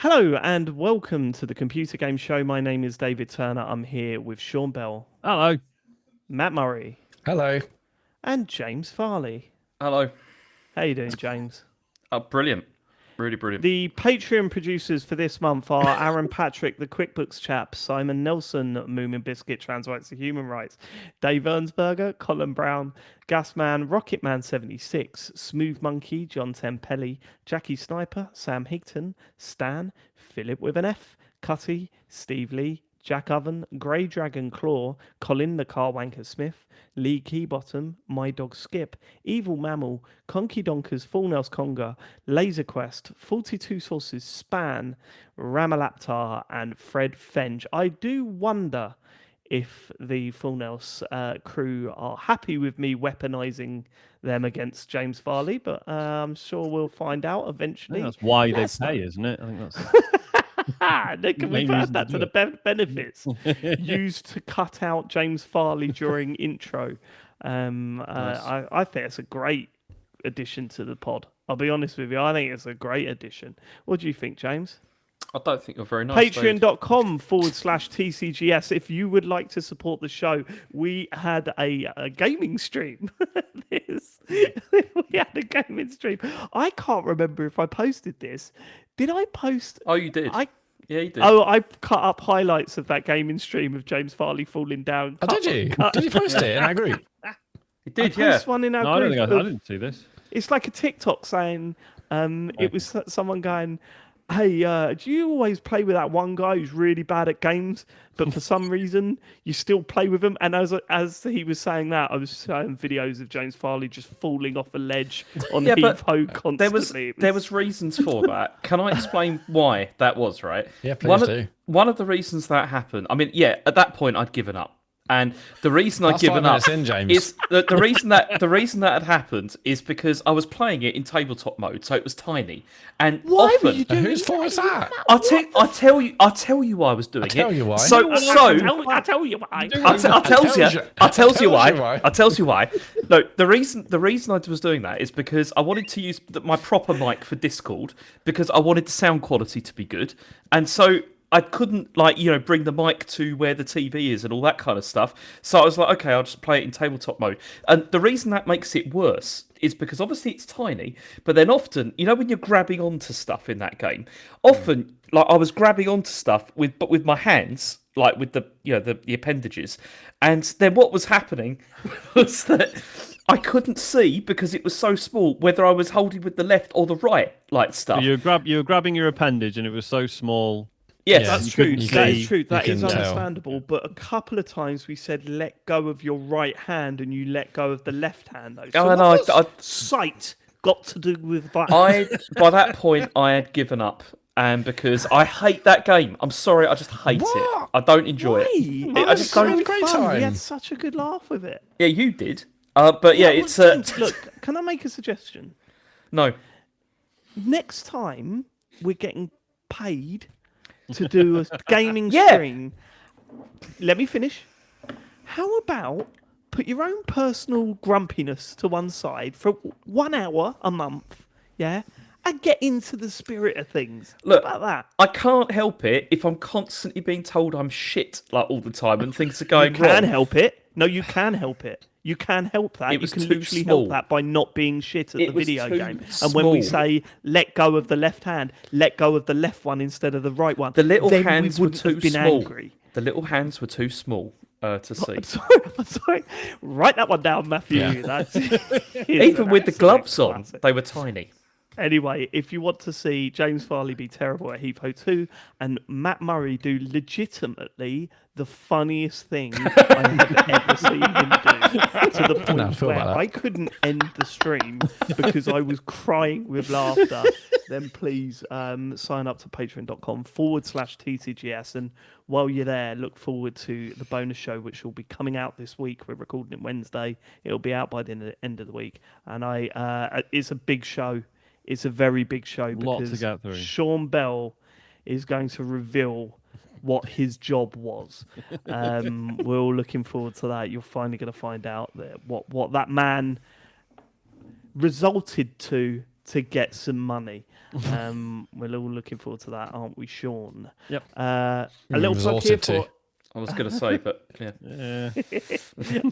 Hello and welcome to the Computer Game Show. My name is David Turner. I'm here with Sean Bell, Hello. Matt Murray, Hello. and James Farley. Hello. How you doing, James? Brilliant. Really brilliant. The Patreon producers for this month are Aaron Patrick, the QuickBooks chap, Simon Nelson, Moomin Biscuit, Trans Rights to Human Rights, Dave Ernsberger, Colin Brown, Gasman, Rocketman76, Smooth Monkey, John Tempelli, Jackie Sniper, Sam Higton, Stan, Philip with an F, Cutty, Steve Lee, Jack Oven, Grey Dragon Claw, Colin the Car Wanker Smith, Lee Keybottom, My Dog Skip, Evil Mammal, Conky Donkers, Full Nails Conga, Laser Quest, 42 Sources, Span, Ramalaptar, and Fred Fenge. I do wonder if the Full Nails crew are happy with me weaponizing them against James Farley, but I'm sure we'll find out eventually. That's why they pay, isn't it? I think that's. They can we add that to the benefits used to cut out James Farley during intro. I think it's a great addition to the pod. I'll be honest with you. I think it's a great addition. What do you think, James? I don't think you're very nice. Patreon.com/TCGS. If you would like to support the show, we had a gaming stream. We had a gaming stream. I can't remember if I posted this. Did I post? Oh, you did. Yeah, you did. Oh, I cut up highlights of that gaming stream of James Farley falling down. Oh, did you? Did you post it in our group? You did, I yeah. post one in our No, I group. don't think I didn't see this. It's like a TikTok saying, it was someone going, hey, do you always play with that one guy who's really bad at games, but for some reason you still play with him? And as he was saying that, I was showing videos of James Farley just falling off a ledge on Heave-Ho constantly. There was reasons for that. Can I explain why that was, right? Yeah, please do. One of the reasons that happened, I mean, yeah, at that point I'd given up. And the reason I'd given up is the reason that had happened is because I was playing it in tabletop mode, so it was tiny. And Why often, were you doing whose fault was that? I'll tell you why I was doing it. I'll tell you why. So I tell you why. I tells you why. No, the reason I was doing that is because I wanted to use my proper mic for Discord because I wanted the sound quality to be good, and so I couldn't bring the mic to where the TV is and all that kind of stuff. So I was like, okay, I'll just play it in tabletop mode. And the reason that makes it worse is because obviously it's tiny, but then often, when you're grabbing onto stuff in that game, often I was grabbing onto stuff with my hands, like with the the appendages, and then what was happening was that I couldn't see because it was so small whether I was holding with the left or the right, stuff. So you were grabbing your appendage, and it was so small. Yes, that's true. That is true. That is tell. understandable. But a couple of times we said let go of your right hand and you let go of the left hand. Though. So what does sight got to do with that? By that point, I had given up, and because I hate that game. I'm sorry, I just hate it. I don't enjoy it. I just don't. Really great time. We had such a good laugh with it. Yeah, you did. But yeah, it's Look, can I make a suggestion? No. Next time we're getting paid to do a gaming stream. Let me finish. How about put your own personal grumpiness to one side for 1 hour a month, yeah, and get into the spirit of things. Look, How about that? I can't help it if I'm constantly being told I'm shit all the time and things are going You can wrong. help it. No, you can help it. You can help that. It was you can too literally small. help that by not being shit at It the was video too game. And when we small. say let go of the left hand, let go of the left one instead of the right one, The little then hands we were wouldn't too have been small. angry. The little hands were too small to see. I'm sorry. Write that one down, Matthew. Yeah. That's Even with the gloves on, classic. they were tiny. Anyway, if you want to see James Farley be terrible at Heave-Ho 2 and Matt Murray do legitimately the funniest thing I have ever seen him do, to the point where I couldn't end the stream because I was crying with laughter, then please sign up to patreon.com/TCGS. And while you're there, look forward to the bonus show, which will be coming out this week. We're recording it Wednesday. It'll be out by the end of the week. And it's a big show. It's a very big show because to get through. Sean Bell is going to reveal what his job was. We're all looking forward to that. You're finally going to find out that what that man resulted to to get some money. We're all looking forward to that, aren't we, Sean? Yep. A little plug here Resorted to. for I was going to say, but yeah. Yeah.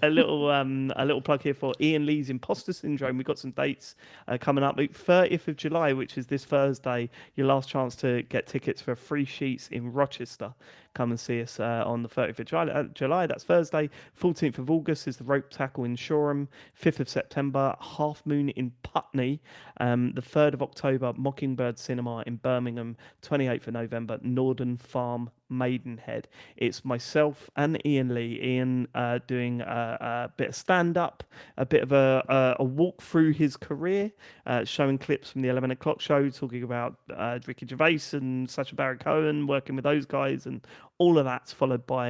a little plug here for Ian Lee's Imposter Syndrome. We've got some dates coming up. 30th of July, which is this Thursday, your last chance to get tickets for Free Sheets in Rochester. Come and see us on the 30th of July. That's Thursday. 14th of August is the Rope Tackle in Shoreham. 5th of September, Half Moon in Putney. The 3rd of October, Mockingbird Cinema in Birmingham. 28th of November, Northern Farm, Maidenhead. It's myself and Ian Lee. Ian doing a bit of stand-up, a bit of a walk through his career, showing clips from the 11 o'clock show, talking about Ricky Gervais and Sacha Baron Cohen, working with those guys, and all of that's followed by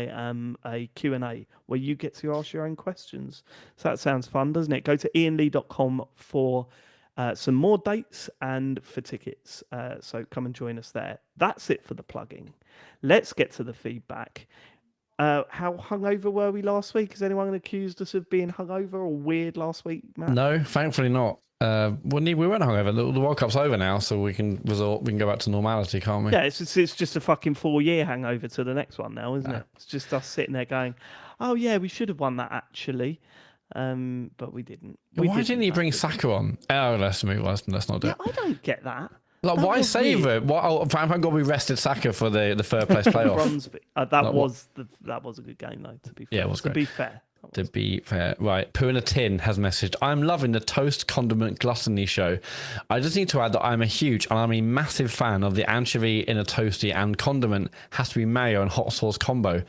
a Q&A where you get to ask your own questions. So that sounds fun, doesn't it? Go to ianlee.com for some more dates and for tickets. So come and join us there. That's it for the plugging. Let's get to the feedback. How hungover were we last week? Has anyone accused us of being hungover or weird last week, Matt? No, thankfully not. We weren't hungover. The World Cup's over now, so we can go back to normality, can't we? Yeah, it's just a fucking 4-year hangover to the next one now, isn't it? It's just us sitting there going, oh yeah, we should have won that actually. But we didn't. Why didn't you bring Saka on? Oh, let's move. Let's not do Yeah, it. I don't get that. Like, That why was save weird. it? Why? Thank God we rested Saka for the third place playoff. Bronze, that was a good game though. To be fair. Yeah, it was to great. be fair. To be fair, right, Poo in a Tin has messaged, I'm loving the Toast Condiment Gluttony show. I just need to add that I'm a massive fan of the anchovy in a toasty, and condiment has to be mayo and hot sauce combo.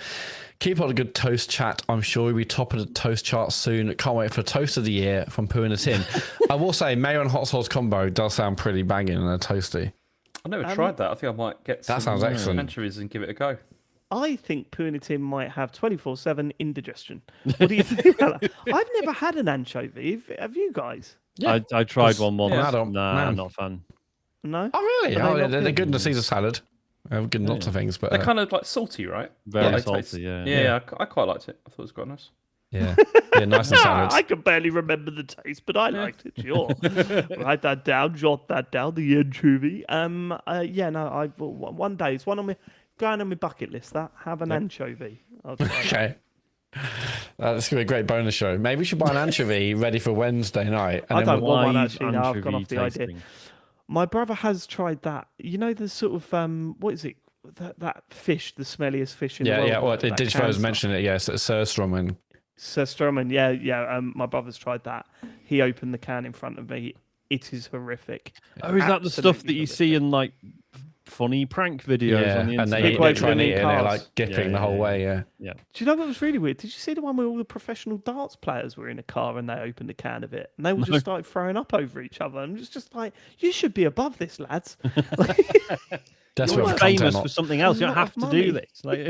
Keep on a good toast chat. I'm sure we'll be top of the toast chart soon. Can't wait for Toast of the Year from Poo in a Tin. I will say, mayo and hot sauce combo does sound pretty banging in a toasty. I've never tried that. I think I might get That some sounds excellent. anchovies and give it a go. I think Poo in a Tin might have 24/7 indigestion. What do you think about that? I've never had an anchovy. Have you guys? Yeah. I tried one once. Yeah, I don't- Nah, no. I'm not a fan. No. Oh, really? Are they not They're good? good in the Caesar salad. They're good in lots of things, but They're kind of like salty, right? Very they salty, taste- yeah. Yeah, I quite liked it. I thought it was quite nice. yeah, nice and salads. I can barely remember the taste, but I liked it. Sure. Write that down. Jot that down. The anchovy. One day it's one on my going on my bucket list. That have an anchovy. I'll try that. Okay. That's going to be a great bonus show. Maybe we should buy an anchovy ready for Wednesday night. And I don't want one Live actually. Now I've gone off the anchovy idea. tasting. My brother has tried that. You know the sort of what is it? That fish, the smelliest fish in the world. Yeah. Well, that Digivo can was stuff. mentioning it. Yes, it's Surstrom. Sir Stroman, yeah. My brother's tried that. He opened the can in front of me. It is horrific. Oh, is that the stuff Absolutely that you horrific. see in like funny prank videos Yeah, on the and internet? they Big try and waving eat it, and they're cars. like gipping the whole way. Yeah. Yeah. Do you know what was really weird? Did you see the one where all the professional darts players were in a car and they opened a can of it and they all just started throwing up over each other? And it's just like, you should be above this, lads. Desperate You're for content. famous for something else. You don't lot have of to do money. this. Like,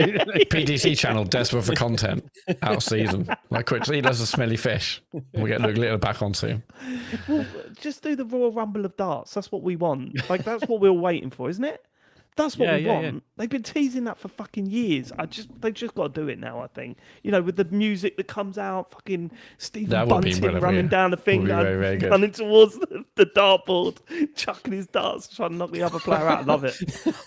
PDC channel desperate for content out of season. Like quickly he does a smelly fish. We'll get Luke Little back on soon. Well, just do the Royal Rumble of darts. That's what we want. Like, that's what we're waiting for, isn't it? That's what we want. yeah. They've been teasing that for fucking years. They just got to do it now, I think. You know, with the music that comes out, fucking Stephen That would be Bunting brilliant, running yeah. down the thing, Would be very, very good. running towards the dartboard, chucking his darts, trying to knock the other player out. I love it.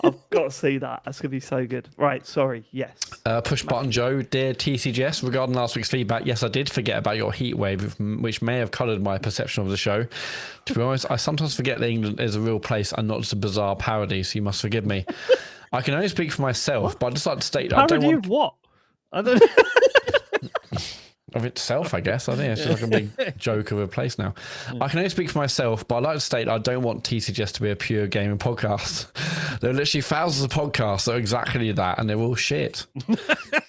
I've got to see that. That's going to be so good. Right, sorry. Yes. Push button Joe, dear TCGS, regarding last week's feedback, yes, I did forget about your heat wave, which may have coloured my perception of the show. To be honest, I sometimes forget that England is a real place and not just a bizarre parody, so you must forgive me. I can only speak for myself, but I'd just like to state I don't parody want of what? I don't. of itself, I guess. I think it's just like a big joke of a place now. I can only speak for myself, but I'd like to state I don't want TCGS to be a pure gaming podcast. There are literally thousands of podcasts that are exactly that, and they're all shit.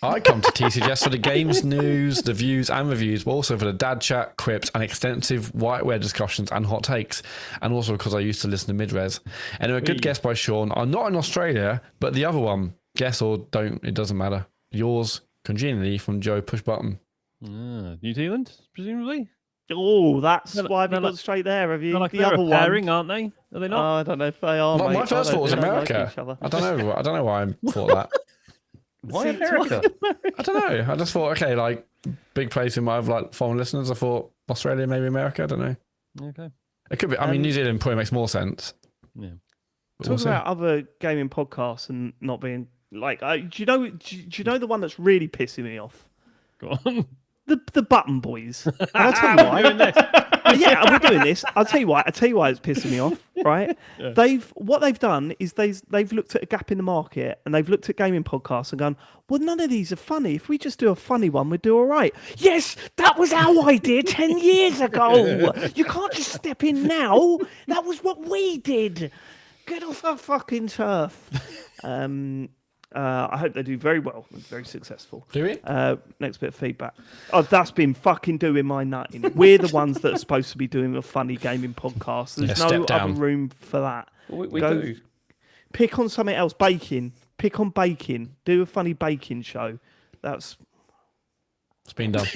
I come to TCGS for the games, news, the views and reviews, but also for the dad chat, quips, and extensive whiteware discussions and hot takes, and also because I used to listen to Mid-Res. Anyway, good guess by Sean. I'm not in Australia, but the other one, guess or don't, it doesn't matter. Yours, congenially, from Joe Pushbutton. New Zealand, presumably. Oh, that's They're- why we they're got like- straight there. Have you? They're like The they're other a pairing, one. aren't they? Are they Oh, not? I don't know if they are. My mate. first I thought was don't- they don't like America. each other. I don't know why I thought that. Why See, America? I don't know. I just thought, okay, like big place in my like foreign listeners. I thought Australia, maybe America. I don't know. Okay. It could be. I mean, New Zealand probably makes more sense. Yeah. But we'll Talk see. about other gaming podcasts and not being like. Do you know? Do you know the one that's really pissing me off? Go on. The Button Boys. And I'll tell you why. Yeah, we're doing this. I'll tell you why. It's pissing me off. Right? Yeah. What they've done is they've looked at a gap in the market and they've looked at gaming podcasts and gone, well, none of these are funny. If we just do a funny one, we'd do all right. Yes, that was our idea 10 years ago. You can't just step in now. That was what we did. Get off our fucking turf. I hope they do very well. Very successful. Do we? Next bit of feedback. Oh, that's been fucking doing my nutting. We're the ones that are supposed to be doing a funny gaming podcast. There's Yeah, no step down. other room for that. We do. Pick on something else. Baking. Pick on baking. Do a funny baking show. That's... It's been done.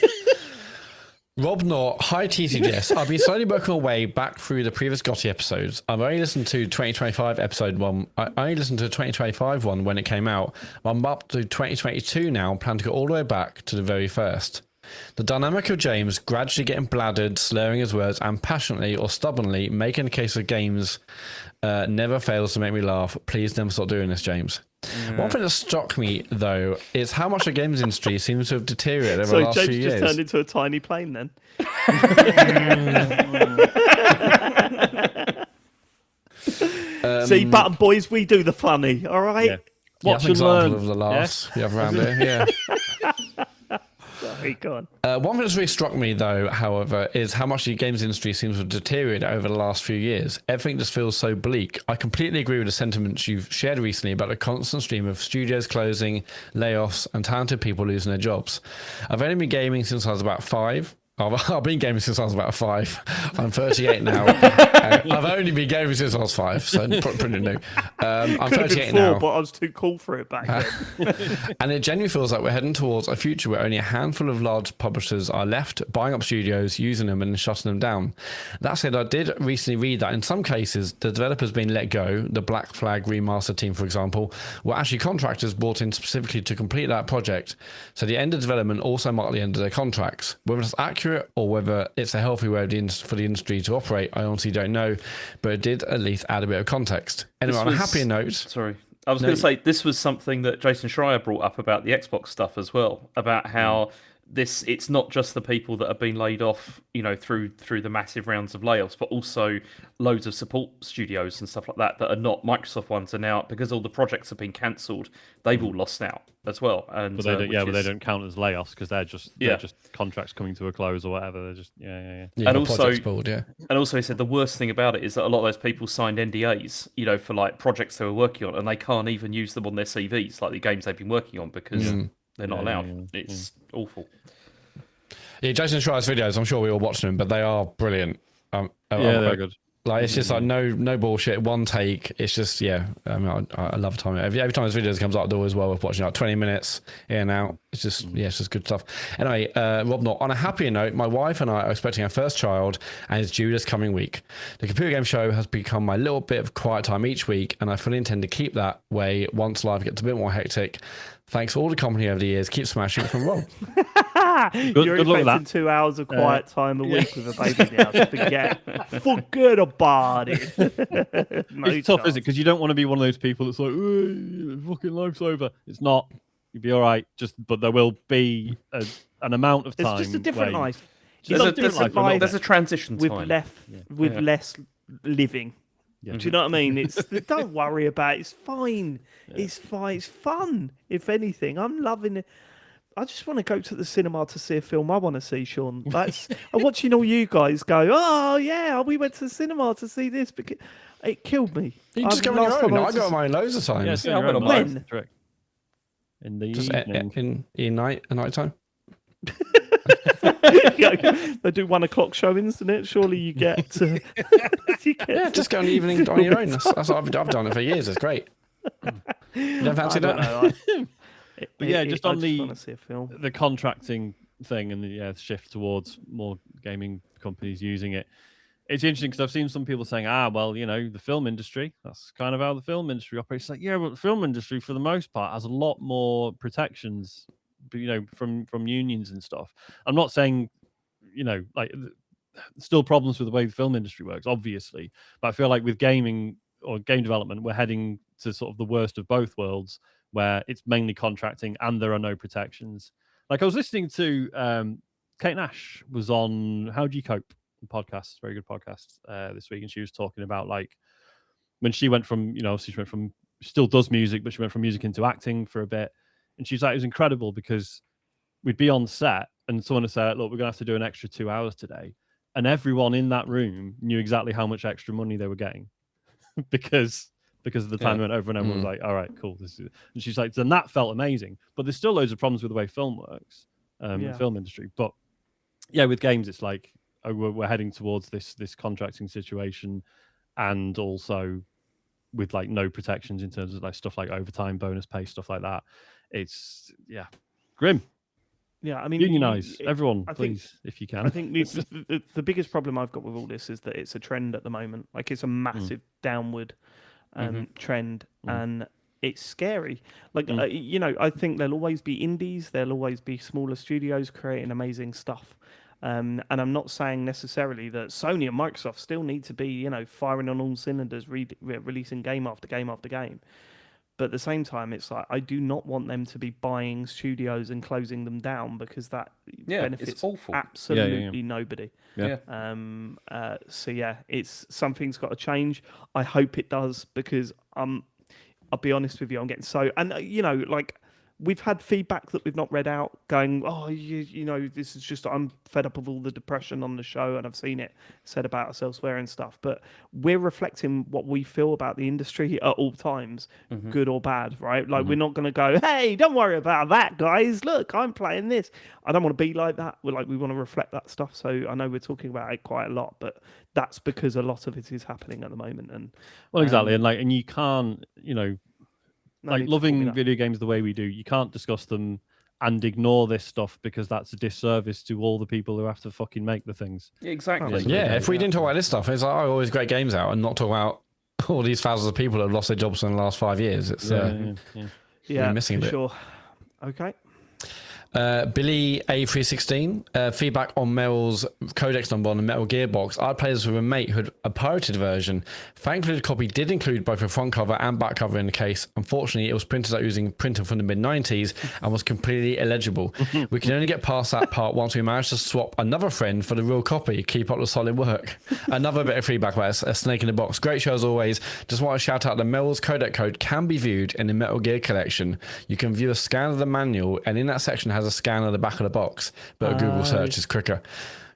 Rob Knott, hi TCGS. I've been slowly working my way back through the previous Gotti episodes. I've only listened to 2025 episode 1. I only listened to the 2025 one when it came out. I'm up to 2022 now and plan to go all the way back to the very first. The dynamic of James gradually getting bladdered, slurring his words, and passionately or stubbornly making a case of games never fails to make me laugh. Please never stop doing this, James. One thing that struck me, though, is how much the games industry seems to have deteriorated over the last James few just years. turned into a tiny plane then. See, Button Boys, we do the funny, all right? Yeah. Yeah, Watch that's an and learn. example of the laughs we have around here. Yeah. Sorry, go on. One thing that's really struck me, though, however, is how much the games industry seems to have deteriorated over the last few years. Everything just feels so bleak. I completely agree with the sentiments you've shared recently about the constant stream of studios closing, layoffs, and talented people losing their jobs. I've only been gaming since I was about 5. I've been gaming since I was about 5. I'm 38 now. I've only been gaming since I was 5, so pretty new. I'm 38 now. But I was too cool for it back then. And it genuinely feels like we're heading towards a future where only a handful of large publishers are left buying up studios, using them and shutting them down. That said, I did recently read that in some cases, the developers being let go, the Black Flag remaster team, for example, were actually contractors brought in specifically to complete that project. So the end of development also marked the end of their contracts. Whether it's accurate or whether it's a healthy way for the industry to operate, I honestly don't know, but it did at least add a bit of context. Anyway, on a happier note... Sorry. I was going to say, this was something that Jason Schreier brought up about the Xbox stuff as well, about how it's not just the people that have been laid off, through the massive rounds of layoffs, but also loads of support studios and stuff like that are not Microsoft ones are now, because all the projects have been cancelled, they've all lost out as well. And But they don't count as layoffs because they're just contracts coming to a close or whatever. They're just Yeah, and also pulled, yeah. And also, he said the worst thing about it is that a lot of those people signed NDAs, for like projects they were working on, and they can't even use them on their CVs, like the games they've been working on, because they're not allowed. It's awful. Yeah, Jason Schreier's videos, I'm sure we all watched them, but they are brilliant. they're good. Like, it's just like no bullshit, one take. It's just, I mean, I love time. Every time his videos comes out, they're always well worth watching. Like 20 minutes in and out. It's just, it's just good stuff. Anyway, Rob Knott, on a happier note, my wife and I are expecting our first child, and it's due this coming week. The computer game show has become my little bit of quiet time each week, and I fully intend to keep that way once life gets a bit more hectic. Thanks for all the company over the years. Keep smashing from Rob. You're good luck with expecting that. 2 hours of quiet time a week with a baby now. Forget about it. It's tough, is it? Because you don't want to be one of those people that's like, fucking life's over. It's not. You'll be all right. But there will be an amount of time. It's just a different life. There's a transition with time. Less living. Yeah. Do you know what I mean? Don't worry about it. It's fine. Yeah. It's fine. It's fun. If anything, I'm loving it. I just want to go to the cinema to see a film I want to see, Sean. I'm watching all you guys go, oh yeah, we went to the cinema to see this, because it killed me. You just go on your own. I go on mine loads of times. Yeah, I went on when? In the just evening. in night time. They do 1 o'clock showings, isn't it? Surely you get to... Yeah, just go in the evening on your own. That's what I've done it for years. It's great. You don't fancy that? Just on the contracting thing and the shift towards more gaming companies using it. It's interesting because I've seen some people saying, the film industry, that's kind of how the film industry operates. It's like, but the film industry, for the most part, has a lot more protections, from unions and stuff. I'm not saying, still problems with the way the film industry works, obviously. But I feel like with gaming or game development, we're heading to sort of the worst of both worlds, where it's mainly contracting and there are no protections. Like I was listening to Kate Nash was on How Do You Cope podcast, very good podcast this week, and she was talking about like when she went from, she still does music, but she went from music into acting for a bit, and she's like, it was incredible because we'd be on set and someone would say, look, we're gonna have to do an extra 2 hours today, and everyone in that room knew exactly how much extra money they were getting because of the time went over, and everyone was like, all right, cool, this is. And she's like, and that felt amazing, but there's still loads of problems with the way film works, the film industry. But yeah, with games, it's like we're heading towards this contracting situation, and also with like no protections in terms of like stuff like overtime, bonus pay, stuff like that. It's grim. Yeah, I mean, unionize everyone, please, if you can. I think the biggest problem I've got with all this is that it's a trend at the moment. Like it's a massive downward trend, and it's scary. Like I think there'll always be indies, there'll always be smaller studios creating amazing stuff. And I'm not saying necessarily that Sony and Microsoft still need to be, firing on all cylinders, releasing game after game after game. But at the same time, it's like I do not want them to be buying studios and closing them down, because that benefits absolutely nobody. So it's something's got to change. I hope it does, because I'll be honest with you, I'm getting so, and we've had feedback that we've not read out going, this is just, I'm fed up of all the depression on the show, and I've seen it said about us elsewhere and stuff. But we're reflecting what we feel about the industry at all times, good or bad, right? Like we're not going to go, hey, don't worry about that, guys. Look, I'm playing this. I don't want to be like that. We want to reflect that stuff. So I know we're talking about it quite a lot, but that's because a lot of it is happening at the moment. And exactly, and you can't, loving video games the way we do, you can't discuss them and ignore this stuff, because that's a disservice to all the people who have to fucking make the things. Exactly. Yeah, if we didn't talk about this stuff, it's like, always great games out, and not talk about all these thousands of people that have lost their jobs in the last 5 years. It's we're missing a bit. Sure. Okay. Billy A316, feedback on Mel's codex number on the Metal Gear box. I played this with a mate who had a pirated version. Thankfully, the copy did include both a front cover and back cover in the case. Unfortunately, it was printed out using printer from the mid-90s and was completely illegible. We can only get past that part once we managed to swap another friend for the real copy. Keep up the solid work. Another bit of feedback about a snake in the box. Great show as always. Just want to shout out the Mel's codec code can be viewed in the Metal Gear collection. You can view a scan of the manual, and in that section has a scan of the back of the box, but a Google search is quicker.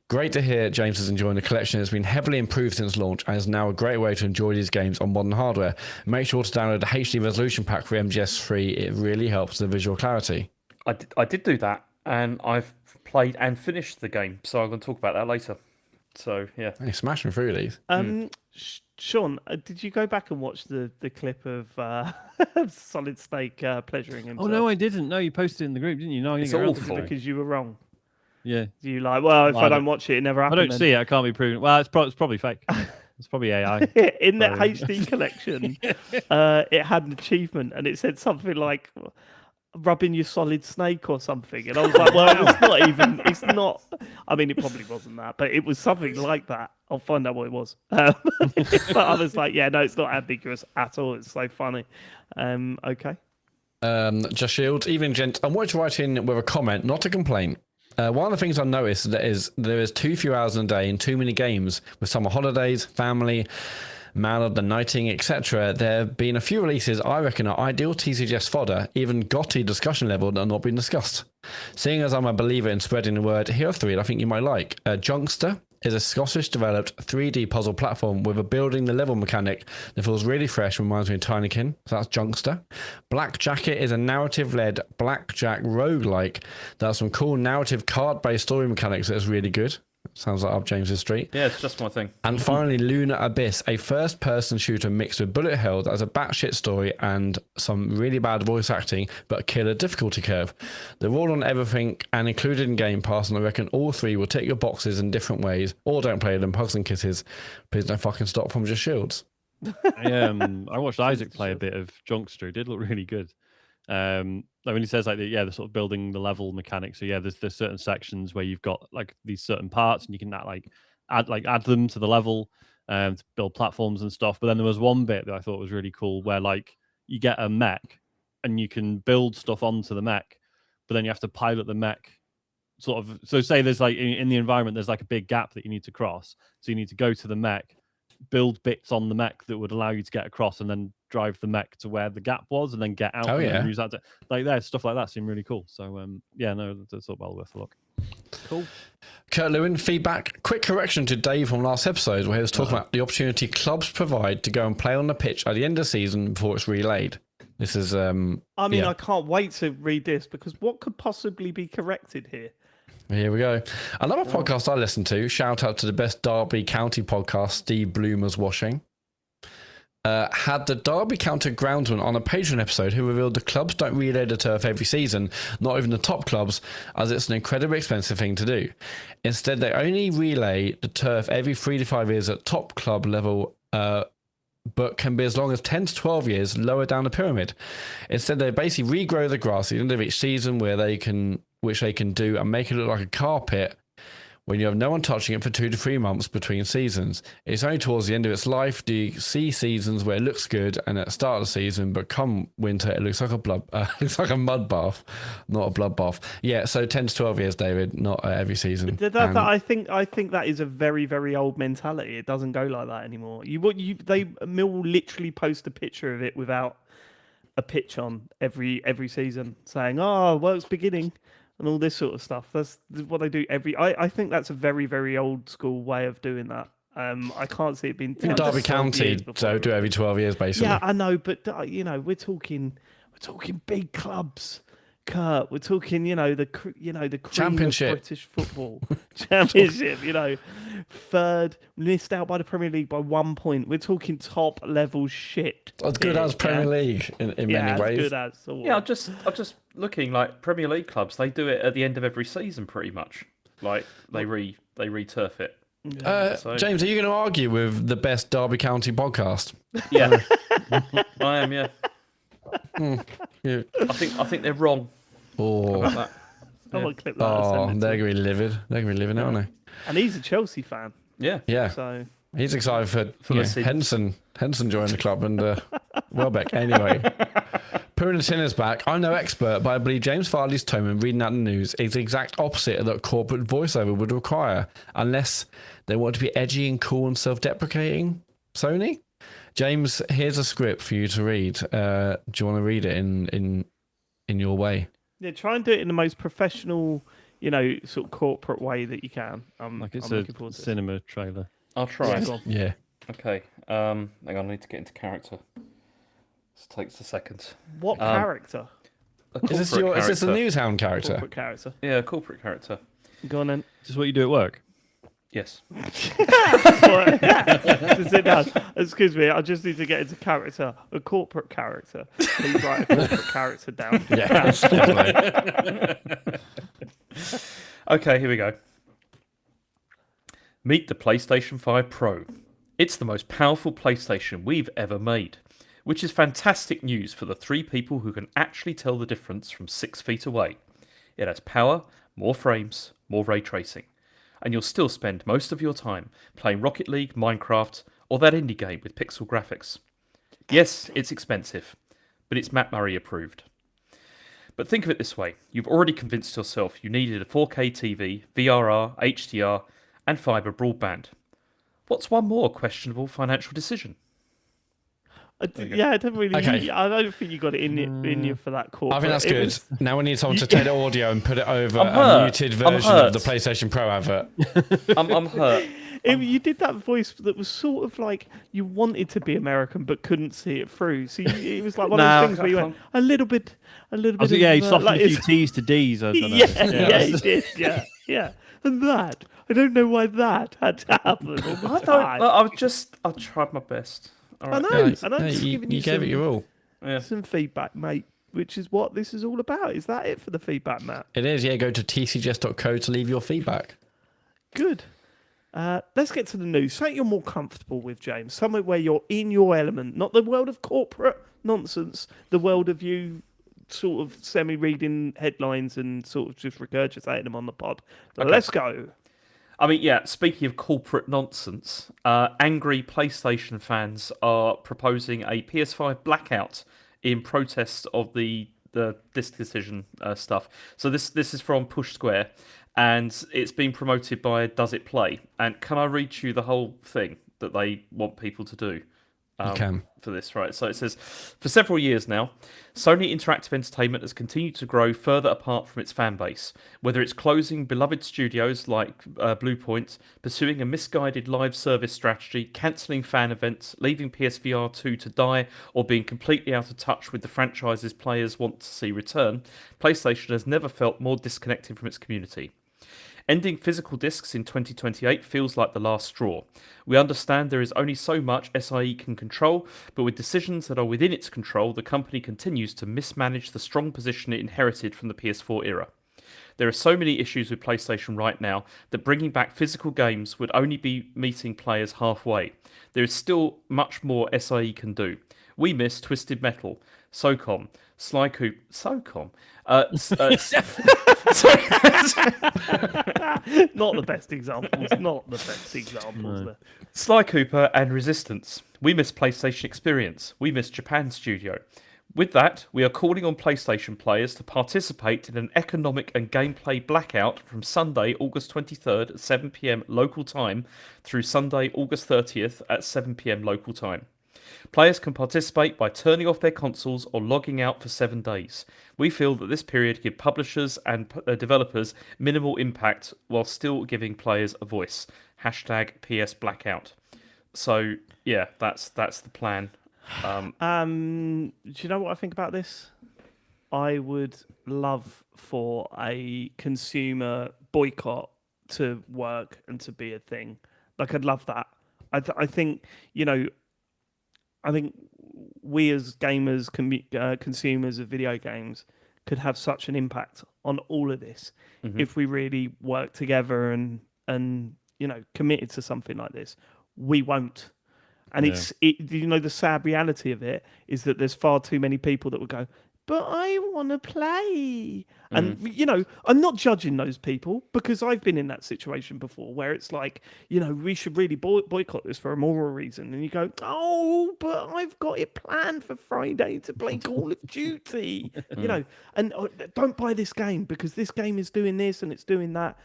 Great to hear James is enjoying the collection. It's been heavily improved since launch and is now a great way to enjoy these games on modern hardware. Make sure to download the HD resolution pack for MGS3. It really helps the visual clarity. I did do that, and I've played and finished the game, so I'm going to talk about that later. So yeah, hey, smashing through these. Sean, did you go back and watch the clip of Solid Snake pleasuring himself? Oh no, I didn't. No, you posted it in the group, didn't you? No, it's awful because you were wrong. Yeah. You like, well, if I don't watch it, it never happened. I don't see it. I can't be proven. Well, it's probably fake. It's probably AI. In the HD collection, it had an achievement, and it said something like rubbing your Solid Snake or something, and I was like, well, it's not, I mean, it probably wasn't that, but it was something like that. I'll find out what it was. But I was like, yeah, no, it's not ambiguous at all. It's so funny. Okay. Just Shields, evening gents. I wanted to write in with a comment, not a complaint. One of the things I noticed is there is too few hours in a day and too many games with summer holidays, family, Man of the Nighting, etc. There have been a few releases I reckon are ideal TCGS fodder, even GOTY discussion level, that are not being discussed. Seeing as I'm a believer in spreading the word, here are three that I think you might like. Junkster is a Scottish-developed 3D puzzle platform with a building the level mechanic that feels really fresh and reminds me of Tinykin. So that's Junkster. Black Jacket is a narrative-led blackjack roguelike that has some cool narrative card-based story mechanics that is really good. Sounds like up James's street. Yeah, it's just my thing. And finally, Lunar Abyss, a first-person shooter mixed with bullet hell that has a batshit story and some really bad voice acting, but a killer difficulty curve. They're all on everything and included in Game Pass, and I reckon all three will tick your boxes in different ways. Or don't play them, hugs and kisses. Please don't fucking stop from just Shields. I watched Isaac play a bit of Junkster. It did look really good. Like when he says like the sort of building the level mechanics. So yeah, there's certain sections where you've got like these certain parts, and you can like add them to the level, to build platforms and stuff. But then there was one bit that I thought was really cool where like you get a mech and you can build stuff onto the mech, but then you have to pilot the mech sort of. So say there's like in the environment there's like a big gap that you need to cross, so you need to go to the mech, build bits on the mech that would allow you to get across, and then drive the mech to where the gap was, and then get out. And use that to, like there, stuff like that seemed really cool. So that's all well worth a look. Cool. Kurt Lewin, feedback. Quick correction to Dave from last episode where he was talking about the opportunity clubs provide to go and play on the pitch at the end of the season before it's relayed. This is I can't wait to read this because what could possibly be corrected here? Here we go. Another podcast I listen to, shout out to the best Derby County podcast, Steve Bloomer's Washing, had the Derby County groundsman on a Patreon episode who revealed the clubs don't relay the turf every season, not even the top clubs, as it's an incredibly expensive thing to do. Instead, they only relay the turf every 3 to 5 years at top club level, but can be as long as 10 to 12 years lower down the pyramid. Instead, they basically regrow the grass at the end of each season which they can do and make it look like a carpet when you have no one touching it for 2 to 3 months between seasons. It's only towards the end of its life do you see seasons where it looks good and at the start of the season, but come winter it looks like a mud bath, not a bloodbath. Yeah, so 10 to 12 years, David, not every season. I think that is a very, very old mentality. It doesn't go like that anymore. Mill will literally post a picture of it without a pitch on every season, saying, "Oh, work's beginning." And all this sort of stuff. That's what they do I think that's a very, very old school way of doing that. I can't see it being. Derby County do it every 12 years, basically. Yeah, I know, but we're talking big clubs, Kurt. We're talking, the cream of Championship, British football, Championship. Third, missed out by the Premier League by 1 point. We're talking top level shit. As good as Premier League in many ways. Good as. Yeah, I'm just looking like Premier League clubs. They do it at the end of every season, pretty much. Like they re-turf it. James, are you going to argue with the best Derby County podcast? Yeah, I am. Yeah. Yeah. I think they're wrong. Oh, about that. I'm gonna clip that. they're going to be livid. They're going to be livid, aren't they? And he's a Chelsea fan. Yeah. Yeah. So he's excited for Henson joined the club and Welbeck. Anyway, Puritan is back. I'm no expert, but I believe James Farley's tone when reading out the news is the exact opposite of that corporate voiceover would require, unless they want to be edgy and cool and self-deprecating. Sony? James, here's a script for you to read. Do you want to read it in your way? Yeah, try and do it in the most professional, sort of corporate way that you can. Like it's I'm a cinema trailer. I'll try. Yeah. Okay. Hang on, I need to get into character. This takes a second. What character? Is this a Newshound character? Corporate character. Yeah, a corporate character. Go on then. Is this what you do at work? Yes. Sit down. Excuse me, I just need to get into character. A corporate character. Please write a corporate character down. Yeah, definitely. Okay, here we go. Meet the PlayStation 5 Pro. It's the most powerful PlayStation we've ever made, which is fantastic news for the 3 people who can actually tell the difference from 6 feet away. It has power, more frames, more ray tracing, and you'll still spend most of your time playing Rocket League, Minecraft, or that indie game with pixel graphics. Yes, it's expensive, but it's Matt Murray approved. But think of it this way, you've already convinced yourself you needed a 4K TV, VRR, HDR, and fibre broadband. What's one more questionable financial decision? I don't really. Okay. I don't think you got it in you for that corporate. I think that's good. Now we need someone to take the audio and put it over I'm a hurt. muted I'm version hurt. of the PlayStation Pro advert. I'm hurt. You did that voice that was sort of like you wanted to be American but couldn't see it through. So it was like one of those things where you went a little bit. Yeah, he softened a few T's to D's. I don't know. Yeah, he did. Yeah. And that, I don't know why that had to happen all the time. I tried my best. All right. I know. Just You giving you gave it your all. Yeah. some feedback, mate, which is what this is all about. Is that it for the feedback, Matt? It is, yeah. Go to tcgs.co to leave your feedback. Good. Let's get to the news. Something you're more comfortable with, James. Somewhere where you're in your element, not the world of corporate nonsense, the world of you sort of semi-reading headlines and sort of just regurgitating them on the pod. So let's go. I mean, yeah, speaking of corporate nonsense, angry PlayStation fans are proposing a PS5 blackout in protest of the disc decision stuff. So this is from Push Square, and it's been promoted by Does It Play? And can I read you the whole thing that they want people to do? You can. For this, right? So it says, for several years now, Sony Interactive Entertainment has continued to grow further apart from its fan base. Whether it's closing beloved studios like Bluepoint, pursuing a misguided live service strategy, cancelling fan events, leaving PSVR 2 to die, or being completely out of touch with the franchises players want to see return, PlayStation has never felt more disconnected from its community. Ending physical discs in 2028 feels like the last straw. We understand there is only so much SIE can control, but with decisions that are within its control, the company continues to mismanage the strong position it inherited from the PS4 era. There are so many issues with PlayStation right now that bringing back physical games would only be meeting players halfway. There is still much more SIE can do. We miss Twisted Metal, SOCOM, Sly Coop, SOCOM. Not the best examples. Not the best examples. No. Sly Cooper and Resistance. We miss PlayStation Experience. We miss Japan Studio. With that, we are calling on PlayStation players to participate in an economic and gameplay blackout from Sunday, August 23rd at 7 p.m. local time through Sunday, August 30th at 7 p.m. local time. Players can participate by turning off their consoles or logging out for 7 days. We feel that this period gives publishers and developers minimal impact while still giving players a voice. Hashtag PS Blackout. So, yeah, that's the plan. Do you know what I think about this? I would love for a consumer boycott to work and to be a thing. Like, I'd love that. I think, I think we as gamers, consumers of video games, could have such an impact on all of this if we really work together and committed to something like this. We won't. And the sad reality of it is that there's far too many people that would go, but I want to play. And, I'm not judging those people because I've been in that situation before where it's like, we should really boycott this for a moral reason. And you go, oh, but I've got it planned for Friday to play Call of Duty, and don't buy this game because this game is doing this and it's doing that.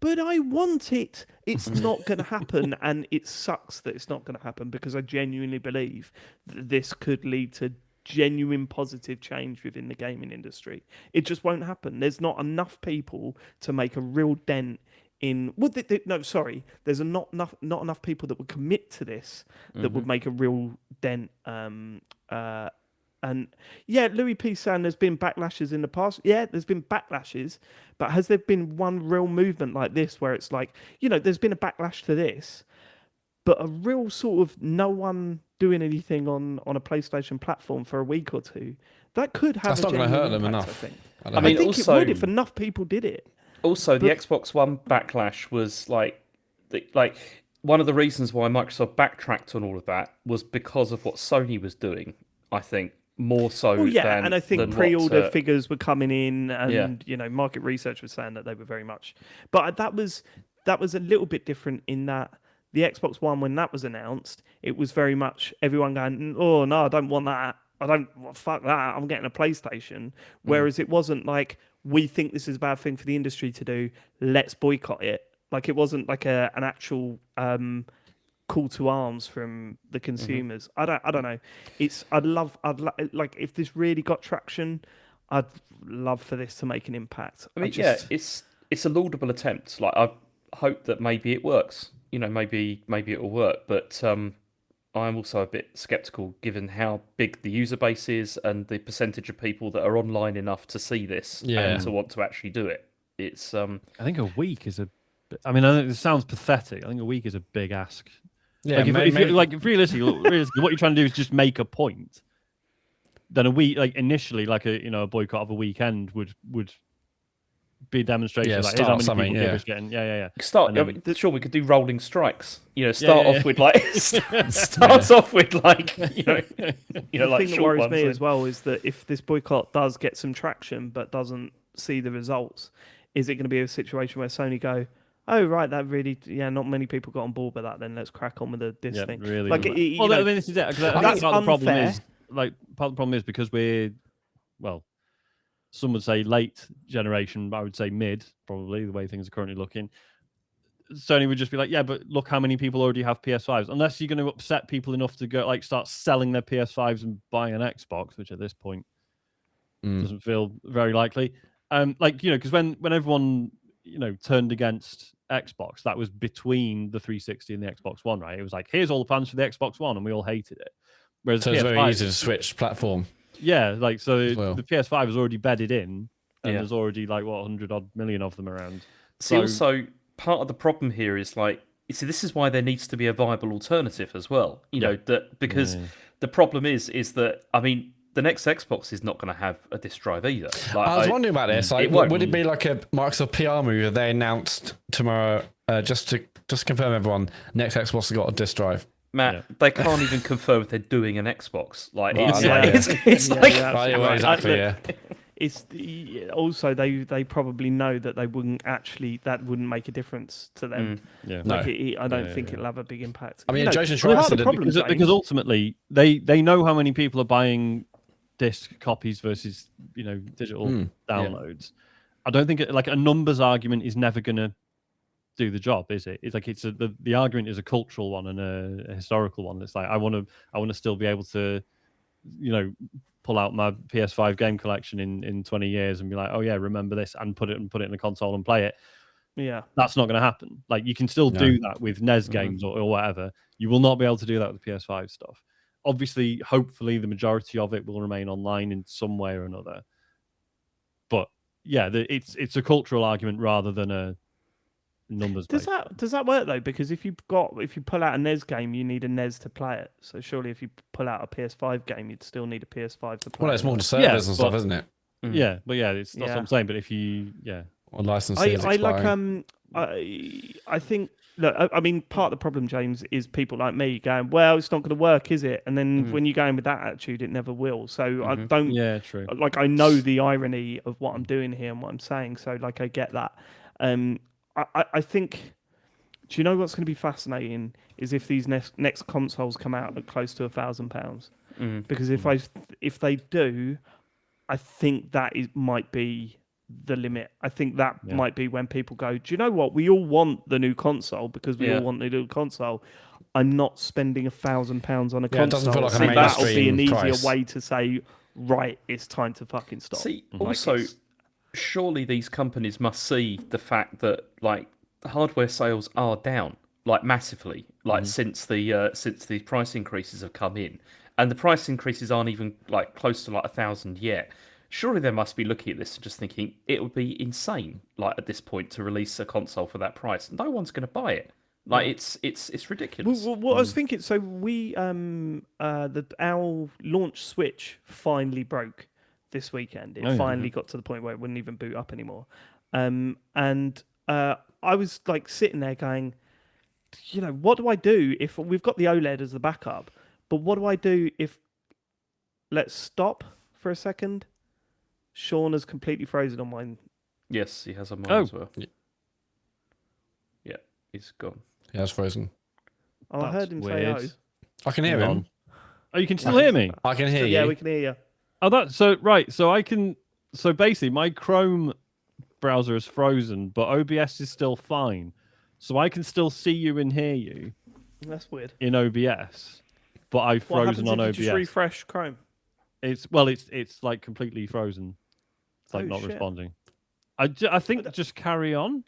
But I want it. It's not going to happen. And it sucks that it's not going to happen because I genuinely believe that this could lead to genuine positive change within the gaming industry. It just won't happen. There's not enough people to make a real dent in... There's not enough people that would commit to this that would make a real dent. And yeah, Louis P. saying there's been backlashes in the past. Yeah, there's been backlashes, but has there been one real movement like this where it's like, there's been a backlash to this, but a real sort of no one doing anything on a PlayStation platform for a week or two? That could have. That's not going to hurt them impact, enough. I think also, it would if enough people did it. Also, the Xbox One backlash was like one of the reasons why Microsoft backtracked on all of that was because of what Sony was doing. I think. More so than... and I think pre-order figures were coming in and, market research was saying that they were very much... But that was a little bit different in that the Xbox One, when that was announced, it was very much everyone going, oh, no, I don't want that. Fuck that. I'm getting a PlayStation. Whereas it wasn't like, we think this is a bad thing for the industry to do. Let's boycott it. Like, it wasn't like an actual... call to arms from the consumers. I don't know. I'd if this really got traction, I'd love for this to make an impact. I mean, it's a laudable attempt. Like, I hope that maybe it works. Maybe it will work. But I'm also a bit skeptical given how big the user base is and the percentage of people that are online enough to see this and to want to actually do it. It's I think a week is a. I mean, I think it sounds pathetic. I think a week is a big ask. Yeah, if realistically, what you're trying to do is just make a point. Then a week, initially, a boycott of a weekend would be a demonstration. Yeah, here's how many something. Give a shit. Yeah. Sure, we could do rolling strikes. Off with starts off with the thing that worries me as well is that if this boycott does get some traction but doesn't see the results, is it going to be a situation where Sony go, Oh right, that really, not many people got on board with that. Then let's crack on with this Yeah, thing. really. Like, Well, I mean, this is it. 'Cause I think that's part of the problem unfair. is part of the problem is because we're some would say late generation, but I would say mid, probably the way things are currently looking. Sony would just be like, yeah, but look how many people already have PS5s. Unless you're going to upset people enough to go start selling their PS5s and buying an Xbox, which at this point doesn't feel very likely. Because when everyone turned against Xbox, that was between the 360 and the Xbox One, right? It was like, here's all the plans for the Xbox One, and we all hated it. Whereas so the it's PS5, very easy to switch platform. Yeah, the PS5 is already bedded in, and Yeah. there's already 100 odd million of them around. See, also part of the problem here is this is why there needs to be a viable alternative as well. Because the problem is that the next Xbox is not going to have a disk drive either. I was wondering about this. Would it be like a Microsoft PR move if they announced tomorrow, just to confirm everyone, next Xbox has got a disk drive? Matt, they can't even confirm if they're doing an Xbox. It's also they probably know that that wouldn't make a difference to them. I don't think it'll have a big impact. I mean, because ultimately they know how many people are buying disc copies versus digital downloads. I don't think a numbers argument is never going to do the job, is it? It's the argument is a cultural one and a historical one. It's like I want to still be able to pull out my PS5 game collection in 20 years and be like, oh yeah, remember this, and put it in a console and play it. Yeah, that's not going to happen. You can still do that with NES games or whatever. You will not be able to do that with the PS5 stuff. Obviously, hopefully, the majority of it will remain online in some way or another. But yeah, it's a cultural argument rather than a numbers. Does that work though? Because if you pull out a NES game, you need a NES to play it. So surely, if you pull out a PS5 game, you'd still need a PS5 to play. Well, it's more to servers and stuff, isn't it? Yeah, but that's what I'm saying. But if you or licenses expiring. I think. Look, I mean, part of the problem, James, is people like me going, well, it's not going to work, is it? And then when you go in with that attitude, it never will. So I don't. Yeah, true. I know the irony of what I'm doing here and what I'm saying. So I get that. I think. Do you know what's going to be fascinating is if these next consoles come out at close to £1,000, because if they do, I think that might be the limit. I think that might be when people go, do you know what? We all want the new console because we all want the new console. I'm not spending £1,000 on a console. It doesn't feel like a that'll be an mainstream easier way to say, right, it's time to fucking stop. See, also, surely these companies must see the fact that hardware sales are down massively since the price increases have come in, and the price increases aren't even close to 1,000 yet. Surely they must be looking at this and just thinking it would be insane at this point to release a console for that price. No one's going to buy it. It's ridiculous. Well, what I was thinking, so we our launch Switch finally broke this weekend. It finally got to the point where it wouldn't even boot up anymore. And I was sitting there going, what do I do if we've got the OLED as the backup? But what do I do if? Let's stop for a second. Sean has completely frozen on mine. Yes, he has on mine as well. Yeah, he's gone. He has frozen. Oh, I heard him say, "Oh." I can hear him. Oh, you can still hear me? I can hear you. Yeah, we can hear you. Oh, that's so right. So I can. So basically, my Chrome browser is frozen, but OBS is still fine. So I can still see you and hear you. That's weird. In OBS, but I've frozen on OBS. Just refresh Chrome. It's completely frozen. It's not responding. I think just carry on.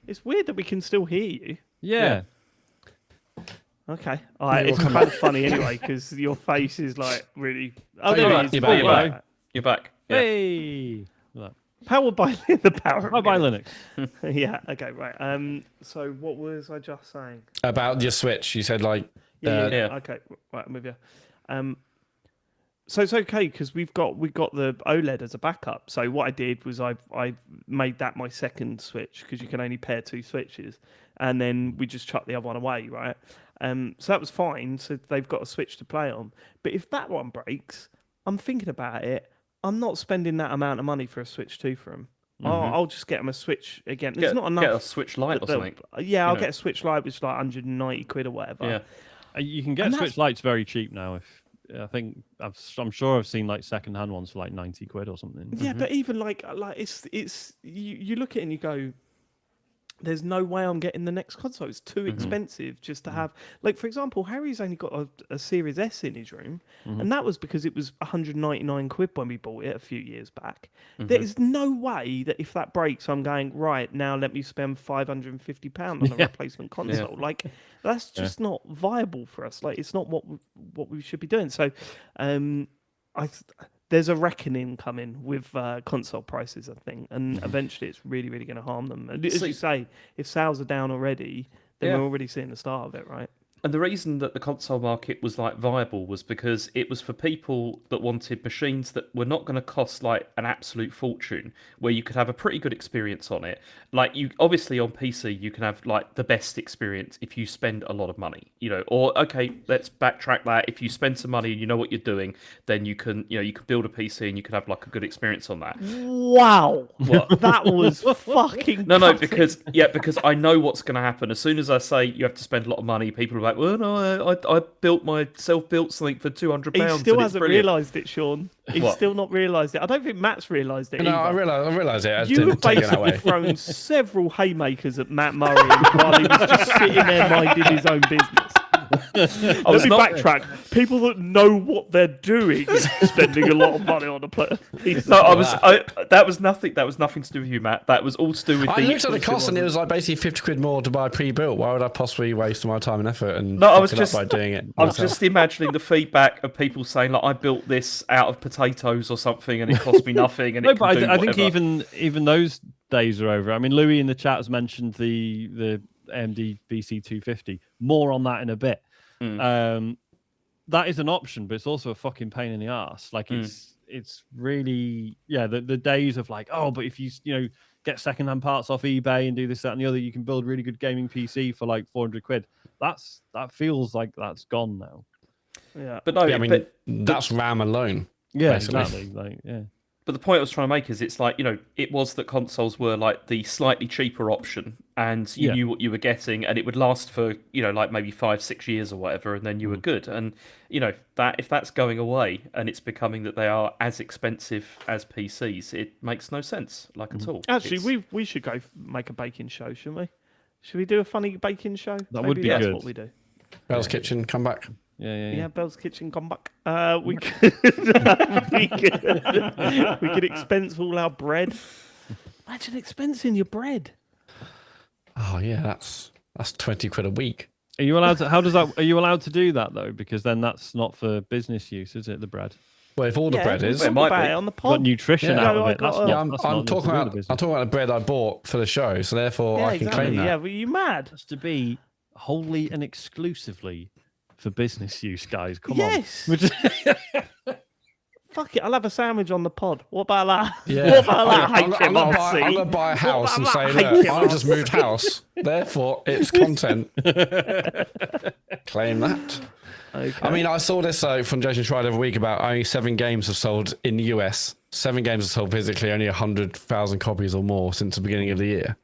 It's weird that we can still hear you. Yeah. Okay. All right. It's kind of funny anyway because your face is really. Oh, there it is. You're back. You're back. Yeah. Hey. Powered by the power. Powered by Linux. Yeah. Okay. Right. So what was I just saying about your Switch? You said Yeah. Okay. Right. I'm with you. So it's okay because we've got the OLED as a backup. So what I did was I made that my second Switch because you can only pair two Switches, and then we just chucked the other one away, right? So that was fine. So they've got a Switch to play on. But if that one breaks, I'm thinking about it. I'm not spending that amount of money for a Switch 2 for them. I'll just get them a Switch again. There's Get, not enough. get a Switch Lite or something. Yeah, I'll know. get a Switch Lite, which is like 190 quid or whatever. Yeah. You can get And Switch Lites very cheap now. I think I'm sure I've seen like second-hand ones for like 90 quid or something. Yeah, but even like it's you look at it and you go, there's no way I'm getting the next console. It's too expensive just to have. Like, for example, Harry's only got a Series S in his room, and that was because it was 199 quid when we bought it a few years back. There is no way that if that breaks, I'm going, right, now let me spend £550 on a replacement console. Like, that's just not viable for us. Like, it's not what we should be doing. So, there's a reckoning coming with console prices, I think, and eventually it's really, really going to harm them. And as you say, if sales are down already, then we're already seeing the start of it, right? And the reason that the console market was like viable was because it was for people that wanted machines that were not going to cost like an absolute fortune, where you could have a pretty good experience on it. Like, you obviously on PC you can have like the best experience if you spend a lot of money, or okay, let's backtrack that. If you spend some money and you know what you're doing, then you can build a PC and you can have like a good experience on that. Wow, that was fucking No, because I know what's going to happen. As soon as I say you have to spend a lot of money, people are like, well, no, I built self-built something for £200. He still hasn't realised it, Sean. He's What? still not realised it. I don't think Matt's realised it. No, either. I realised it. I You didn't have take it that basically way. thrown several haymakers at Matt Murray while he was just sitting there minding his own business. Let me backtrack. People that know what they're doing spending a lot of money on a piece. No, that was nothing. That was nothing to do with you, Matt. That was all to do with I looked at the cost and it was like basically 50 quid more to buy pre-built. Why would I possibly waste my time and effort and No, I was fuck it up just by doing it? I was myself? just imagining the feedback of people saying like, I built this out of potatoes or something, and it cost me nothing. And No, it but can do I think whatever. even those days are over. I mean, Louis in the chat has mentioned the AMD BC-250. More on that in a bit. That is an option, but it's also a fucking pain in the ass. Like, it's really the days of like, oh, but if you get secondhand parts off eBay and do this, that, and the other, you can build really good gaming PC for like 400 quid. That feels like that's gone now. Yeah, But no, Yeah, I mean, that's RAM alone. Yeah, basically. exactly. Like, yeah. But the point I was trying to make is it's like, it was that consoles were like the slightly cheaper option, and you knew what you were getting, and it would last for, like maybe 5-6 years or whatever, and then you were good. And, that if that's going away and it's becoming that they are as expensive as PCs, it makes no sense, like at all. actually, we should go make a baking show, shouldn't we? Should we do a funny baking show? That would be that's good. what we do. Bell's Kitchen, come back. Yeah, Bell's Kitchen, come back. We could, we could expense all our bread. Imagine expensing your bread. Oh yeah, that's 20 quid a week. Are you allowed to? Are you allowed to do that though? Because then that's not for business use, is it? The bread. Well, if all the bread is, we'll It might talk about be. it on the Got pod. nutrition Yeah. out No, of I it. got- That's yeah, not. I'm That's talking not about business. I'm talking about the bread I bought for the show, so therefore Yeah, I can exactly. claim that. Yeah, were you mad? Has to be wholly and exclusively for business use, guys. Come Yes. on. Fuck it, I'll have a sandwich on the pod. What about that? Yeah. What about that? I'm gonna HMRC? buy a house and What say, about look, that I've just moved house, therefore it's content. Claim that. Okay. I mean, I saw this from Jason Schreier the other week about only 7 games have sold in the US. 7 games have sold physically, only 100,000 copies or more since the beginning of the year.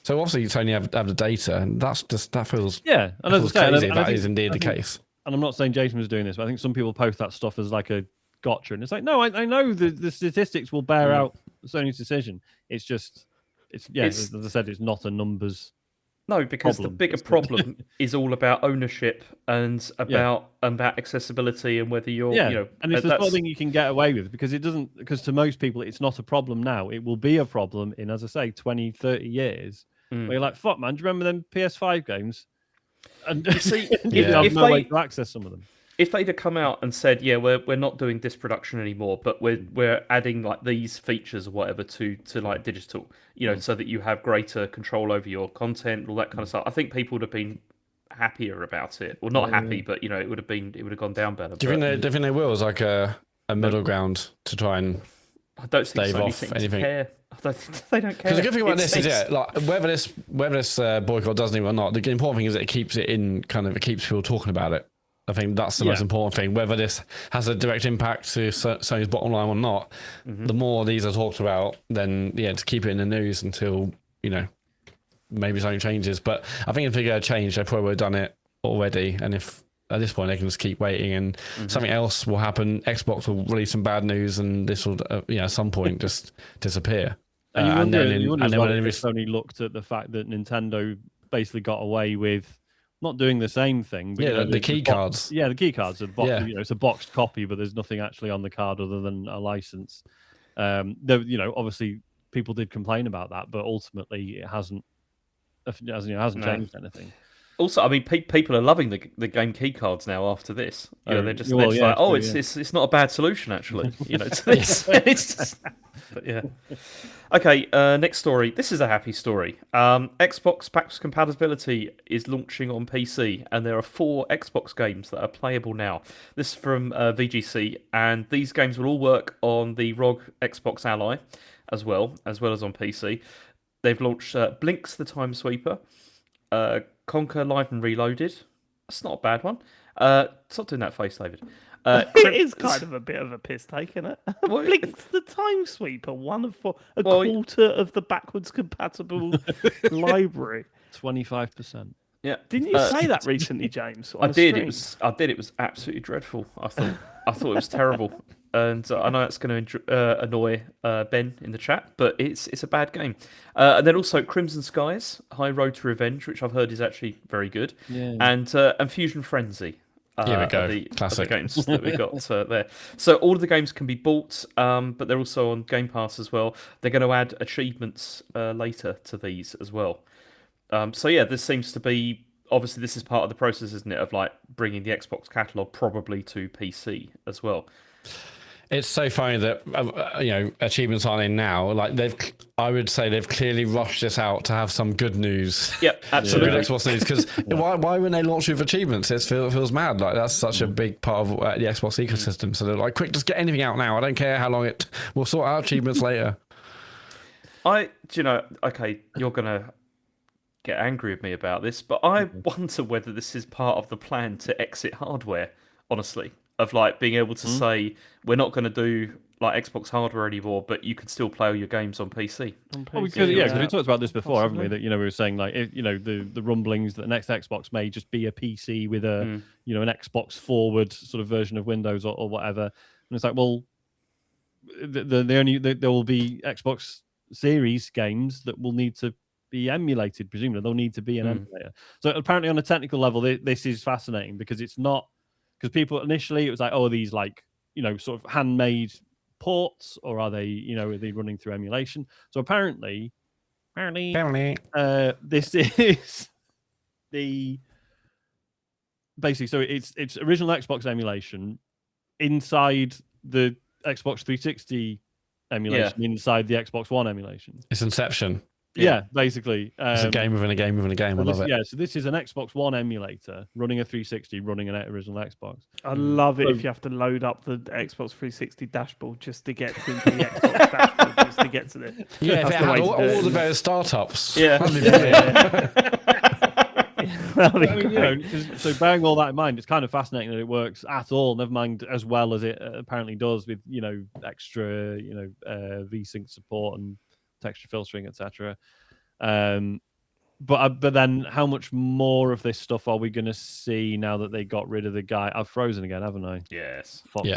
So obviously you only have the data, and that feels Yeah, and as I feels say, crazy. and I That think- is indeed I the think- case. And I'm not saying Jason was doing this, but I think some people post that stuff as like a gotcha, and it's like, no, I know the statistics will bear out Sony's decision. It's just, as I said, it's not a numbers. No, because problem. the bigger It's the- problem is all about ownership and about accessibility and whether you're, and it's the sort that's- of thing you can get away with because it doesn't. Because to most people, it's not a problem now. It will be a problem in, as I say, 20, 30 years. Where you're like, fuck, man, do you remember them PS5 games? And see, you have if no way they- to access some of them. if they'd have come out and said, yeah, we're not doing disc production anymore, but we're adding like these features or whatever to like digital, so that you have greater control over your content, all that kind of stuff, I think people would have been happier about it. Well, not happy, but it would have gone down better. Do you think they will as like a middle ground to try and? I don't think stave Sony off seems to anything? care. I don't think they don't care. Because the good thing about It's- this is, it's- like whether this boycott does anything or not, the important thing is that it keeps it in it keeps people talking about it. I think that's the most important thing. Whether this has a direct impact to Sony's bottom line or not, the more these are talked about, then to keep it in the news until maybe something changes. But I think if they're going to change, they probably would have done it already. And if at this point they can just keep waiting, and something else will happen, Xbox will release some bad news, and this will at some point just disappear. And then Sony looked at the fact that Nintendo basically got away with not doing the same thing. But, the key cards. Yeah, the key cards. It's a boxed copy, but there's nothing actually on the card other than a license. Obviously people did complain about that, but ultimately it hasn't changed anything. Also, I mean, people are loving the game key cards now after this. They're just like, it's not a bad solution actually. To this. It's just, but yeah. Okay, next story. This is a happy story. Xbox Backward Compatibility is launching on PC, and there are 4 Xbox games that are playable now. This is from VGC, and these games will all work on the ROG Xbox Ally as well as on PC. They've launched Blinks the Time Sweeper, Conquer Live and Reloaded. That's not a bad one. Stop doing that face, David. It is kind of a bit of a piss take, isn't it? Blinks the Time Sweeper, one of 4, quarter of the backwards compatible library. 25%. Yeah. Didn't you say that recently, James? I did. It was absolutely dreadful. I thought it was terrible. And I know it's going to annoy Ben in the chat, but it's a bad game. And then also Crimson Skies, High Road to Revenge, which I've heard is actually very good. Yeah. And Fusion Frenzy. Here we go. Classic games that we got there. So all of the games can be bought, but they're also on Game Pass as well. They're going to add achievements later to these as well. This seems to be, obviously this is part of the process, isn't it, of like bringing the Xbox catalog probably to PC as well. It's so funny that achievements aren't in now. Like I would say they've clearly rushed this out to have some good news. Yep, absolutely. Good Xbox news, because why wouldn't they launch with achievements? It feels mad. Like that's such a big part of the Xbox ecosystem. So they're like, quick, just get anything out now. I don't care how long we'll sort out achievements later. Okay, you're gonna get angry with me about this, but I wonder whether this is part of the plan to exit hardware. Honestly. Of like being able to say we're not going to do like Xbox hardware anymore, but you can still play all your games on PC. Well, because we talked about this before, haven't we? That we were saying like the rumblings that the next Xbox may just be a PC with a an Xbox forward sort of version of Windows or whatever. And it's like, well, there will be Xbox Series games that will need to be emulated. Presumably, they'll need to be an emulator. So apparently, on a technical level, this is fascinating because it's not. Because people initially it was like, oh, are these like sort of handmade ports, or are they are they running through emulation? So apparently, this is the basically. So it's original Xbox emulation inside the Xbox 360 emulation inside the Xbox One emulation. It's Inception. Yeah, basically. It's a game within a game within a game. I love it. Yeah, so this is an Xbox One emulator running a 360, running an original Xbox. I love it if you have to load up the Xbox 360 dashboard just to get to the Xbox dashboard, just to get to this. Yeah, if it had all the various startups. Yeah. So bearing all that in mind, it's kind of fascinating that it works at all. Never mind as well as it apparently does with extra VSync support and texture filtering, etc. But then how much more of this stuff are we going to see now that they got rid of the guy? I've frozen again, haven't I? Yes. Yeah.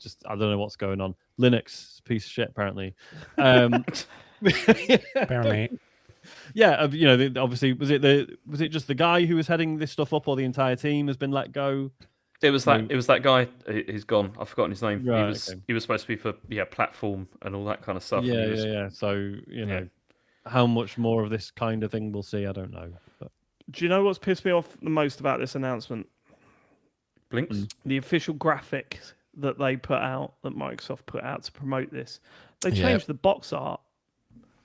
Just I don't know what's going on. Linux piece of shit apparently. Apparently. Yeah, obviously was it just the guy who was heading this stuff up, or the entire team has been let go? It was that guy. He's gone. I've forgotten his name. Right, he was supposed to be for platform and all that kind of stuff. Yeah. So how much more of this kind of thing we'll see, I don't know. But... Do you know what's pissed me off the most about this announcement? Blinks. The official graphics that they put out, that Microsoft put out to promote this. They changed the box art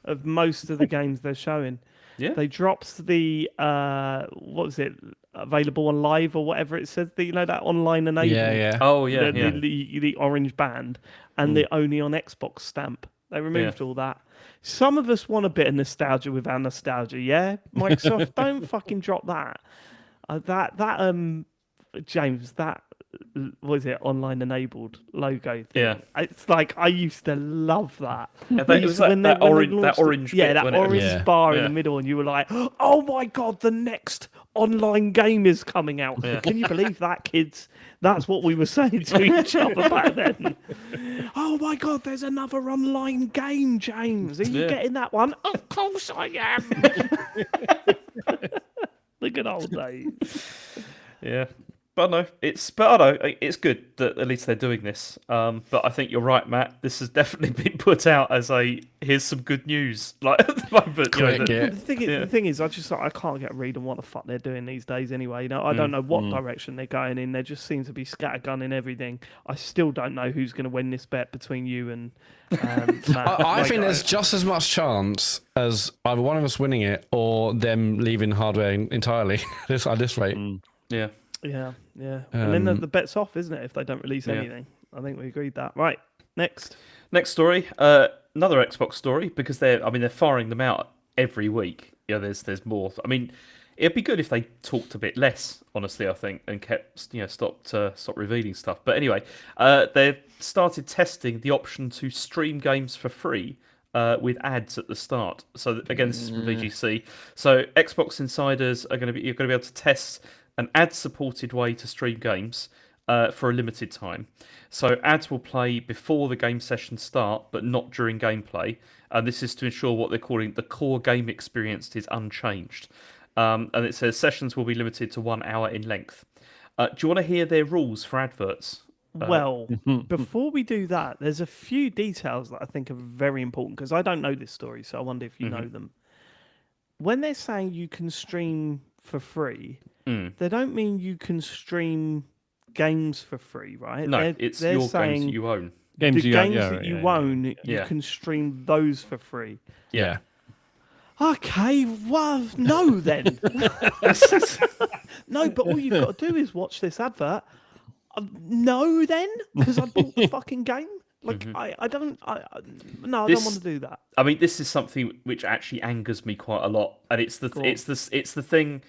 of most of the games they're showing. Yeah. They dropped the what was it, available on live or whatever it says, that online enable. Yeah. Oh yeah. The orange band and the only on Xbox stamp. They removed all that. Some of us want a bit of nostalgia with our nostalgia, yeah? Microsoft, don't fucking drop that. James, that was it online enabled logo thing. Yeah. It's like I used to love that. Yeah, We it used was to- when that they orange launched it- orange yeah, bit, that wasn't it? orange Yeah. bar in Yeah. the middle, and you were like, "Oh my god, the next online game is coming out!" Yeah. Can you believe that, kids? That's what we were saying to each other back then. Oh my god, there's another online game, James. Are you Yeah. getting that one? Of course I am. The good old days. Yeah. But no, it's good that at least they're doing this. But I think you're right, Matt. This has definitely been put out as here's some good news. Like at the moment, you know, Quick, yeah. The thing is, I can't get a read on what the fuck they're doing these days. Anyway, I don't know what direction they're going in. There just seems to be scattergunning everything. I still don't know who's going to win this bet between you and Matt. I think there's just as much chance as either one of us winning it or them leaving hardware entirely at this rate. yeah. Yeah. And then the bet's off, isn't it? If they don't release anything, I think we agreed that. Right. Next story, another Xbox story because they're firing them out every week. Yeah, there's more. I mean, it'd be good if they talked a bit less, honestly. I think, and kept stopped revealing stuff. But anyway, they've started testing the option to stream games for free. With ads at the start. So again, this is from VGC. So Xbox insiders you're going to be able to test an ad-supported way to stream games for a limited time. So ads will play before the game sessions start, but not during gameplay. And this is to ensure what they're calling the core game experience is unchanged. And it says sessions will be limited to 1 hour in length. Do you want to hear their rules for adverts? Well, before we do that, there's a few details that I think are very important because I don't know this story, so I wonder if you know them. When they're saying you can stream for free, they don't mean you can stream games for free, right? No, they're your saying games that you own. The games that you own, you can stream those for free. Yeah. Okay, well, no then. No, but all you've got to do is watch this advert. No then, because I bought the fucking game. Like, I don't want to do that. I mean, this is something which actually angers me quite a lot, and it's the thing.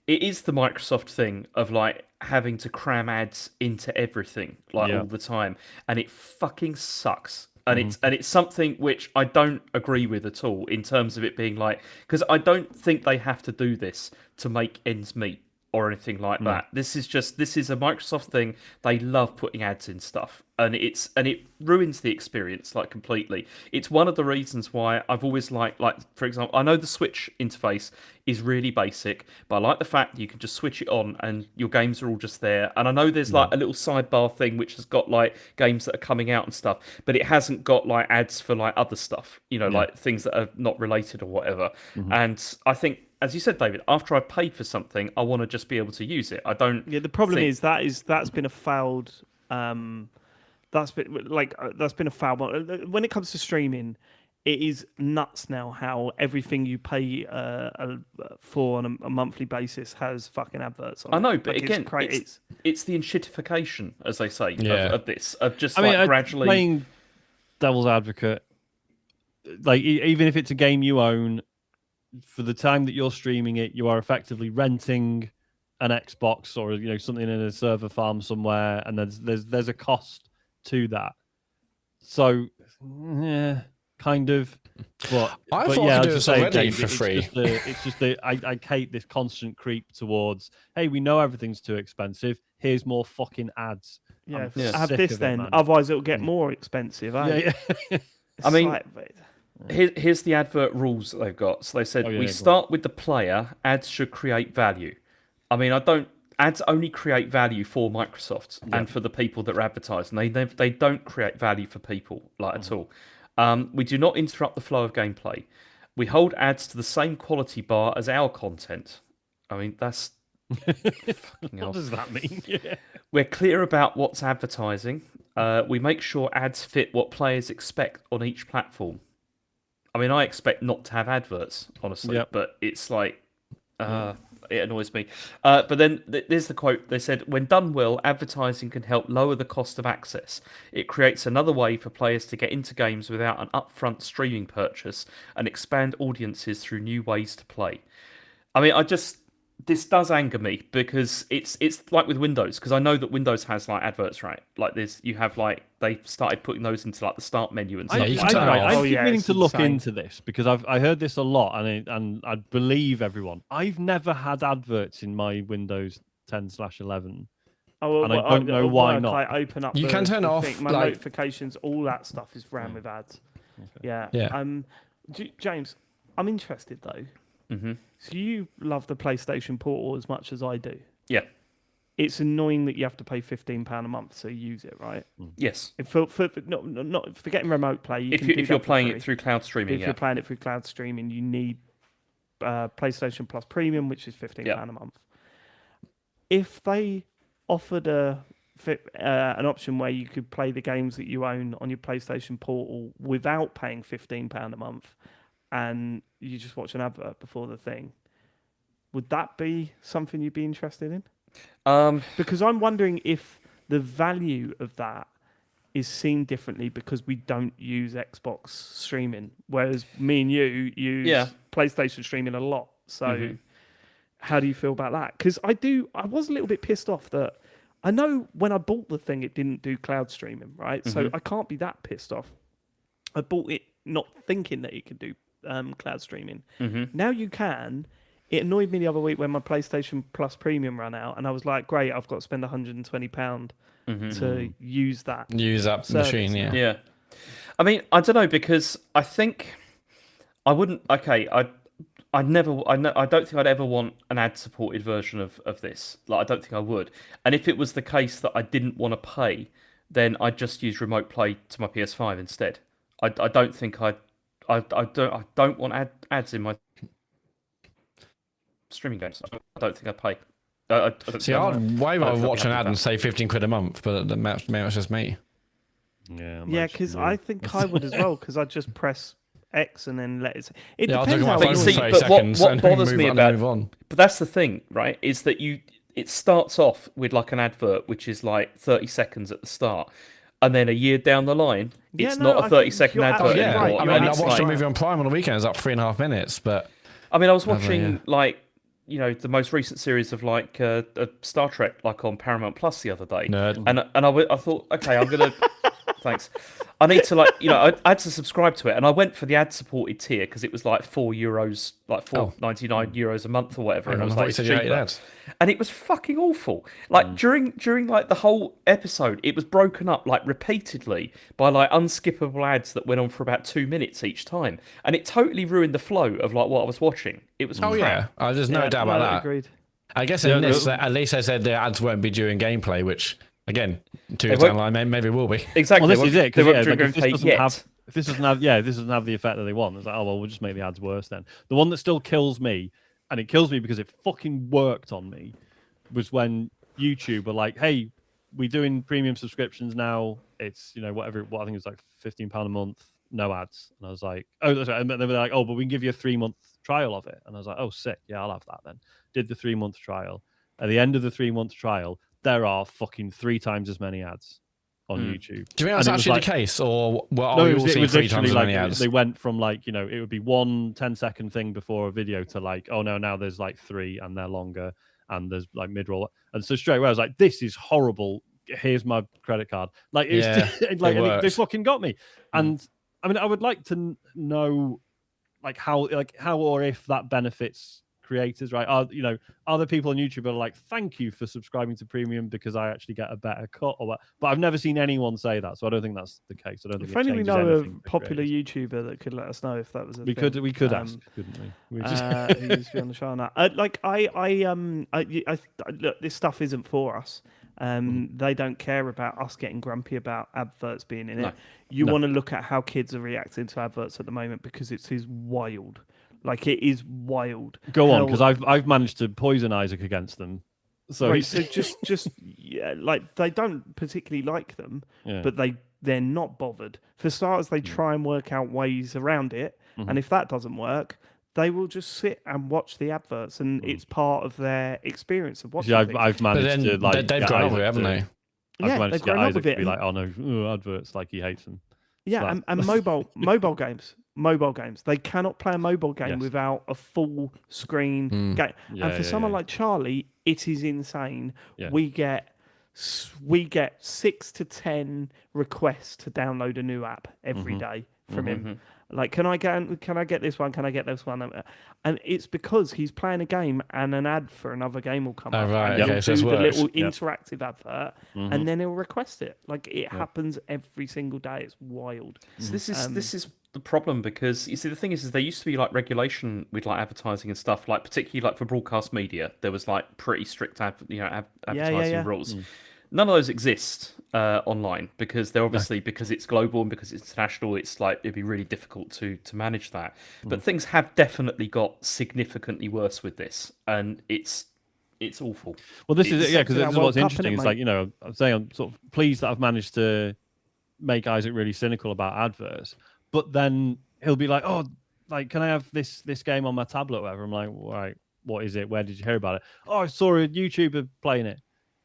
It is the Microsoft thing of like having to cram ads into everything all the time, and it fucking sucks. And it's something which I don't agree with at all in terms of it being like, because I don't think they have to do this to make ends meet or anything like that. This is a Microsoft thing. They love putting ads in stuff, and it ruins the experience like completely. It's one of the reasons why I've always like for example, I know the Switch interface is really basic, but I like the fact that you can just switch it on and your games are all just there. And I know there's like a little sidebar thing which has got like games that are coming out and stuff, but it hasn't got like ads for like other stuff, like things that are not related or whatever. And I think, as you said, David, after I've paid for something, I want to just be able to use it. I don't. Yeah, the problem is that's been a failed. That's been a foul. When it comes to streaming, it is nuts now how everything you pay for on a monthly basis has fucking adverts on. I know, it. but Like, again, it's the enshittification, as they say, of this, of just gradually playing devil's advocate. Like even if it's a game you own, for the time that you're streaming it, you are effectively renting an Xbox or something in a server farm somewhere, and there's a cost to that. So, yeah, kind of. But I but thought yeah, I I could do was this just saying, already James, for free. It's just I hate this constant creep towards. Hey, we know everything's too expensive. Here's more fucking ads. Yeah, I'm have sick this of it, then. man. Otherwise, it'll get more expensive. Eh? Yeah. I mean, like, here's the advert rules that they've got. So they said we start with the player. Ads should create value. I mean, ads only create value for Microsoft and for the people that are advertising. They don't create value for people at all. We do not interrupt the flow of gameplay. We hold ads to the same quality bar as our content. I mean, that's fucking What does that mean? Yeah. We're clear about what's advertising. We make sure ads fit what players expect on each platform. I mean, I expect not to have adverts, honestly, but it's like, it annoys me. But then there's the quote. They said, when done well, advertising can help lower the cost of access. It creates another way for players to get into games without an upfront streaming purchase and expand audiences through new ways to play. I mean, this does anger me because it's like with Windows, because I know that Windows has like adverts, right? Like you have like they started putting those into like the start menu and stuff. you can turn it off. I keep meaning it's to look insane. into this because I heard this a lot, and I believe everyone. I've never had adverts in my Windows 10/11. Oh, And I don't know why not. I open up. You can turn it off, My like- notifications, all that stuff is ran with ads. Yeah. Yeah. James, I'm interested though. Mm-hmm. So you love the PlayStation Portal as much as I do. Yeah. It's annoying that you have to pay £15 a month to use it, right? Yes. If not forgetting remote play. If you're playing it through cloud streaming, If you're playing it through cloud streaming, you need PlayStation Plus Premium, which is £15 a month. If they offered an option where you could play the games that you own on your PlayStation Portal without paying £15 a month, and you just watch an advert before the thing, would that be something you'd be interested in? Because I'm wondering if the value of that is seen differently because we don't use Xbox streaming, whereas me and you use PlayStation streaming a lot. So how do you feel about that? Because I was a little bit pissed off that I know when I bought the thing, it didn't do cloud streaming, right? So I can't be that pissed off. I bought it not thinking that it could do cloud streaming. Now you can. It annoyed me the other week when my PlayStation Plus Premium ran out, and I was like, great, I've got to spend £120 to use that. Use that machine, yeah. Yeah. I mean, I don't know, because I think I wouldn't. Okay, I don't think I'd ever want an ad-supported version of this. Like, I don't think I would. And if it was the case that I didn't want to pay, then I'd just use remote play to my PS5 instead. I don't think I don't want ads in my streaming games. I don't think I'd pay. I'd way rather watch an ad and save £15 a month, but maybe it's just me. Yeah, because I think I would as well, because I'd just press X and then let it. It I'll depends take my how phone you for see, 30 but seconds what and bothers move me on, about move on. But that's the thing, right? Is that it starts off with like an advert, which is like 30 seconds at the start, and then a year down the line, it's not a 30-second advert absolutely anymore. right. I mean, I it's watched a like, movie on Prime on the weekend. It's up 3.5 minutes, but I mean, I was watching like, you know, the most recent series of like Star Trek, like on Paramount Plus the other day, Nerd. and I thought, okay, I'm gonna. Thanks. I need to, like, you know, I had to subscribe to it, and I went for the ad-supported tier because it was like €4, like €4.99 a month or whatever, and I was like, it's cheaper. And it was fucking awful. Like during like the whole episode, it was broken up like repeatedly by like unskippable ads that went on for about 2 minutes each time, and it totally ruined the flow of like what I was watching. It was crap. There's no doubt about that. Agreed. I guess in this, at least they said the ads won't be during gameplay, which again, 2 years down the line, maybe will be. Exactly. Well, this is it, because if this doesn't have the effect that they want, it's like, oh well, we'll just make the ads worse then. The one that still kills me, and it kills me because it fucking worked on me, was when YouTube were like, hey, we're doing premium subscriptions now. It's, you know, what I think it's like £15 a month, no ads. And I was like, oh, that's right. And they were like, oh, but we can give you a 3-month trial of it. And I was like, oh, sick. Yeah, I'll have that then. Did the 3-month trial. At the end of the 3-month trial, there are fucking 3 times as many ads on YouTube. Do you think that's actually the case, or are we all seeing 3 times as many ads? They went from like, you know, it would be 1 10-second thing before a video to like, oh no, now there's like 3 and they're longer and there's like mid-roll. And so straight away I was like, this is horrible. Here's my credit card. Like, it's like they fucking got me. And I mean, I would like to know like how or if that benefits creators, right? Are there people on YouTube that are like, thank you for subscribing to premium because I actually get a better cut or what? But I've never seen anyone say that, so I don't think that's the case. I don't think if only we know a popular YouTuber that could let us know if that was a we thing. We could ask, couldn't we? Who used to be on the show now. Look, this stuff isn't for us. They don't care about us getting grumpy about adverts being in it. You want to look at how kids are reacting to adverts at the moment because it is wild. Like, it is wild. Go on, because I've managed to poison Isaac against them. So right, so just like, they don't particularly like them, but they're not bothered. For starters, they try and work out ways around it, and if that doesn't work, they will just sit and watch the adverts, and it's part of their experience of watching. I've managed to, like, they've grown up with it, haven't they? I've managed to get Isaac to be and like, oh no, adverts, like he hates them. Yeah, and mobile games. mobile games. They cannot play a mobile game Yes. without a full screen game. Yeah, And for someone like Charlie, it is insane. Yeah. We get 6 to 10 requests to download a new app every day from him. Like, can I get this one? Can I get this one? And it's because he's playing a game and an ad for another game will come up. Right, And okay, he'll so do it's the works. little interactive advert, and then he'll request it. Like, it happens every single day. It's wild. So this is the problem, because you see the thing is there used to be like regulation with like advertising and stuff, like particularly like for broadcast media there was like pretty strict advertising rules. None of those exist online, because they're obviously because it's global and because it's international. It's like it'd be really difficult to manage that. But things have definitely got significantly worse with this, and it's awful. Well, this is because this is what's World Cup, interesting. innit, It's mate? like, you know, I'm saying I'm sort of pleased that I've managed to make Isaac really cynical about adverts, but then he'll be like, "Oh, like, can I have this game on my tablet or whatever?" I'm like, "Right, what is it? Where did you hear about it?" "Oh, I saw a YouTuber playing it."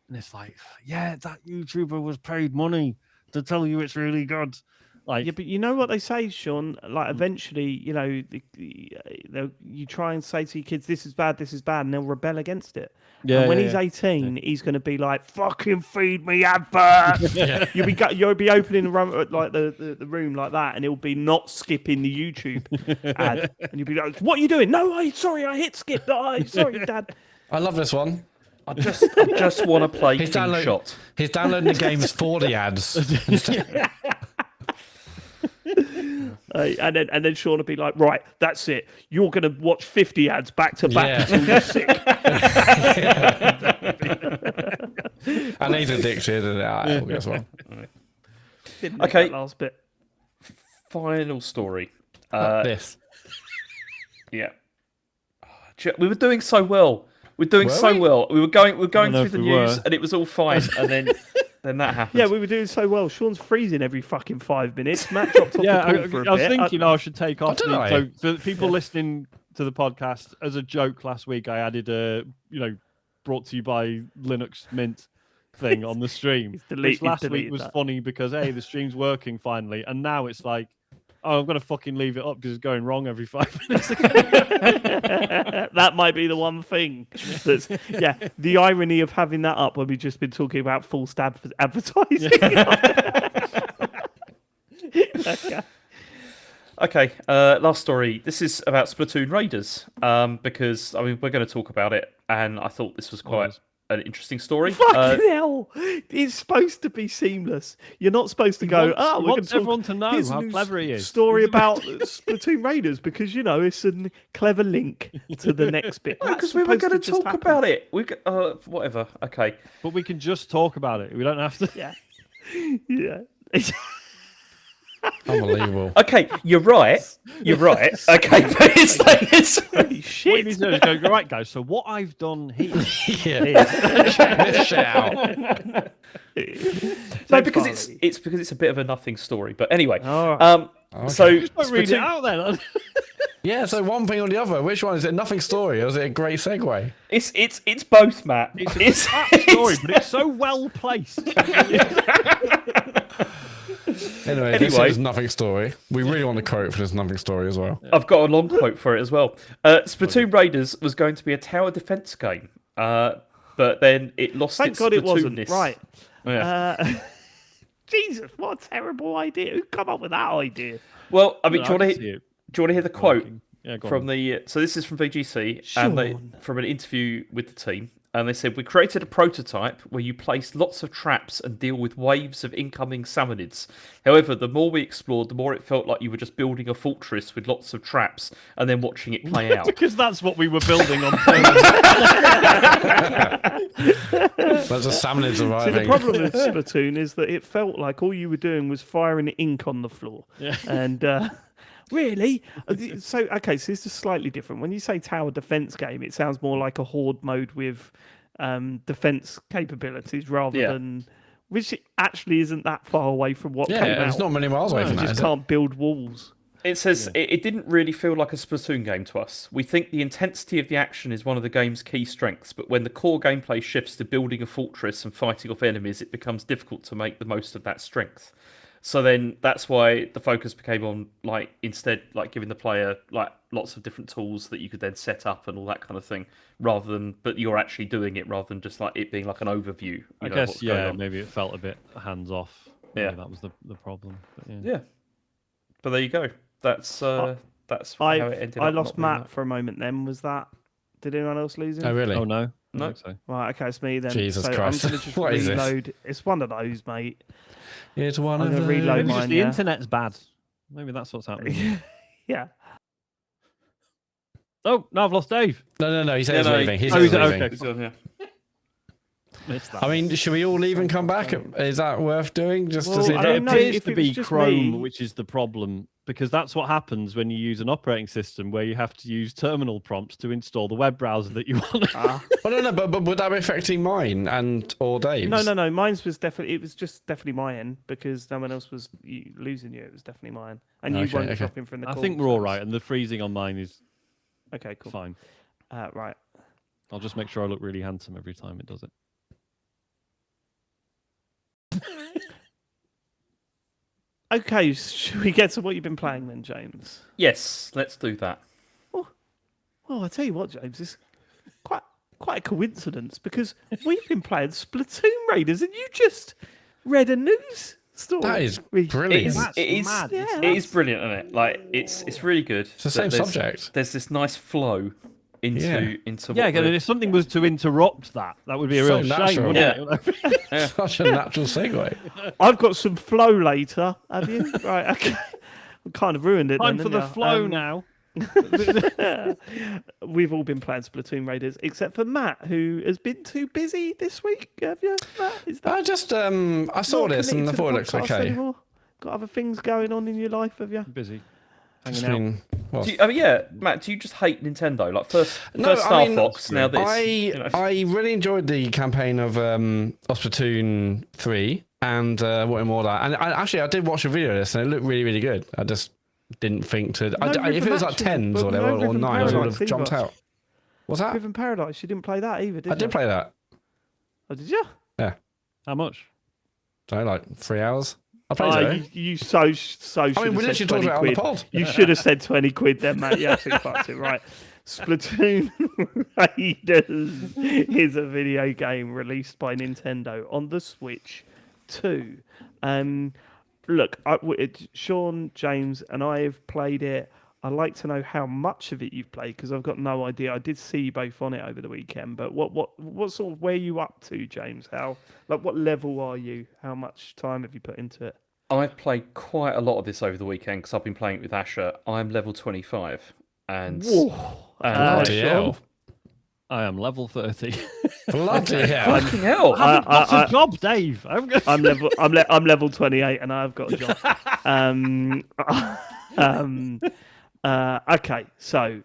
And it's like, yeah, that YouTuber was paid money to tell you it's really good. Like, Yeah, but you know what they say, Sean? Like, eventually, you know, you try and say to your kids, this is bad, and they'll rebel against it. Yeah, and when yeah, he's yeah. 18, he's going to be like, fucking feed me adverts. You'll be opening the room, like the room like that, and he'll be not skipping the YouTube ad. And you'll be like, what are you doing? No, sorry, I hit skip. Sorry, Dad. I love this one. I just want to play He's King Shot. He's downloading the games for the ads. And then Sean will be like, right, that's it. You're going to watch 50 ads back to back until you're sick. And he's addicted, and guess what? Didn't Okay. that last bit. Final story. This. Yeah. We were doing so well. We're doing Were so we? well. We were going know through if the we news, were. and it was all fine. And then that happened. Yeah, we were doing so well. Sean's freezing every fucking 5 minutes. Matt dropped off yeah, the call for a I was bit. thinking I should take off. don't know. So for the people listening to the podcast, as a joke last week, I added a, brought to you by Linux Mint thing on the stream. Which he's last week deleted was that. funny because, hey, the stream's working finally. And now it's like, oh, I'm going to fucking leave it up because it's going wrong every 5 minutes. That might be the one thing. That's the irony of having that up when we've just been talking about full stab for advertising. Okay, last story. This is about Splatoon Raiders, because we're going to talk about it, and I thought this was quite an interesting story. Fucking hell! It's supposed to be seamless. You're not supposed to go. He We're wants going everyone to know here's a how new clever he is. Story about Splatoon Raiders because it's a clever link to the next bit. Because we were going to talk about it. Whatever. Okay. But we can just talk about it. We don't have to. Yeah, yeah. Unbelievable. Okay, you're right. Okay, but it's Holy What you shit! need to do is go, right, guys, so what I've done here Shout. no, because it's a bit of a nothing story. But anyway, All right. so Don't read it out then. Yeah, so one thing or the other. Which one is it? Nothing story, or is it a great segue? it's both, Matt. It's a crap story, but it's so well placed. Anyway, this is nothing story. We really want to quote for this nothing story as well. I've got a long quote for it as well. Splatoon Raiders was going to be a tower defense game, but then it lost Thank its God it wasn't. Splatoonness. Right. Yeah. Jesus, what a terrible idea! Who come up with that idea? Well, I mean, No, do you I want can to see it hear the quote working. Yeah, go from on. the? So this is from VGC, Sean. and from an interview with the team, and they said we created a prototype where you place lots of traps and deal with waves of incoming salmonids. However, the more we explored, the more it felt like you were just building a fortress with lots of traps and then watching it play out. Because that's what we were building on. There's a salmonids See, the arriving. problem with Splatoon is that it felt like all you were doing was firing ink on the floor. Yeah. And really? So this is slightly different. When you say tower defense game, it sounds more like a horde mode with defense capabilities rather Yeah. than... Which actually isn't that far away from what came Yeah, out. it's not many miles away You from that. just Is it? can't build walls. It says it didn't really feel like a Splatoon game to us. We think the intensity of the action is one of the game's key strengths, but when the core gameplay shifts to building a fortress and fighting off enemies, it becomes difficult to make the most of that strength. So then that's why the focus became on like instead like giving the player like lots of different tools that you could then set up and all that kind of thing, rather than but you're actually doing it rather than just like it being like an overview. I Of guess what's going on. maybe it felt a bit hands off. Yeah. Maybe that was the problem. But Yeah, but there you go. That's how it ended up. I not lost being Matt that. for a moment. Then was that? Did anyone else lose him? Oh, really? Oh no, I No. don't think so. Right, okay, it's me then. Jesus so Christ. I'm gonna just What is this? reload. It's one of those, mate. It's one I'm of gonna those. reload Maybe just mine, the yeah. internet's bad. Maybe that's what's happening. Yeah. Oh, no, I've lost Dave. No. He said Yeah, he's no, leaving. He oh, said he's he's- leaving. okay. It's on here. Missed that. I mean, should we all leave and come back? Is that worth doing? Just Well, to see I if don't it know, appears if to it was be just Chrome, me- which is the problem, because that's what happens when you use an operating system where you have to use terminal prompts to install the web browser that you want. Ah. Well, no, but would that be affecting mine and or Dave's? No. Mine's was definitely. It was just definitely my end because no one else was losing you. It was definitely mine, and you Okay, weren't okay. dropping from the. I call, think we're so all it's- right, and the freezing on mine is Okay, cool. fine. Right. I'll just make sure I look really handsome every time it does it. Okay, should we get to what you've been playing then, James? Yes, let's do that. Well, I tell you what, James, it's quite a coincidence because we've been playing Splatoon Raiders, and you just read a news story. That is We- brilliant. That's It is. mad. Yeah, It is brilliant, isn't it? Like it's really good. It's the same There's- subject. There's this nice flow into Yeah. Yeah, what again, we're- if something was to interrupt that would be a So real shame, natural. wouldn't it? Such a natural segue. I've got some flow later. Have you? Right. Okay. I kind of ruined it. Time then, for the didn't ya? flow now. We've all been playing Splatoon Raiders, except for Matt, who has been too busy this week. Have you, Matt? Is that I just I saw not this and committed I to thought it the looks podcast okay. anymore? Got other things going on in your life, have you? Busy. Just Hanging out. well, Do you, I mean, yeah, Matt. Do you just hate Nintendo? Like first No, Star I mean, Fox, now this. I really enjoyed the campaign of Splatoon 3 and what more that. And I did watch a video of this and it looked really, really good. I just didn't think to. No if it was like Rhythm 10s Action, or whatever, but no or Rhythm 9s, I would Paradise have jumped either. out. What's that? Rhythm Paradise, you didn't play that either, did I you? did play that. Oh, did you? How much? So like 3 hours. I played it. You so should I mean, we have said literally talked 20 about it on the quid. pod. You should have said 20 quid then, mate. You actually fucked it, right. Splatoon Raiders is a video game released by Nintendo on the Switch 2. Look, Sean, James, and I have played it. I'd like to know how much of it you've played because I've got no idea. I did see you both on it over the weekend, but what sort of where are you up to, James? What level are you? How much time have you put into it? I've played quite a lot of this over the weekend because I've been playing it with Asher. I'm level 25, and Bloody hell. I am level 30. Bloody hell. fucking hell. I haven't got a job, Dave. I'm level 28 and I've got a job. Okay, so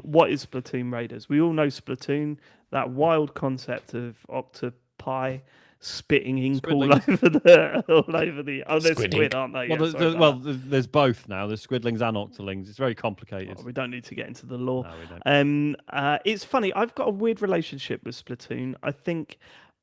what is Splatoon Raiders? We all know Splatoon, that wild concept of octopi spitting ink all over the. Oh, there's Squid squid, ink. aren't they? Well, Yeah, sorry about that. there's both now. There's squidlings and octolings. It's very complicated. Oh, we don't need to get into the law. No, we don't. It's funny. I've got a weird relationship with Splatoon. I think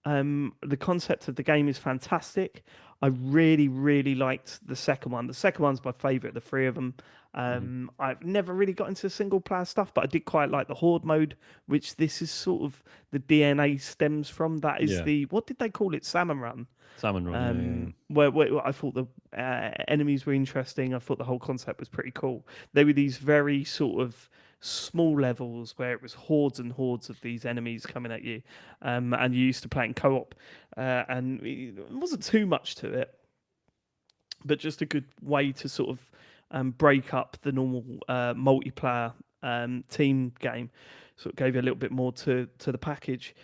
the concept of the game is fantastic. I really, really liked the second one. The second one's my favourite, the three of them. I've never really got into single player stuff, but I did quite like the Horde mode, which this is sort of the DNA stems from. That is Yeah. what did they call it? Salmon Run. Salmon run. Where I thought the enemies were interesting. I thought the whole concept was pretty cool. They were these very sort of small levels where it was hordes and hordes of these enemies coming at you, and you used to play in co-op, and it wasn't too much to it, but just a good way to sort of break up the normal multiplayer team game. So it gave you a little bit more to the package.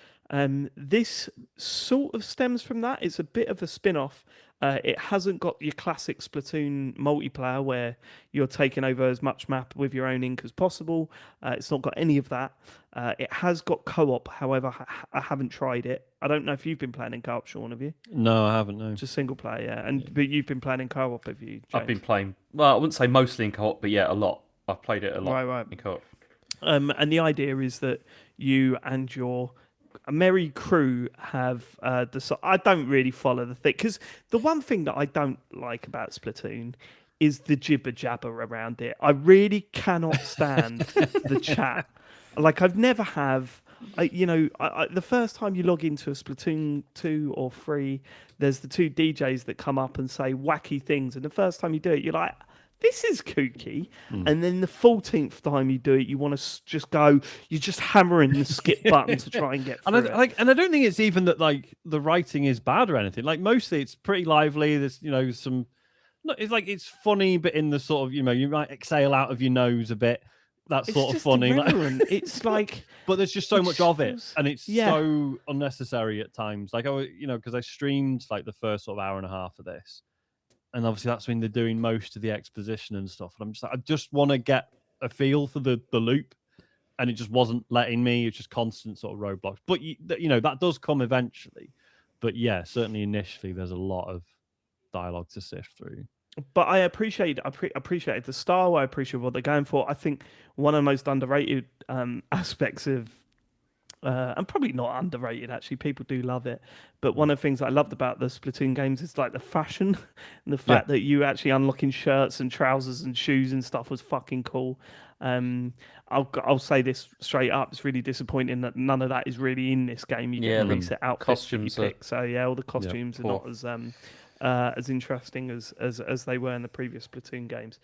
This sort of stems from that. It's a bit of a spin-off. It hasn't got your classic Splatoon multiplayer where you're taking over as much map with your own ink as possible. It's not got any of that. It has got co-op. However, I haven't tried it. I don't know if you've been playing in co-op, Sean, have you? No, I haven't. No. Just single player, yeah. But you've been playing in co-op, have you, James? I've been playing. Well, I wouldn't say mostly in co-op, but yeah, a lot. I've played it a lot Right. in co-op. And the idea is that you and your Merry Crew have I don't really follow the thing, because the one thing that I don't like about Splatoon is the jibber jabber around it. I really cannot stand the chat. Like, I've never have. The first time you log into a Splatoon 2 or 3, there's the two DJs that come up and say wacky things, and the first time you do it, you're like, this is kooky. And then the 14th time you do it, you want to just go, you're just hammering the skip button to try and get through it. And I don't think it's even that like the writing is bad or anything. Like, mostly it's pretty lively. There's it's like it's funny, but in the sort of, you might exhale out of your nose a bit. That's sort of funny. It's like, but there's just so much of it, and it's so unnecessary at times. Like, because I streamed like the first sort of hour and a half of this, and obviously that's when they're doing most of the exposition and stuff. And I'm just like, I just want to get a feel for the loop, and it just wasn't letting me. It's just constant sort of roadblocks. But that does come eventually. But yeah, certainly initially there's a lot of dialogue to sift through. But I appreciate the style. I appreciate what they're going for. I think one of the most underrated aspects of, and probably not underrated actually, people do love it. But one of the things I loved about the Splatoon games is like the fashion, and the fact that you actually unlocking shirts and trousers and shoes and stuff was fucking cool. I'll say this straight up: it's really disappointing that none of that is really in this game. You get preset outfits, costumes. So all the costumes are not as interesting as they were in the previous Splatoon games.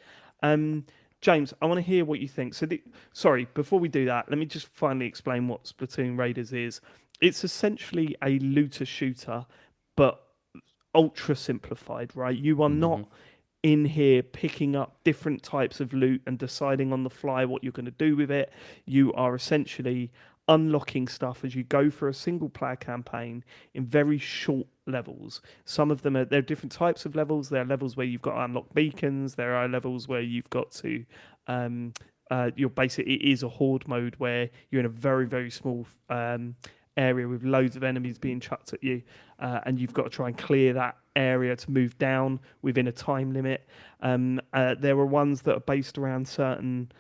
James, I want to hear what you think. Sorry, before we do that, let me just finally explain what Splatoon Raiders is. It's essentially a looter shooter, but ultra simplified, right? You are not in here picking up different types of loot and deciding on the fly what you're going to do with it. You are essentially unlocking stuff as you go for a single player campaign in very short levels. Some of them there are different types of levels. There are levels where you've got to unlock beacons. There are levels where you've got to it is a horde mode where you're in a very, very small area with loads of enemies being chucked at you, and you've got to try and clear that area to move down within a time limit. There are ones that are based around certain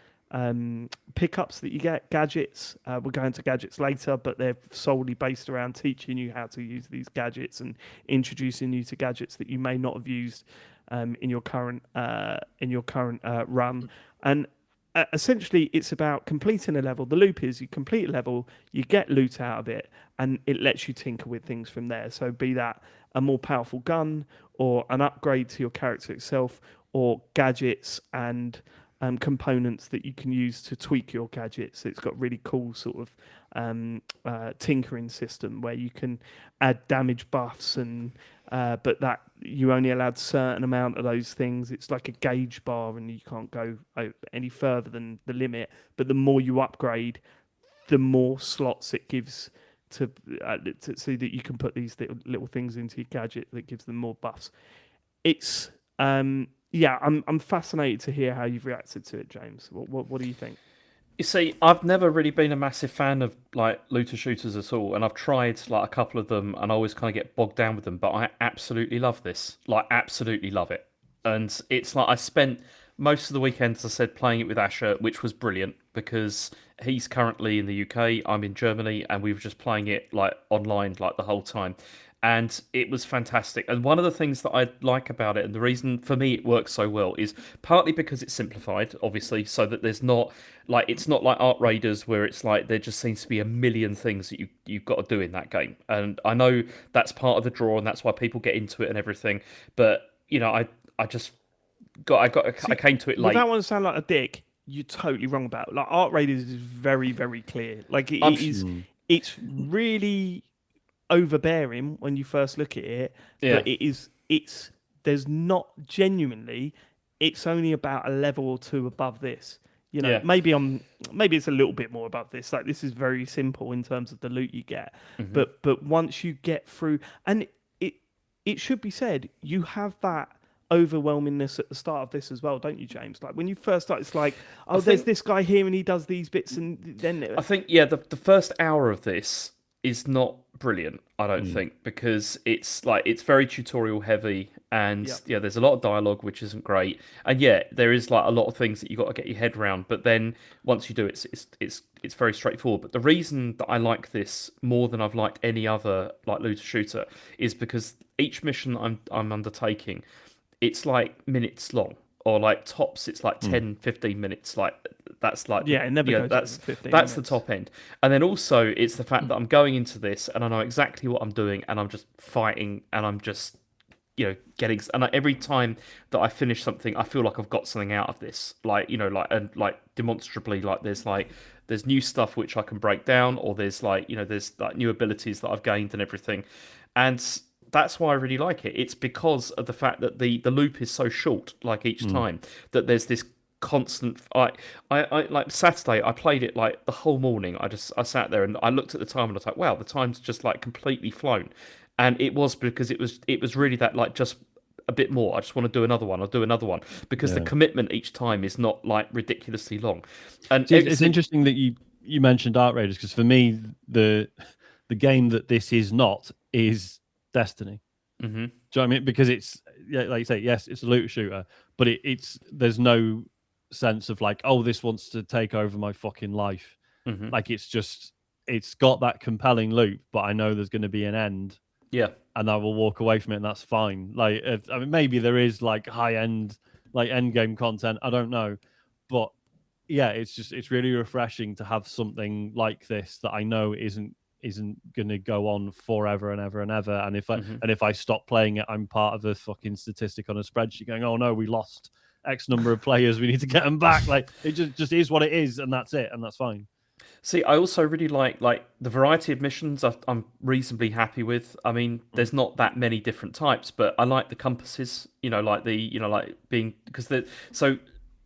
pickups that you get, gadgets. We'll go into gadgets later, but they're solely based around teaching you how to use these gadgets and introducing you to gadgets that you may not have used in your current run. And essentially, it's about completing a level. The loop is you complete a level, you get loot out of it, and it lets you tinker with things from there. So be that a more powerful gun, or an upgrade to your character itself, or gadgets and components that you can use to tweak your gadgets. It's got really cool sort of tinkering system where you can add damage buffs, and but that you only allowed a certain amount of those things. It's like a gauge bar, and you can't go any further than the limit. But the more you upgrade, the more slots it gives to so that you can put these little things into your gadget that gives them more buffs. It's I'm fascinated to hear how you've reacted to it, James. What do you think? You see, I've never really been a massive fan of like looter shooters at all, and I've tried like a couple of them, and I always kind of get bogged down with them. But I absolutely love this, like absolutely love it. And it's like I spent most of the weekend, as I said, playing it with Asher, which was brilliant because he's currently in the UK, I'm in Germany, and we were just playing it like online like the whole time. And it was fantastic. And one of the things that I like about it, and the reason for me it works so well, is partly because it's simplified, obviously, so that there's not like it's not like Art Raiders where it's like there just seems to be a million things that you've got to do in that game. And I know that's part of the draw, and that's why people get into it and everything. But I came to it late. Without wanting to sound like a dick, you're totally wrong about it. Like Art Raiders is very, very clear. Like it's really overbearing when you first look at it, but there's not genuinely, it's only about a level or two above this. Maybe it's a little bit more above this. Like this is very simple in terms of the loot you get, but once you get through, and it should be said, you have that overwhelmingness at the start of this as well, don't you, James? Like when you first start, it's like, there's this guy here and he does these bits, and then I think the first hour of this is not brilliant, I don't think, because it's very tutorial heavy, and there's a lot of dialogue which isn't great, and there is like a lot of things that you got to get your head around. But then once you do, it's very straightforward. But the reason that I like this more than I've liked any other like looter shooter is because each mission I'm undertaking, it's like minutes long, or like tops it's like 10 15 minutes. Like that's like it never goes that's over 15 that's the minutes. top end. And then also it's the fact that I'm going into this and I know exactly what I'm doing, and I'm just fighting, and I'm just getting, and every time that I finish something, I feel like I've got something out of this, like demonstrably, like there's new stuff which I can break down, or there's there's like new abilities that I've gained and everything. And that's why I really like it. It's because of the fact that the loop is so short, like each time, that there's this constant. I like Saturday, I played it like the whole morning. I sat there and I looked at the time and I was like, wow, the time's just like completely flown. And it was because it was really that, like, just a bit more. I just want to do another one. I'll do another one, because the commitment each time is not like ridiculously long. And it's interesting that you mentioned Art Raiders, because for me the game that this is not is Destiny. Do you know what I mean? Because it's like you say, yes, it's a looter shooter, but it's there's no sense of like, oh, this wants to take over my fucking life. Like it's got that compelling loop, but I know there's going to be an end. Yeah, and I will walk away from it, and that's fine. Like, I mean, maybe there is like high end, like end game content. I don't know, but yeah, it's really refreshing to have something like this that I know isn't going to go on forever and ever and ever. And if I stop playing it, I'm part of a fucking statistic on a spreadsheet going, oh no, we lost X number of players, we need to get them back. Like, it just is what it is, and that's it, and that's fine. See, I also really like the variety of missions. I'm reasonably happy with. I mean, there's not that many different types, but I like the compasses. Like being, because so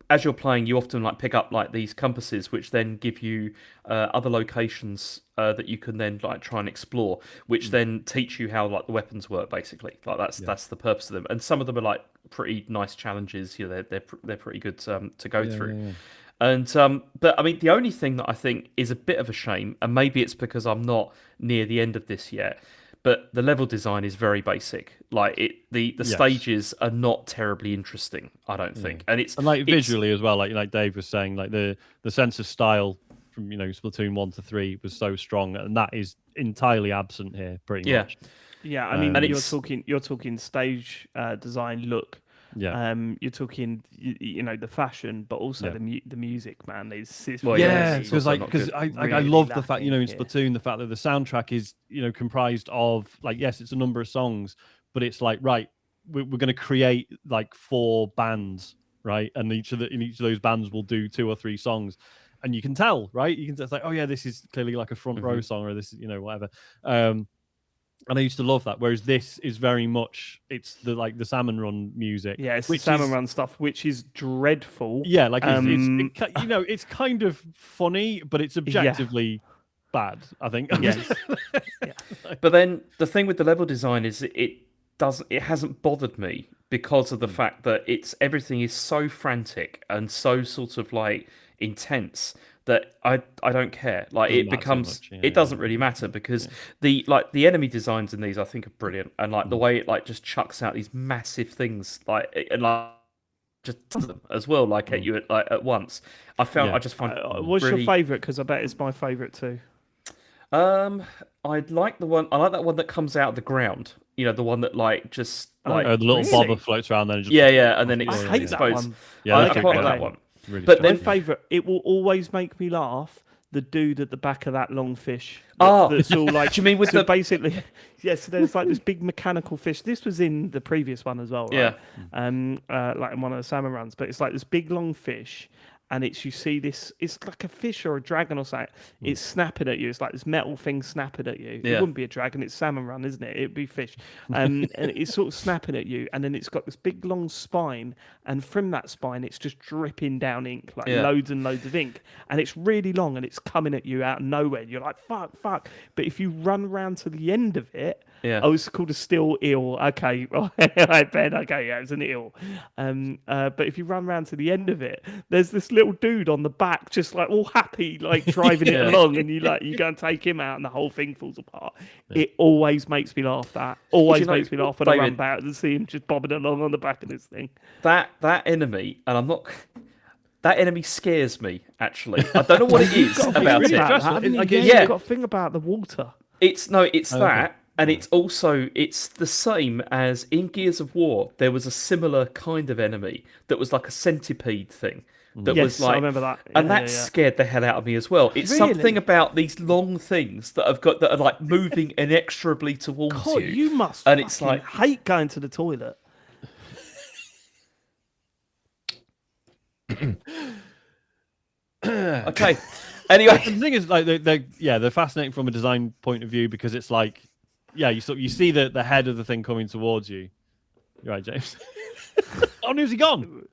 as you're playing, you often like pick up like these compasses, which then give you other locations that you can then like try and explore, which then teach you how like the weapons work. Basically, like that's the purpose of them. And some of them are like pretty nice challenges. They're pretty good to go through. Yeah. And but I mean, the only thing that I think is a bit of a shame, and maybe it's because I'm not near the end of this yet, but the level design is very basic. Like the stages are not terribly interesting, I don't think, and it's visually as well. Like Dave was saying, like the sense of style from Splatoon 1 to 3 was so strong, and that is entirely absent here, pretty much. Yeah, I mean, you're talking stage design, look. Yeah, you're talking, the fashion, but also the music, man. Because I love the fact, in Splatoon, the fact that the soundtrack is comprised of like, yes, it's a number of songs, but it's like, right, we're going to create like 4 bands, right, and each of those bands will do 2 or 3 songs, and you can tell, right, it's like, oh yeah, this is clearly like a front row song, or this is whatever. And I used to love that. Whereas this is very much, it's the Salmon Run music. Yeah, it's the Salmon Run stuff, which is dreadful. Yeah, like it's kind of funny, but it's objectively bad, I think. Yes. But then the thing with the level design is it hasn't bothered me because of the fact that everything is so frantic and so sort of like intense that I don't care. Like, it becomes it doesn't really matter, because the enemy designs in these I think are brilliant, and like the way it like just chucks out these massive things just them as well, like at you at once. I just find what's your favourite? Because I bet it's my favourite too. I like that one that comes out of the ground. The one that like just like the little bobber floats around then. And then I hate that one. I quite like that one. Really but my favourite, it will always make me laugh. The dude at the back of that long fish. That's all like. Do you mean with basically? Yes. So there's like this big mechanical fish. This was in the previous one as well, right? Yeah. Like in one of the salmon runs, but it's like this big long fish. And you see this, it's like a fish or a dragon or something. It's snapping at you. It's like this metal thing snapping at you. It wouldn't be a dragon. It's Salmon Run, isn't it? It'd be fish. And it's sort of snapping at you. And then it's got this big long spine. And from that spine, it's just dripping down ink, like loads and loads of ink. And it's really long and it's coming at you out of nowhere. You're like, fuck. But if you run around to the end of it Yeah. Oh, it's called a steel eel. Okay, right, Ben. Okay, yeah, it's an eel. But if you run round to the end of it, there's this little dude on the back, just like all happy, like driving it along, and you go and take him out, and the whole thing falls apart. Yeah. It always makes me laugh. Always makes me laugh when I run back and see him just bobbing along on the back of this thing. That enemy, and I'm not. That enemy scares me. Actually, I don't know what it is about it. You've got a thing about the water. It's that. And it's the same as in Gears of War. There was a similar kind of enemy that was like a centipede thing. That was like, I remember that. And that scared the hell out of me as well. It's something about these long things that are like moving inexorably towards you. You must and it's like hate going to the toilet. Okay. Anyway, the thing is, like, they're fascinating from a design point of view because it's like, you see the head of the thing coming towards you. You're right, James. Oh, where's he gone?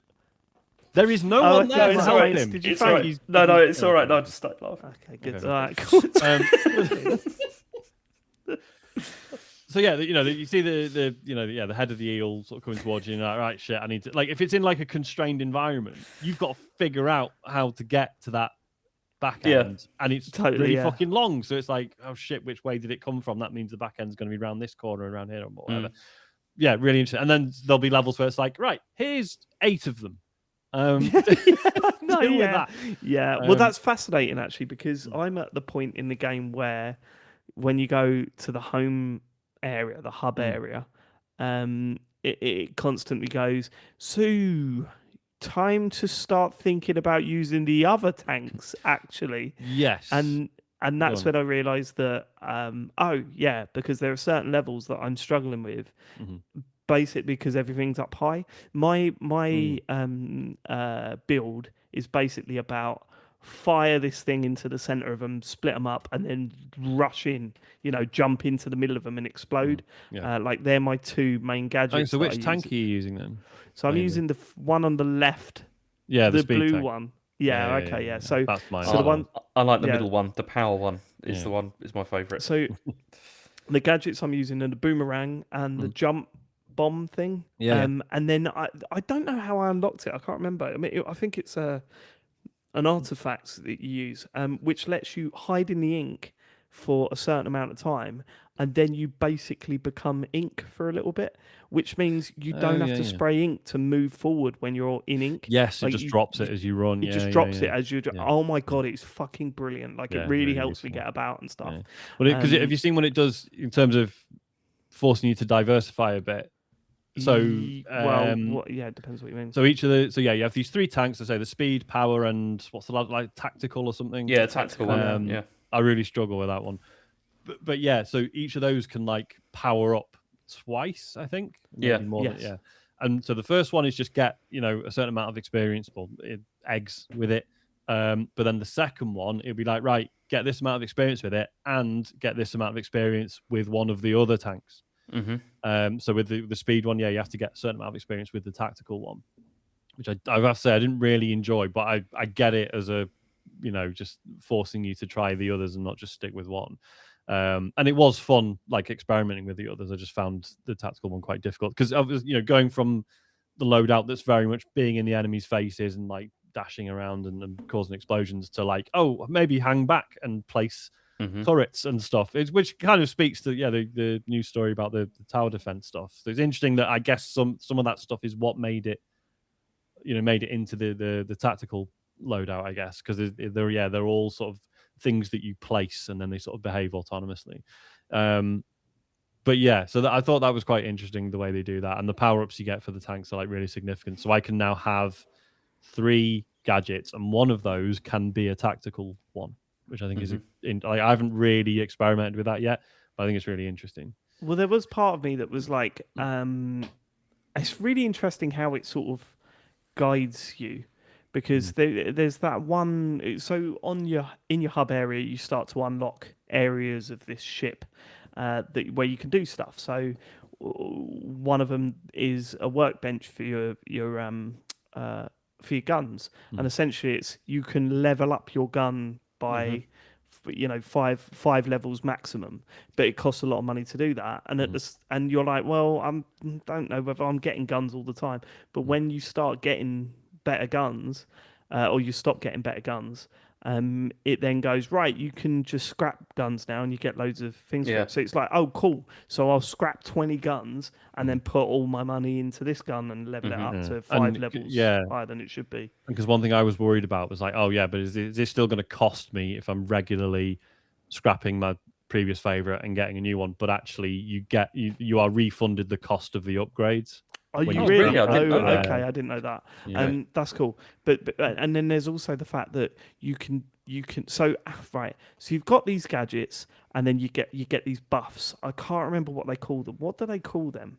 There is no one there to help him. Did you it's all right. No, it's all right. No, I just started laughing. Okay, good. All right, cool. So you see the head of the eel sort of coming towards you, and you're like, right, shit, I need to, like, if it's in like a constrained environment, you've got to figure out how to get to that back end, and it's really fucking long. So it's like, oh shit, which way did it come from? That means the back end's going to be around this corner, around here, or whatever. Yeah, really interesting. And then there'll be levels where it's like, right, here's 8 of them. With that. Yeah, well, that's fascinating actually, because I'm at the point in the game where when you go to the home area, the hub area, it constantly goes, so time to start thinking about using the other tanks actually. Yes. And that's when I realized that because there are certain levels that I'm struggling with, basically because everything's up high. My build is basically about fire this thing into the center of them, split them up, and then rush in, jump into the middle of them and explode. Like they're my 2 main gadgets. So which tank are you using then? So I'm using the one on the left. Yeah, the blue tank. one. Yeah. So that's mine. So the one I like the middle one. The power one is is my favorite. So the gadgets I'm using are the boomerang and the jump bomb thing. And then I don't know how I unlocked it. I can't remember. I mean, I think it's an artifact that you use, which lets you hide in the ink for a certain amount of time, and then you basically become ink for a little bit, which means you don't have to spray ink to move forward when you're in ink. Yes, it just drops it as you run. It just drops it as you. Oh my god, it's fucking brilliant! Like it really helps me get about and stuff. Well, because have you seen what it does in terms of forcing you to diversify a bit? So it depends what you mean. So you have these 3 tanks. I say the speed, power, and what's the like tactical or something. Yeah, tactical one. Yeah, I really struggle with that one. But so each of those can like power up twice, I think. Maybe more than, And so the first one is just get a certain amount of experience or eggs with it. But then the second one, it'll be like, right, get this amount of experience with it, and get this amount of experience with one of the other tanks. So with the speed one, you have to get a certain amount of experience with the tactical one, which I have to say I didn't really enjoy, but I get it as a just forcing you to try the others and not just stick with one. And it was fun, like experimenting with the others. I just found the tactical one quite difficult because I was going from the loadout that's very much being in the enemy's faces and like dashing around and causing explosions to like, oh, maybe hang back and place turrets and stuff, which kind of speaks to the news story about the tower defense stuff. So it's interesting that I guess some of that stuff is what made it into the tactical loadout, I guess, because they're all sort of things that you place and then they sort of behave autonomously. So I thought that was quite interesting the way they do that, and the power-ups you get for the tanks are like really significant. So I can now have 3 gadgets, and one of those can be a tactical one, which I think is I haven't really experimented with that yet, but I think it's really interesting. Well, there was part of me that was like, it's really interesting how it sort of guides you, because there's that one. So in your hub area, you start to unlock areas of this ship where you can do stuff. So one of them is a workbench for your guns, and essentially it's you can level up your gun by five levels maximum, but it costs a lot of money to do that. And and you're like, well, don't know whether I'm getting guns all the time. But when you start getting better guns, or you stop getting better guns, it then goes, right, you can just scrap guns now and you get loads of things for it. So it's like, oh, cool. So I'll scrap 20 guns and then put all my money into this gun and level it up to 5 levels higher than it should be. Because one thing I was worried about was like, oh yeah, but is this still going to cost me if I'm regularly scrapping my previous favorite and getting a new one? But actually, you are refunded the cost of the upgrades. Oh, you really? Okay, I didn't know that. That's cool. But and then there's also the fact that you can. So you've got these gadgets, and then you get these buffs. I can't remember what they call them. What do they call them?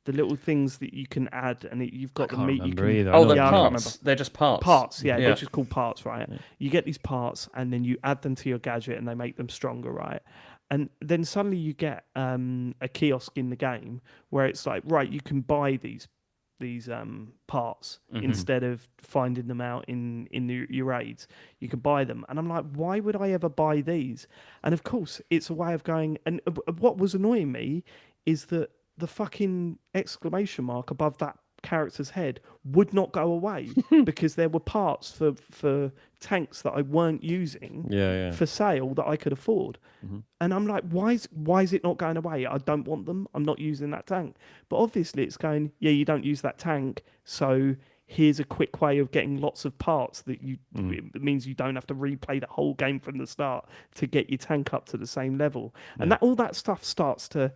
The little things that you can add, and you've got the meat. Either. Oh, they're parts. They're just parts. Parts, they're just called parts, right? Yeah. You get these parts, and then you add them to your gadget, and they make them stronger, right? And then suddenly you get a kiosk in the game where it's like, right, you can buy these parts instead of finding them out in your raids. You can buy them, and I'm like, why would I ever buy these? And of course, it's a way of going. And what was annoying me is that the fucking exclamation mark above that character's head would not go away because there were parts for tanks that I weren't using for sale that I could afford. And I'm like, why is it not going away? I don't want them. I'm not using that tank. But obviously it's going, you don't use that tank, so here's a quick way of getting lots of parts that it means you don't have to replay the whole game from the start to get your tank up to the same level. And that all that stuff starts to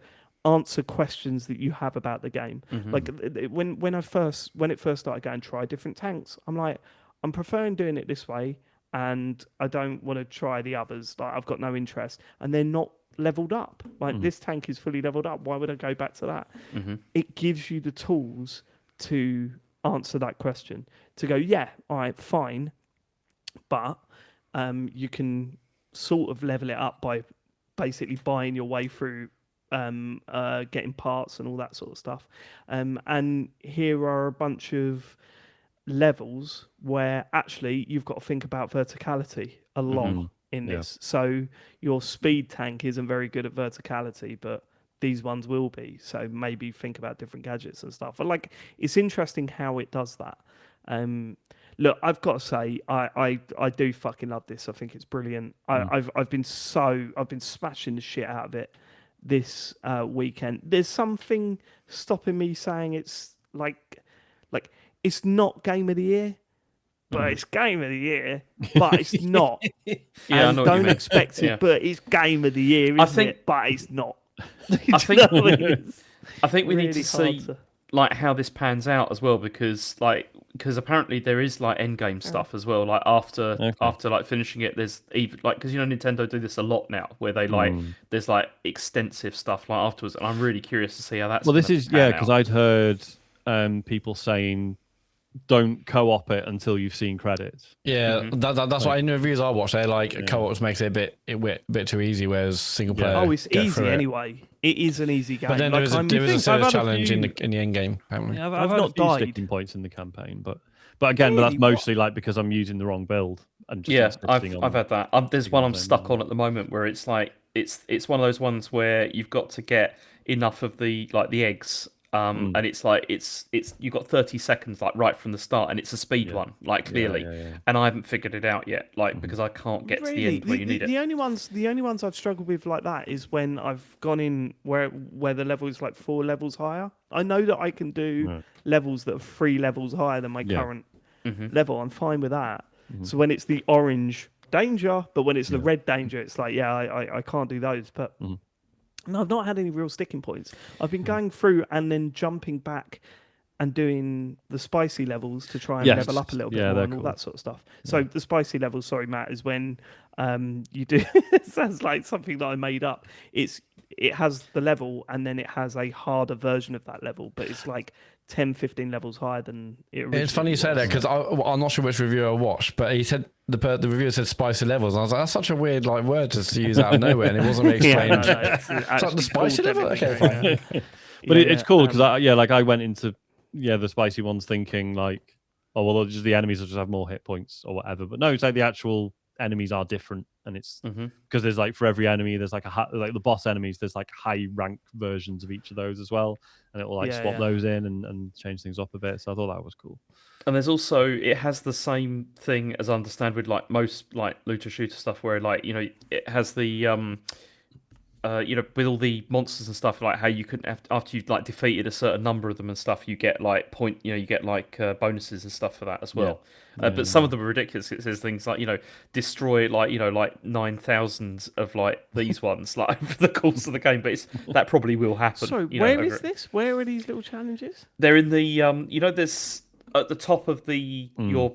answer questions that you have about the game. Like when it first started going, try different tanks, I'm like, I'm preferring doing it this way, and I don't want to try the others. Like, I've got no interest, and they're not leveled up. Like this tank is fully leveled up. Why would I go back to that? It gives you the tools to answer that question, to go, all right, fine, but you can sort of level it up by basically buying your way through getting parts and all that sort of stuff. And here are a bunch of levels where actually you've got to think about verticality a lot in this. So your speed tank isn't very good at verticality, but these ones will be. So maybe think about different gadgets and stuff. But like, it's interesting how it does that. Look, I've got to say, I do fucking love this. I think it's brilliant. I've been smashing the shit out of it this weekend. There's something stopping me saying it's like it's not game of the year, but it's game of the year, but it's not. I know don't expect it, but it's game of the year, isn't it? But it's not. I think we need to see like how this pans out as well, because apparently there is like end game stuff as well. Like after like finishing it, there's even like, because Nintendo do this a lot now, where they like there's like extensive stuff like afterwards, and I'm really curious to see how that's. Well, this is because out. I'd heard people saying don't co-op it until you've seen credits. That's why in the reviews I watch, they like co-ops makes it a bit too easy, whereas single player. It's easy anyway. It is an easy game. But then there is a serious challenge in the end game. Apparently. Yeah, I've not died. Sticking points in the campaign, but again, that's mostly like because I'm using the wrong build and just I've had that. There's one I'm stuck on at the moment where it's like it's one of those ones where you've got to get enough of the eggs. And it's like it's you've got 30 seconds like right from the start, and it's a speed one, like clearly, and I haven't figured it out yet, like because I can't get to the end where you need it. The only ones I've struggled with like that is when I've gone in where the level is like 4 levels higher. I know that I can do levels that are 3 levels higher than my current level. I'm fine with that. So when it's the orange danger, but when it's the red danger, it's like I can't do those, but. No, I've not had any real sticking points. I've been going through and then jumping back and doing the spicy levels to try and level up a little bit more and all that sort of stuff. So the spicy levels, sorry, Matt, is when you do... It sounds like something that I made up. It has the level and then it has a harder version of that level, but it's like 10, 15 levels higher than it originally It's funny you say that, because I'm not sure which reviewer I watched, but he said the reviewer said spicy levels, and I was like, that's such a weird like word to use out of nowhere, and it wasn't really explained. It's like the spicy level? Okay, fine. But it's cool because I went into the spicy ones thinking like, oh well, just the enemies will just have more hit points or whatever. But no, it's like the actual enemies are different, and it's Mm-hmm. because there's like for every enemy there's like like the boss enemies, there's like high rank versions of each of those as well, and it will like swap those in and change things up a bit. So I thought that was cool. And there's also, it has the same thing as I understand with like most like looter shooter stuff, where like it has the with all the monsters and stuff, like how you can after you've like defeated a certain number of them and stuff, you get like you get like bonuses and stuff for that as well. But some of them are ridiculous. It says things like destroy like 9,000 of like these ones like over the course of the game. But that probably will happen. So where is this? Where are these little challenges? They're in the there's at the top of the your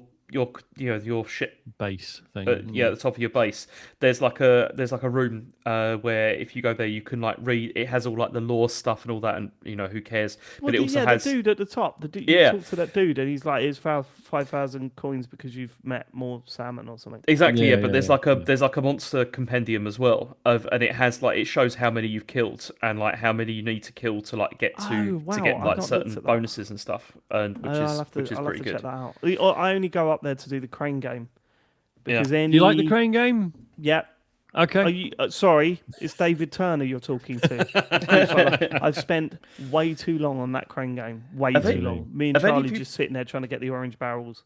ship Base thing. at the top of your base. There's like a room where if you go there, you can like read. It has all like the lore stuff and all that, and who cares? Well, But it also has the dude at the top. You talk to that dude, and he's like, "Here's 5,000 coins because you've met more salmon or something." exactly but there's like a monster compendium as well and it has like it shows how many you've killed and like how many you need to kill to like get to get like certain bonuses and stuff, and which is pretty good. Check that out. I only go up there to do the crane game. Because Do you like the crane game? Yeah. Okay. Are you, sorry, it's David Turner you're talking to. I've spent way too long on that crane game. Way too long. Me and Charlie just sitting there trying to get the orange barrels.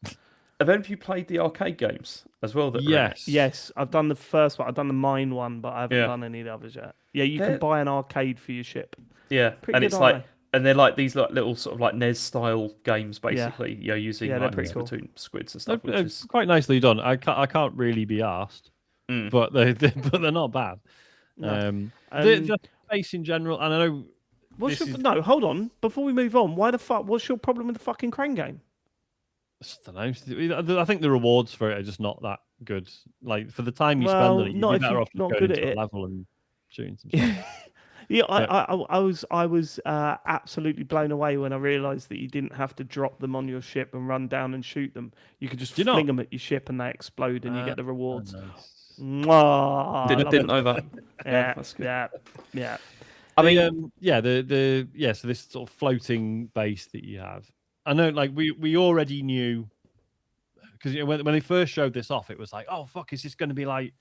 Have any of you played the arcade games as well? Yes. I've done the first one. I've done the mine one, but I haven't done any of the others yet. Yeah, you can buy an arcade for your ship. Yeah, and it's like, and they're like these like little sort of like NES style games, basically. Using like Splatoon squids and stuff. Which is quite nicely done. I can't really be asked, but they're not bad. No. The space in general, and I know. No, hold on. Before we move on, why the fuck? What's your problem with the fucking crane game? I don't know. I think the rewards for it are just not that good. Like for the time you spend on it, you'd be better off just going into a level and shooting some stuff. I was absolutely blown away when I realised that you didn't have to drop them on your ship and run down and shoot them. You could just fling them at your ship and they explode and you get the rewards. Nice. Didn't know that. Yeah, that's good. Yeah. I mean, so this sort of floating base that you have. I know, like we already knew because when they first showed this off, it was like, oh fuck, is this going to be like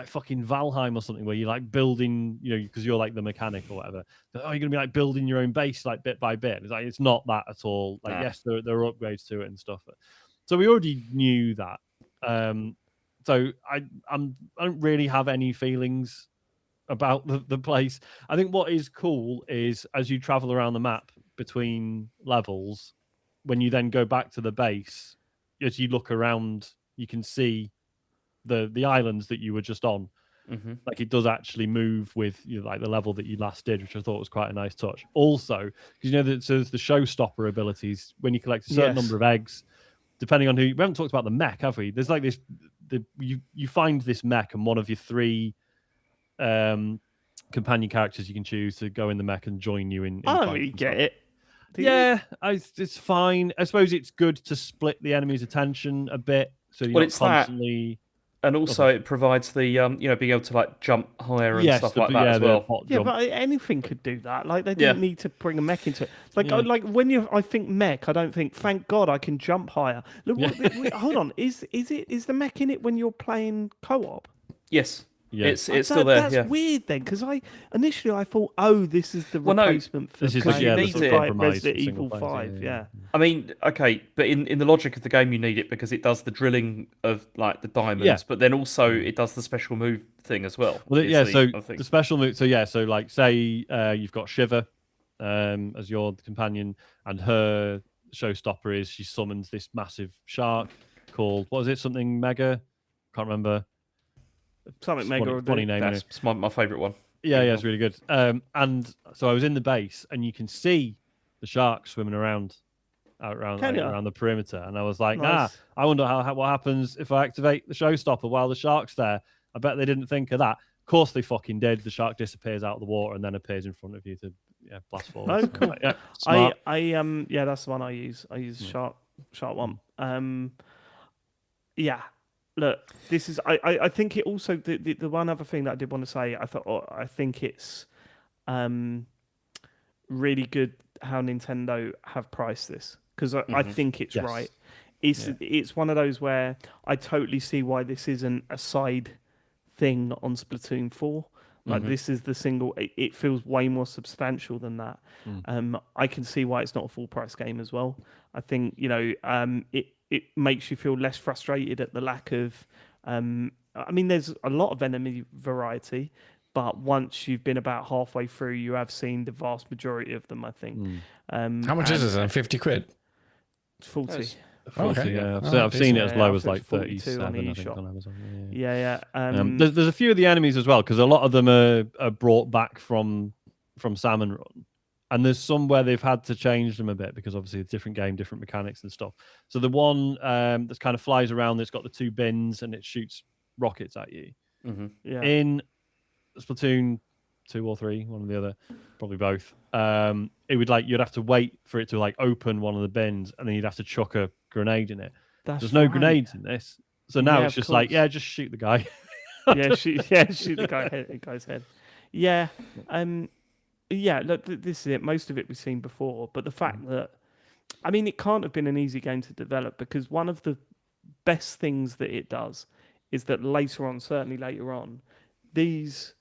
fucking Valheim or something where you're like building, because you're like the mechanic or whatever. But, you're gonna be like building your own base like bit by bit. It's like it's not that at all. Like yes, there are upgrades to it and stuff. So we already knew that. So I don't really have any feelings about the place. I think what is cool is as you travel around the map between levels, when you then go back to the base, as you look around, you can see the islands that you were just on. Like it does actually move with like the level that you last did, which I thought was quite a nice touch. Also, because that there's the showstopper abilities when you collect a certain number of eggs, depending on who. We haven't talked about the mech, have we? There's like this. You find this mech, and one of your 3 companion characters you can choose to go in the mech and join you in. I don't really get it. It's fine. I suppose it's good to split the enemy's attention a bit, so you're not constantly. And also, it provides the being able to like jump higher and stuff like that as well. Yeah, but anything could do that. Like they didn't need to bring a mech into it. Like when I think mech, I don't think thank God I can jump higher. Look, hold on, is the mech in it when you're playing co-op? Yes. Yeah. It's still there. That's weird then, because initially I thought, this is the replacement for Resident Evil 5. Yeah. I mean, okay, but in the logic of the game, you need it because it does the drilling of like the diamonds, but then also it does the special move thing as well. Well, the special move. So like say you've got Shiver as your companion, and her showstopper is she summons this massive shark called what is it? Something mega? Can't remember. Something mega. Funny name. That's my favourite one. Yeah, it's really good. And so I was in the base, and you can see the sharks swimming around the perimeter, and I was like, nice. I wonder what happens if I activate the showstopper while the shark's there. I bet they didn't think of that. Of course they fucking did. The shark disappears out of the water and then appears in front of you to blast forward. Oh, cool. Smart. That's the one I use. I use shark one. Look, this is. I think it also the one other thing that I did want to say. I think it's really good how Nintendo have priced this because I think it's right. it's one of those where I totally see why this isn't a side thing on Splatoon 4. Like this is the single. It feels way more substantial than that. I can see why it's not a full price game as well. I think it makes you feel less frustrated at the lack of. I mean, there's a lot of enemy variety, but once you've been about halfway through, you have seen the vast majority of them. I think. How much is this then? 50 quid? 40. 40, okay. yeah. Oh, I've seen it as decent. low Yeah, as like 42 37, on I think, eShop. on Amazon. Yeah. There's a few of the enemies as well, because a lot of them are brought back from Salmon Run. And there's some where they've had to change them a bit, because obviously it's a different game, different mechanics and stuff. So the one that kind of flies around, that's got the 2 bins and it shoots rockets at you. Yeah. In Splatoon 2 or 3, one or the other, probably both. It would you'd have to wait for it to open one of the bins, and then you'd have to chuck a grenade in it. There's no grenades in this, so now it's just just shoot the guy. shoot the guy's head. Yeah, Look, this is it. Most of it we've seen before, but the fact that, I mean, it can't have been an easy game to develop, because one of the best things that it does is that certainly later on, these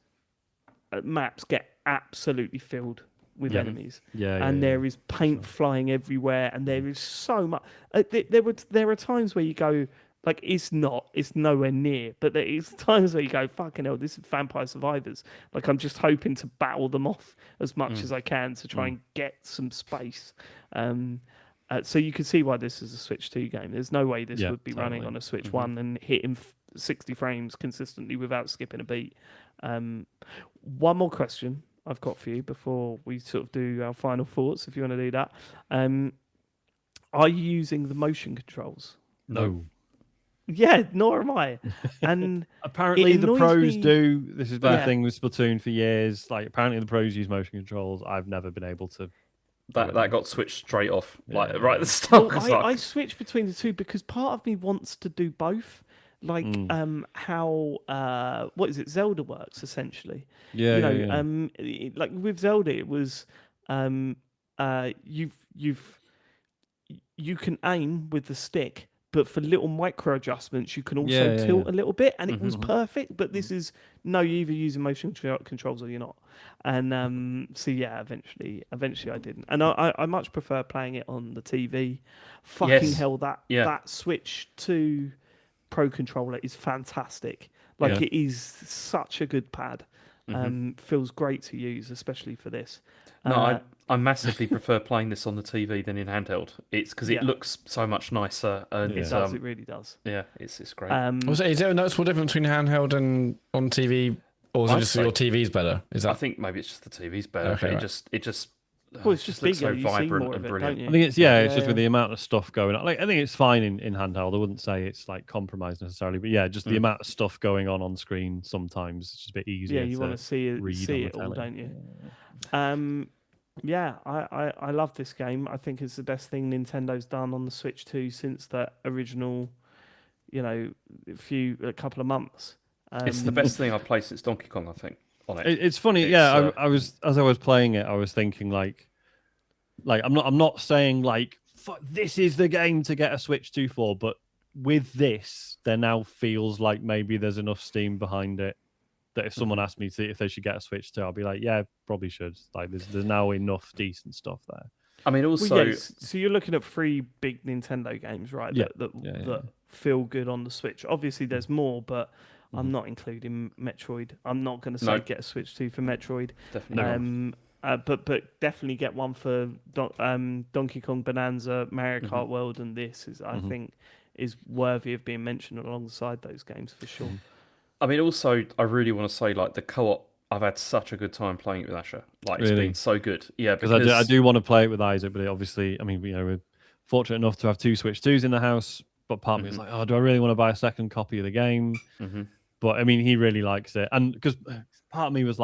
maps get absolutely filled with enemies, and there is paint flying everywhere, and there is so much. There are times where you go, it's nowhere near, but there is times where you go, fucking hell, this is Vampire Survivors. I'm just hoping to battle them off as much as I can to try and get some space. So you can see why this is a Switch 2 game. There's no way this would be running on a Switch 1 and hitting 60 frames consistently without skipping a beat. One more question I've got for you before we sort of do our final thoughts, if you want to do that. Are you using the motion controls? No. Yeah, nor am I. And apparently the pros do. This has been a thing with Splatoon for years. Apparently the pros use motion controls. I've never been able to. That got switched straight off, right at the start. I switched between the two because part of me wants to do both. How what is it? Zelda works essentially. With Zelda, it was you can aim with the stick, but for little micro adjustments, you can also tilt a little bit, and it was perfect. But this is you're either using motion controls or you're not. And eventually I didn't, and I much prefer playing it on the TV. Fucking hell, that Switch 2 Pro controller is fantastic. It is such a good pad. Feels great to use, especially for this. No, I massively prefer playing this on the TV than in handheld. It's because it looks so much nicer. And it does. It really does. Yeah, it's great. Is there a noticeable difference between handheld and on TV, or is it just your TV's better? I think maybe it's just the TV's better. Okay, right. It just it's just looks bigger. so vibrant and brilliant. It, I think it's just with the amount of stuff going on. I think it's fine in handheld. I wouldn't say it's compromised necessarily, but just the amount of stuff going on screen sometimes it's just a bit easier. Yeah, you want to see it all, don't you? I love this game. I think it's the best thing Nintendo's done on the Switch 2 since that original, a couple of months. It's the best thing I've played since Donkey Kong, I think. On it. It's funny, I was as I was playing it, I was thinking I'm not saying fuck, this is the game to get a Switch 2 for, but with this, there now feels like maybe there's enough steam behind it that if someone asked me if they should get a Switch 2, I'll be like, yeah, probably should. There's now enough decent stuff there. I mean, also, so you're looking at 3 big Nintendo games, right? That feel good on the Switch. Obviously, there's more, but I'm not including Metroid. I'm not going to say get a Switch 2 for Metroid. Definitely not. But definitely get one for Donkey Kong Bonanza, Mario Kart World, and this I think is worthy of being mentioned alongside those games for sure. I mean, also, I really want to say the co-op. I've had such a good time playing it with Asher. It's been so good. Yeah, because I do want to play it with Isaac, but obviously, I mean, we're fortunate enough to have 2 Switch 2s in the house. But part of me is do I really want to buy a second copy of the game? But I mean, he really likes it, and because part of me was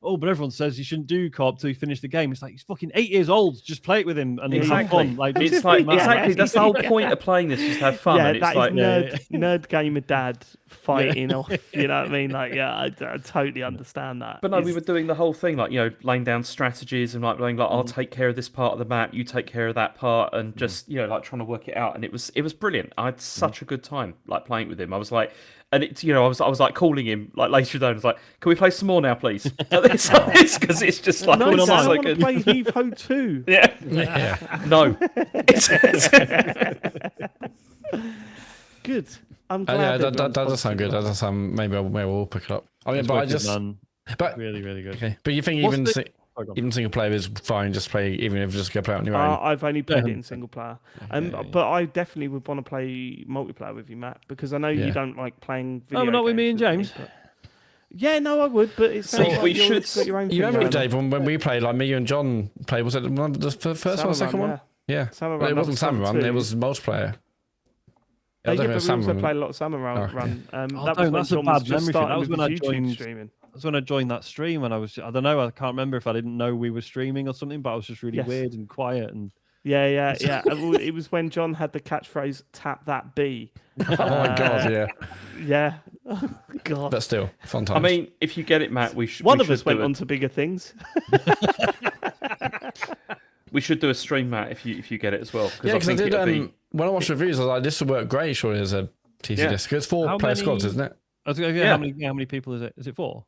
oh, but everyone says you shouldn't do co-op till you finish the game. It's like he's fucking 8 years old. Just play it with him and have fun. Like it's like exactly that's the whole point of playing this, just to have fun. Yeah, and it's that like is nerd gamer dad fighting off. You know what I mean? Like, yeah, I totally understand that. But no, we were doing the whole thing, like, laying down strategies and like going like, I'll take care of this part of the map, you take care of that part, and just like trying to work it out. And it was brilliant. I had such a good time like playing with him. I was like, and it's I was like calling him like later on. I was like, can we play some more now, please? Because it's just like, no, it's I so want to good. play Heave Ho 2. Yeah. No. Good. I'm glad. That does sound good. That does sound. Maybe we'll pick it up. I mean, but really, really good. Okay, but you think even single player is fine? Just play, even if you just go play it on your own. I've only played it in single player, but I definitely would want to play multiplayer with you, Matt, because I know you don't like playing video not with me and games James. Yeah, no, I would, but it's like we you've should. got your own You thing remember, going on. Dave, when we played, like me and John played? Was it the first one, second one? Yeah, Salmon well, it Run, wasn't that was Salmon Run. Salmon It 2. was multiplayer. Yeah, but we also played a lot of Salmon Run. That was when that's a John was bad just memory. starting That was with when I his YouTube joined. streaming. That's when I joined that stream, and I don't know. I can't remember if I didn't know we were streaming or something, but I was just really weird and quiet and. Yeah. It was when John had the catchphrase "Tap that B." Oh my god, yeah. Yeah. God. But still, fun times. I mean, if you get it, Matt, we should. One of us went on to bigger things. We should do a stream, Matt, if you get it as well. Yeah, because I did. When I watched reviews, I was like, "This would work great, surely as a TC disc." It's 4-player squads, isn't it? I was going to how many people is it? Is it 4?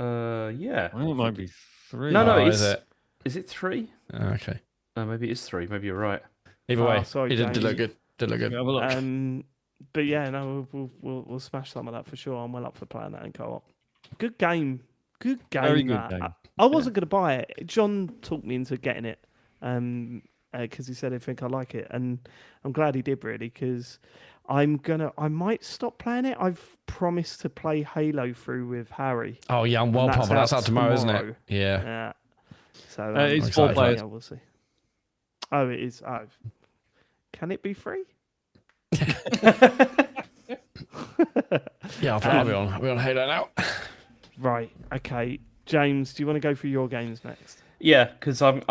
Yeah. I think it might be 3. No, is it? Is it 3? Okay. Maybe it's 3. Maybe you're right. Either way, sorry, it did look good. Did look good. Have a look. But yeah, no, we'll smash some of that for sure. I'm well up for playing that in co-op. Good game. Good game. Very good that. game. I wasn't going to buy it. John talked me into getting it because he said I think I like it, and I'm glad he did really because I might stop playing it. I've promised to play Halo through with Harry. Oh yeah, I'm well pumped. That's out tomorrow, isn't it? Yeah. Yeah. So it's 4 players. Yeah, we'll see. Oh, it is. Oh, can it be free? Yeah, I'll be on Halo now. Right. Okay. James, do you want to go through your games next? Yeah, because I've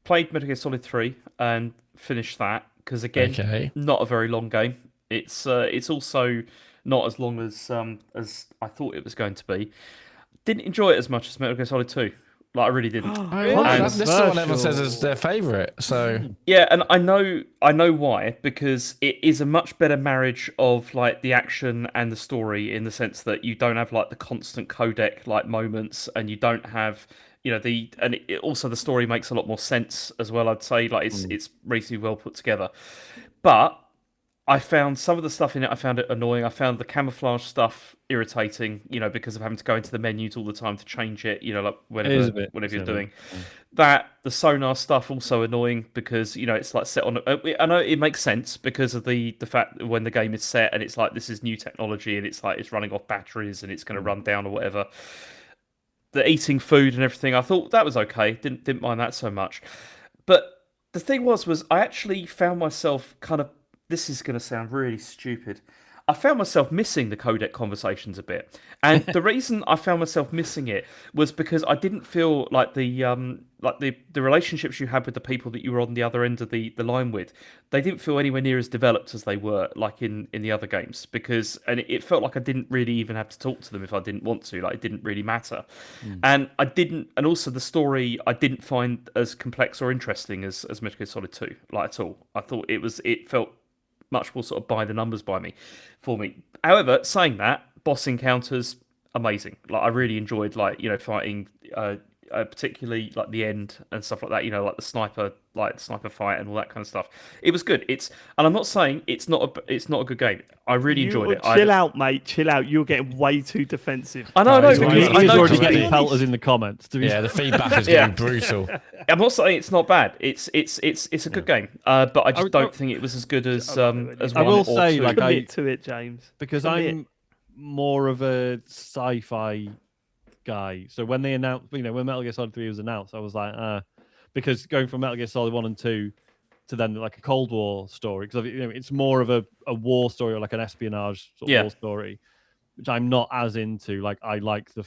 played Metal Gear Solid 3 and finished that because again, not a very long game. It's also not as long as I thought it was going to be. Didn't enjoy it as much as Metal Gear Solid 2. Like I really didn't. This is the one everyone says is their favourite. So yeah, and I know why, because it is a much better marriage of like the action and the story in the sense that you don't have like the constant codec like moments, and you don't have also the story makes a lot more sense as well. I'd say like it's reasonably well put together, but I found some of the stuff in it, I found it annoying. I found the camouflage stuff irritating, because of having to go into the menus all the time to change it, like whatever you're doing. That, the sonar stuff also annoying because, it's like set on... I know it makes sense because of the fact that when the game is set and it's like, this is new technology and it's like, it's running off batteries and it's going to run down or whatever. The eating food and everything, I thought that was okay. Didn't mind that so much. But the thing was I actually found myself kind of... This is going to sound really stupid. I found myself missing the codec conversations a bit, and the reason I found myself missing it was because I didn't feel like the relationships you had with the people that you were on the other end of the line with, they didn't feel anywhere near as developed as they were like in the other games. And it felt like I didn't really even have to talk to them if I didn't want to. Like it didn't really matter, and also the story I didn't find as complex or interesting as Metal Gear Solid 2, like at all. I thought it felt much more sort of by the numbers for me. However, saying that, boss encounters, amazing. Like I really enjoyed fighting particularly like the end and stuff like that, like the sniper fight and all that kind of stuff. It was good. And I'm not saying it's not a good game. I really enjoyed it. Chill out, mate. Chill out. You're getting way too defensive. I know. He's already getting pelters in the comments. The feedback is getting brutal. I'm not saying it's not bad. It's a good game. But I just don't think it was as good as one or two. I will say, like, commit to it, James, because I'm more of a sci-fi guy. So when they announced, when Metal Gear Solid 3 was announced, I was like, because going from Metal Gear Solid 1 and 2 to then like a Cold War story, because it's more of a war story or like an espionage sort of war story, which I'm not as into. Like I like the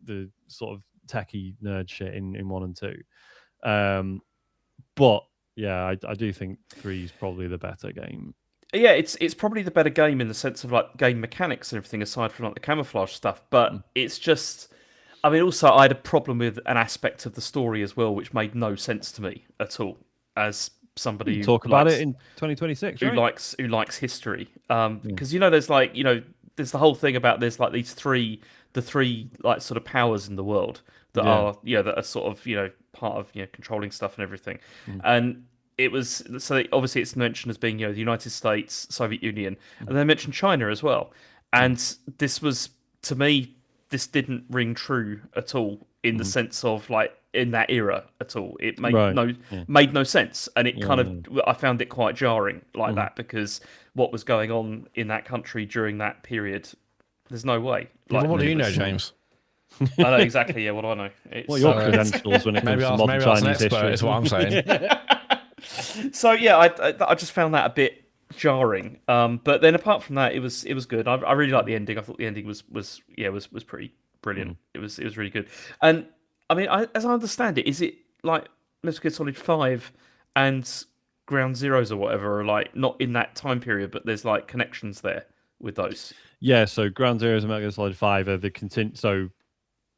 the sort of techie nerd shit in 1 and 2. But yeah, I do think 3 is probably the better game. Yeah, it's probably the better game in the sense of like game mechanics and everything, aside from like the camouflage stuff. But it's just, I mean, also I had a problem with an aspect of the story as well, which made no sense to me at all. As somebody who talk about it in 2026, who likes history, because there's like there's the whole thing about there's like the three like sort of powers in the world that are that are sort of part of controlling stuff and everything, and it was so obviously it's mentioned as being the United States, Soviet Union, and they mentioned China as well, and this was, to me, this didn't ring true at all in the sense of like in that era at all. It made made no sense, and it kind of I found it quite jarring like that, because what was going on in that country during that period, there's no way. Like, what do you know, James? I know exactly. Yeah, what do I know? What are your credentials when it comes to modern Chinese history? Is what I'm saying. So yeah, I just found that a bit jarring. But then apart from that, it was good. I really liked the ending. I thought the ending was pretty brilliant. It was really good. And I mean, as I understand it, is it like Metal Gear Solid 5 and Ground Zeroes or whatever are like not in that time period, but there's like connections there with those? Yeah, so Ground Zeroes and Metal Gear Solid 5 are the So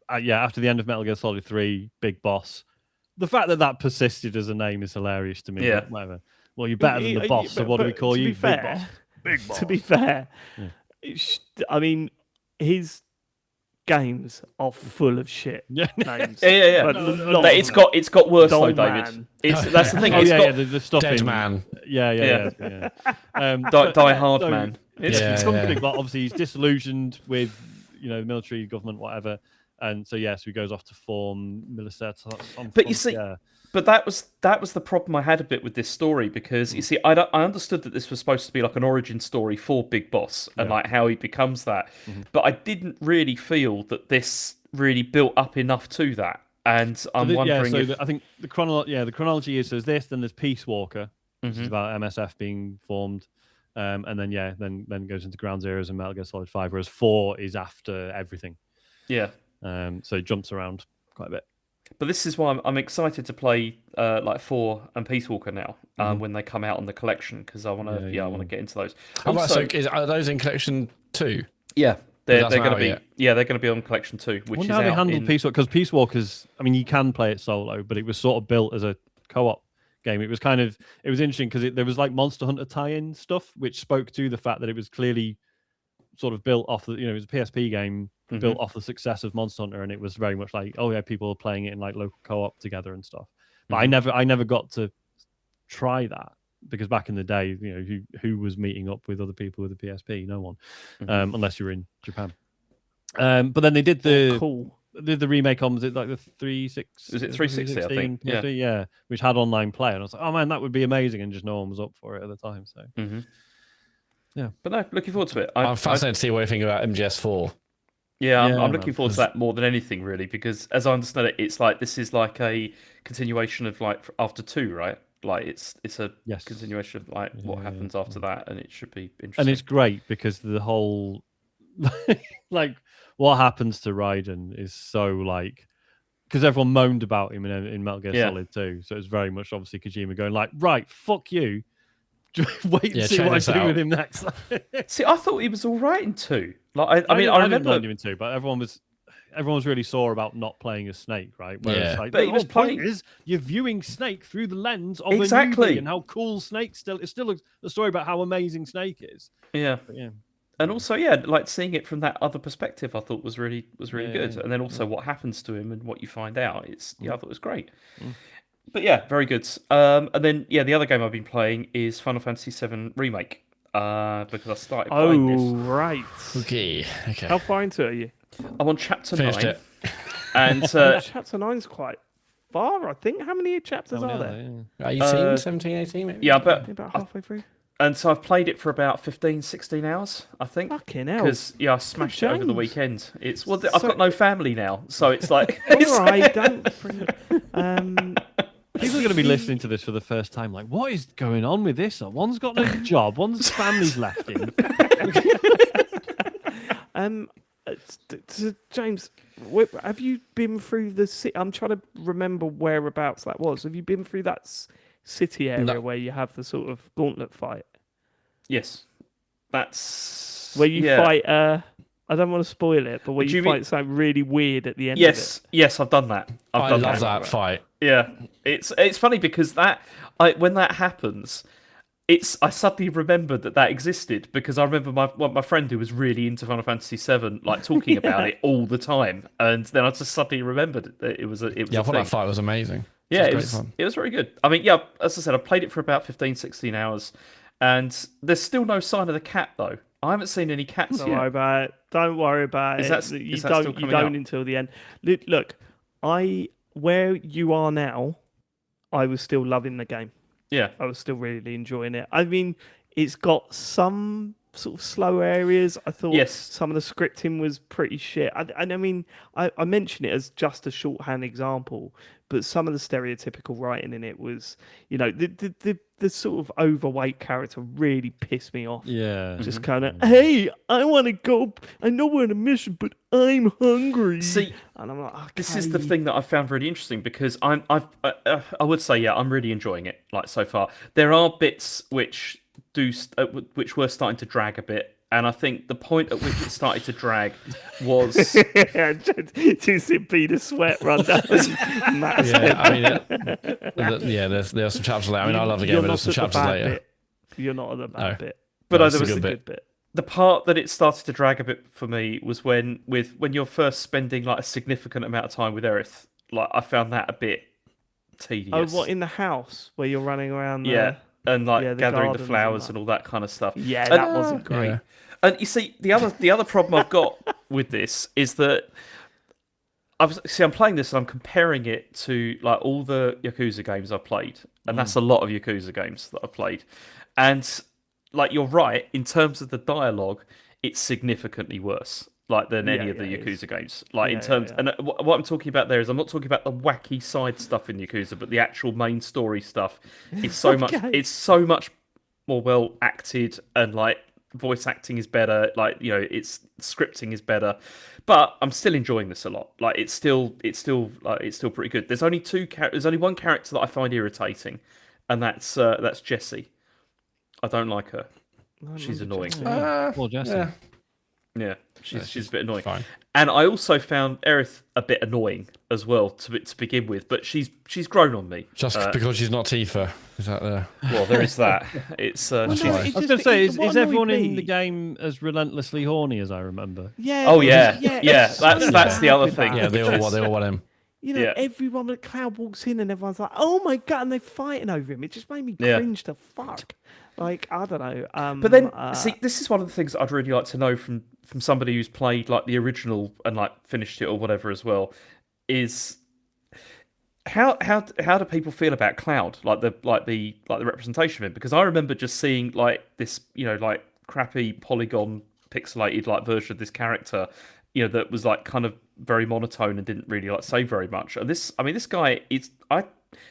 after the end of Metal Gear Solid 3, Big Boss. The fact that persisted as a name is hilarious to me. Yeah. Whatever. Well, you're better than the boss, so what do we call you? Big Boss. Big Boss. To be fair, I mean, his games are full of shit names. Yeah. But it's got worse though, David. That's the thing. Oh, It's got the stuff Dead in Man. Yeah. Die Hard Man. It's something, but obviously he's disillusioned with the military, government, whatever. And so so he goes off to form Millicet. But you see, but that was the problem I had a bit with this story, because you see, I understood that this was supposed to be like an origin story for Big Boss and like how he becomes that, but I didn't really feel that this really built up enough to that. And I'm wondering if I think the chronology is there's this, then there's Peace Walker, which is about MSF being formed. And then goes into Ground Zeroes and Metal Gear Solid 5, whereas 4 is after everything. Yeah. So it jumps around quite a bit. But this is why I'm excited to play like 4 and Peace Walker now when they come out on the collection, because I want to I want to get into those. Also, are those in collection 2? Yeah, they're going to be they're going to be on collection 2, which is how they out handle Peace Walker, because Peace Walker's, I mean, you can play it solo, but it was sort of built as a co-op game. It was interesting because there was like Monster Hunter tie-in stuff, which spoke to the fact that it was clearly sort of built off it was a PSP game built off the success of Monster Hunter, and it was very much like, oh yeah, people are playing it in like local co-op together and stuff. But I never got to try that, because back in the day, who was meeting up with other people with a PSP? No one, unless you're in Japan. But then they did the remake on, was it like the 360? Was it 360? I think. Yeah, which had online play, and I was like, oh man, that would be amazing, and just no one was up for it at the time. So yeah, but no, looking forward to it. I'm fascinated to see what you think about MGS4. Yeah, I'm looking forward to that more than anything, really, because as I understand it, it's like this is like a continuation of like after 2, right? Like it's a continuation of like what happens after that, and it should be interesting. And it's great because the whole like what happens to Raiden is so like, because everyone moaned about him in Metal Gear Solid 2, so it's very much obviously Kojima going like, right, fuck you. Wait and see what I do with him next. See, I thought he was all right in 2. Like, I remember didn't mind him in 2, but everyone was really sore about not playing as Snake, right? Whereas, like, but he was playing. Point is, you're viewing Snake through the lens of exactly, a movie and how cool Snake it's still a story about how amazing Snake is. Yeah. And also, like seeing it from that other perspective, I thought was really good. And then also what happens to him and what you find out, I thought it was great. But yeah, very good. And then the other game I've been playing is Final Fantasy VII Remake, because I started playing this. Oh right. Okay. How far into it are you? I'm on chapter 9. It. And chapter 9's quite far, I think. How many chapters are there? 18, 17, 18 maybe? Yeah, but about halfway through. And so I've played it for about 15, 16 hours, I think. Fucking hell. Because, I smashed it over the weekend. I've got no family now, so it's like... All right, don't bring... People are going to be listening to this for the first time, like, what is going on with this? One's got no job, one's family's left in. James, have you been through the city? I'm trying to remember whereabouts that was. Have you been through that city area where you have the sort of gauntlet fight? Yes, that's where you fight. I don't want to spoil it, but where you fight something really weird at the end. Yes, yes, I've done that. I love that fight. Yeah, it's funny because when that happens. I suddenly remembered that existed because I remember my friend who was really into Final Fantasy VII like talking about it all the time, and then I just suddenly remembered that it was a thing. I thought that fight was amazing. Yeah, it was very good. I mean, yeah, as I said, I played it for about 15, 16 hours, and there's still no sign of the cat though. I haven't seen any cats yet. Don't worry about it. Don't worry about it. You don't until the end. Look, where you are now, I was still loving the game. Yeah, I was still really enjoying it. I mean, it's got some sort of slow areas. I thought some of the scripting was pretty shit. I mean, I mention it as just a shorthand example, but some of the stereotypical writing in it was, the sort of overweight character really pissed me off. Yeah. Just kind of, hey, I want to go. I know we're on a mission, but I'm hungry. See, and I'm like, okay. This is the thing that I found really interesting because I would say, I'm really enjoying it. Like so far, there are bits which were starting to drag a bit. And I think the point at which it started to drag was to see Peter Sweat run down. There's some chapters later. I mean, I love the game, but there's some chapters later. You're not at the bad bit. But there was a good bit. The part that it started to drag a bit for me was when you're first spending like a significant amount of time with Aerith. Like I found that a bit tedious. Oh, what, in the house where you're running around? Yeah, and like gathering the flowers and all that kind of stuff. Yeah, that wasn't great. Yeah. And you see, the other problem I've got with this is that I'm playing this and I'm comparing it to like all the Yakuza games I've played, and that's a lot of Yakuza games that I've played. And like you're right, in terms of the dialogue, it's significantly worse. Like than any of the Yakuza games. Like in terms, and what I'm talking about there is I'm not talking about the wacky side stuff in Yakuza, but the actual main story stuff. It's so much. It's so much more well acted, and like voice acting is better. Like it's scripting is better, but I'm still enjoying this a lot. Like it's still pretty good. There's only one character that I find irritating, and that's Jessie. I don't like her. She's annoying. Poor Jessie. Yeah, she's a bit annoying. Fine. And I also found Aerith a bit annoying as well to begin with, but she's grown on me. Just because she's not Tifa. Is that there? Well, there is that. It's. I was going to say, is everyone in the game as relentlessly horny as I remember? Yeah. Oh yeah. That's the other thing. Yeah, they all want him. Everyone when Cloud walks in and everyone's like, "Oh my god!" and they're fighting over him. It just made me cringe to fuck. Like I don't know. But then, see, this is one of the things that I'd really like to know from somebody who's played like the original and like finished it or whatever as well, is how do people feel about Cloud, like the representation of him? Because I remember just seeing like this, like crappy polygon pixelated like version of this character, that was like kind of very monotone and didn't really like say very much. And this guy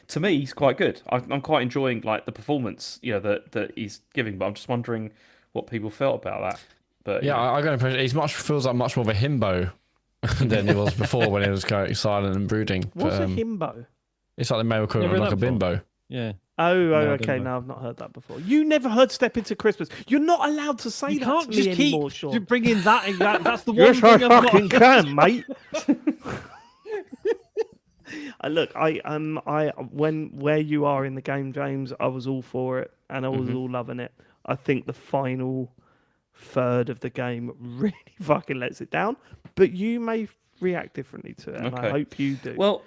to me, he's quite good. I'm quite enjoying like the performance, that he's giving. But I'm just wondering what people felt about that. But I got an impression he feels like much more of a himbo than he was before when he was kind of silent and brooding. What's a himbo? It's like the male equivalent of like a bimbo. Yeah. Oh, okay. No, I've not heard that before. You never heard "Step Into Christmas." You're not allowed to say that to me anymore, Sean. You bring in that. That's the one yes, thing I fucking can, mate. Look, where you are in the game, James, I was all for it, and I was all loving it. I think the final third of the game really fucking lets it down, but you may react differently to it, and I hope you do. Well,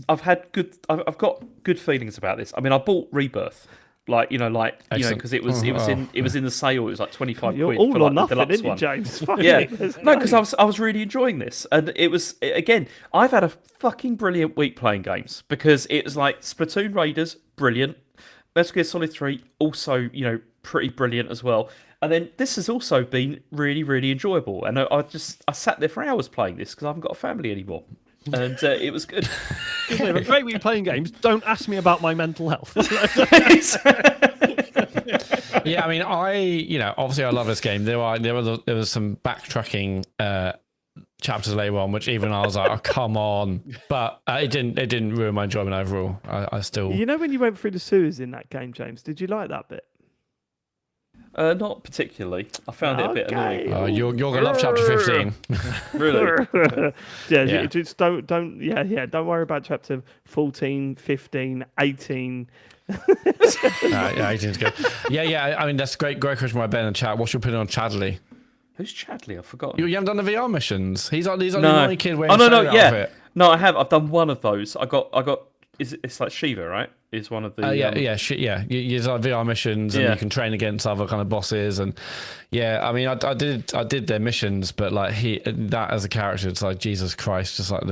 I've got good feelings about this. I mean, I bought Rebirth, because it was in the sale. It was like 25 You're quid all for or like nothing, the deluxe didn't you, James? one. Yeah, no, because I was really enjoying this, and it was again. I've had a fucking brilliant week playing games because it was like Splatoon Raiders, brilliant. Metal Gear Solid 3, also pretty brilliant as well. And then this has also been really, really enjoyable. And I sat there for hours playing this because I haven't got a family anymore. And it was good. A great week playing games. Don't ask me about my mental health. Yeah, I mean, obviously I love this game. There was some backtracking chapters later on, which even I was like, oh, come on. But it didn't ruin my enjoyment overall. I still... You know when you went through the sewers in that game, James, did you like that bit? Not particularly. I found it a bit annoying. You're gonna love chapter 15. Really? Yeah. Just don't worry about chapter 14, 15, 18. Yeah, 18's good. Yeah. I mean, that's a great question by Ben in the chat. What's your opinion on Chadley? Who's Chadley? I've forgotten. You haven't done the VR missions. He's like the No. annoying kid wearing yeah. No, I have. I've done one of those. I got. It's like Shiva, right? Is one of the You like VR missions, and you can train against other kind of bosses, and I mean, I did their missions, but like that as a character, it's like Jesus Christ, just like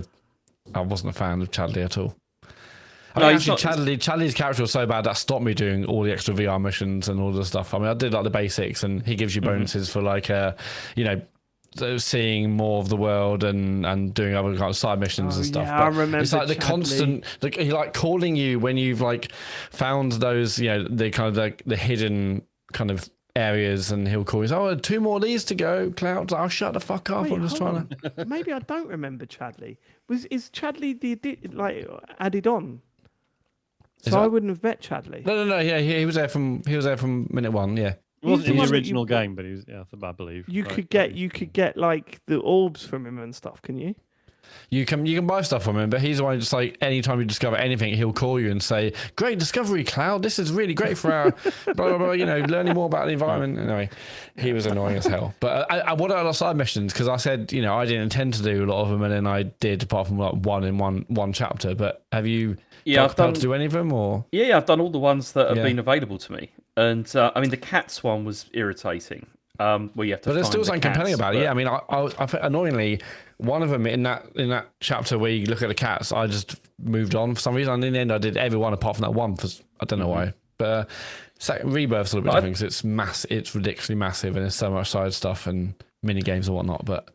I wasn't a fan of Chadley at all. Chadley's character was so bad that stopped me doing all the extra VR missions and all the stuff. I mean, I did like the basics, and he gives you bonuses for like seeing more of the world and doing other kind of side missions and stuff. Yeah, I remember. It's like the Chadley. constant, he like calling you when you've like found those, the kind of the hidden kind of areas, and he'll call you. Oh, 2 more of these to go, Cloud. I'll shut the fuck up. I'm just trying to. Maybe I don't remember Chadley. Is Chadley added on? So I wouldn't have met Chadley. No. Yeah, he was there from minute 1. Yeah. It wasn't in the original game, but he was. Yeah, I believe. You could get like the orbs from him and stuff. Can you? You can buy stuff from him, but he's the one just like anytime you discover anything, he'll call you and say, "Great discovery, Cloud. This is really great for our blah blah blah." Learning more about the environment. Anyway, he was annoying as hell. But I wanted our side missions because I said I didn't intend to do a lot of them, and then I did, apart from like one chapter. But have you? I've done. To do any of them or? Yeah, I've done all the ones that have been available to me, and I mean the cats one was irritating. Where you have to. But there's still something compelling about it. Yeah, I mean, I annoyingly, one of them in that chapter where you look at the cats, I just moved on for some reason. And in the end, I did every one apart from that one. I don't know why. But Rebirth's a little bit different because it's ridiculously massive, and there's so much side stuff and mini games and whatnot. But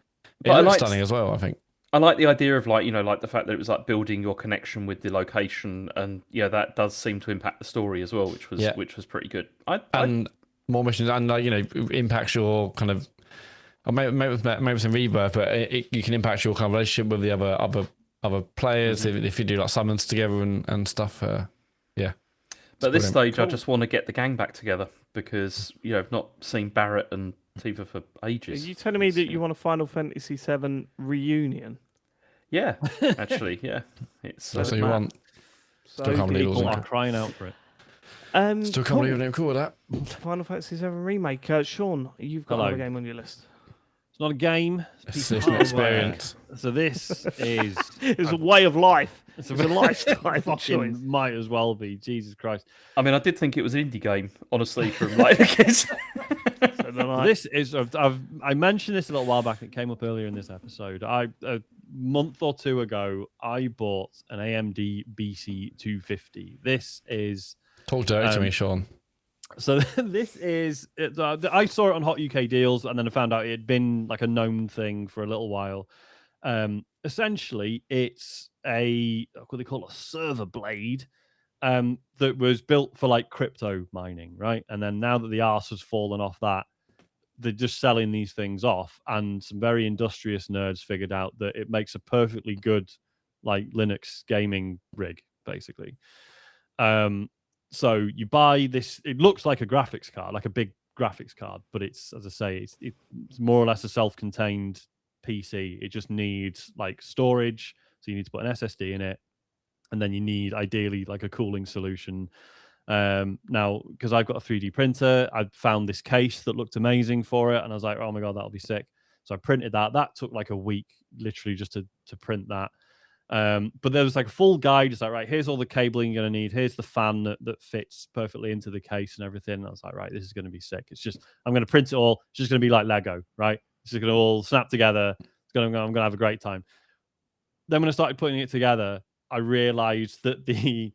it looks stunning as well, I think. I like the idea of like the fact that it was like building your connection with the location, and that does seem to impact the story as well, which was pretty good. And more missions, and like impacts your kind of, or maybe it's in Rebirth, but you can impact your kind of relationship with the other players if you do like summons together and stuff. But at this stage, I just want to get the gang back together because I've not seen Barrett and Tifa for ages. Are you telling me that you want a Final Fantasy VII reunion? Yeah, actually, yeah. It's that's what you want. So Still can't believe people are crying out for it. Still can't believe it. Cool with that. Final Fantasy VII Remake. Sean, you've got another game on your list. It's not a game. It's an experience. So this is... It's a way of life. It's a lifestyle choice. Might as well be. Jesus Christ. I mean, I did think it was an indie game, honestly, from like the kids. This is... I mentioned this a little while back. It came up earlier in this episode. A month or two ago, I bought an AMD BC-250. This is... Talk dirty to me, Sean. So this is... I saw it on Hot UK Deals, and then I found out it had been like a known thing for a little while. Essentially, it's what they call a server blade that was built for like crypto mining, right? And then now that the arse has fallen off that, they're just selling these things off, and some very industrious nerds figured out that it makes a perfectly good like Linux gaming rig, basically. So you buy this, it looks like a graphics card, like a big graphics card, but it's, as I say, it's more or less a self-contained PC. It just needs like storage, so you need to put an SSD in it, and then you need ideally like a cooling solution. Now, because I've got a 3D printer, I found this case that looked amazing for it, and I was like, oh my god, that'll be sick. So I printed that. That took like a week, literally, just to print that. But there was like a full guide. It's like, right, here's all the cabling you're going to need. Here's the fan that fits perfectly into the case and everything. And I was like, right, this is going to be sick. It's just, I'm going to print it all. It's just going to be like Lego, right? It's just going to all snap together. I'm going to have a great time. Then when I started putting it together, I realized that the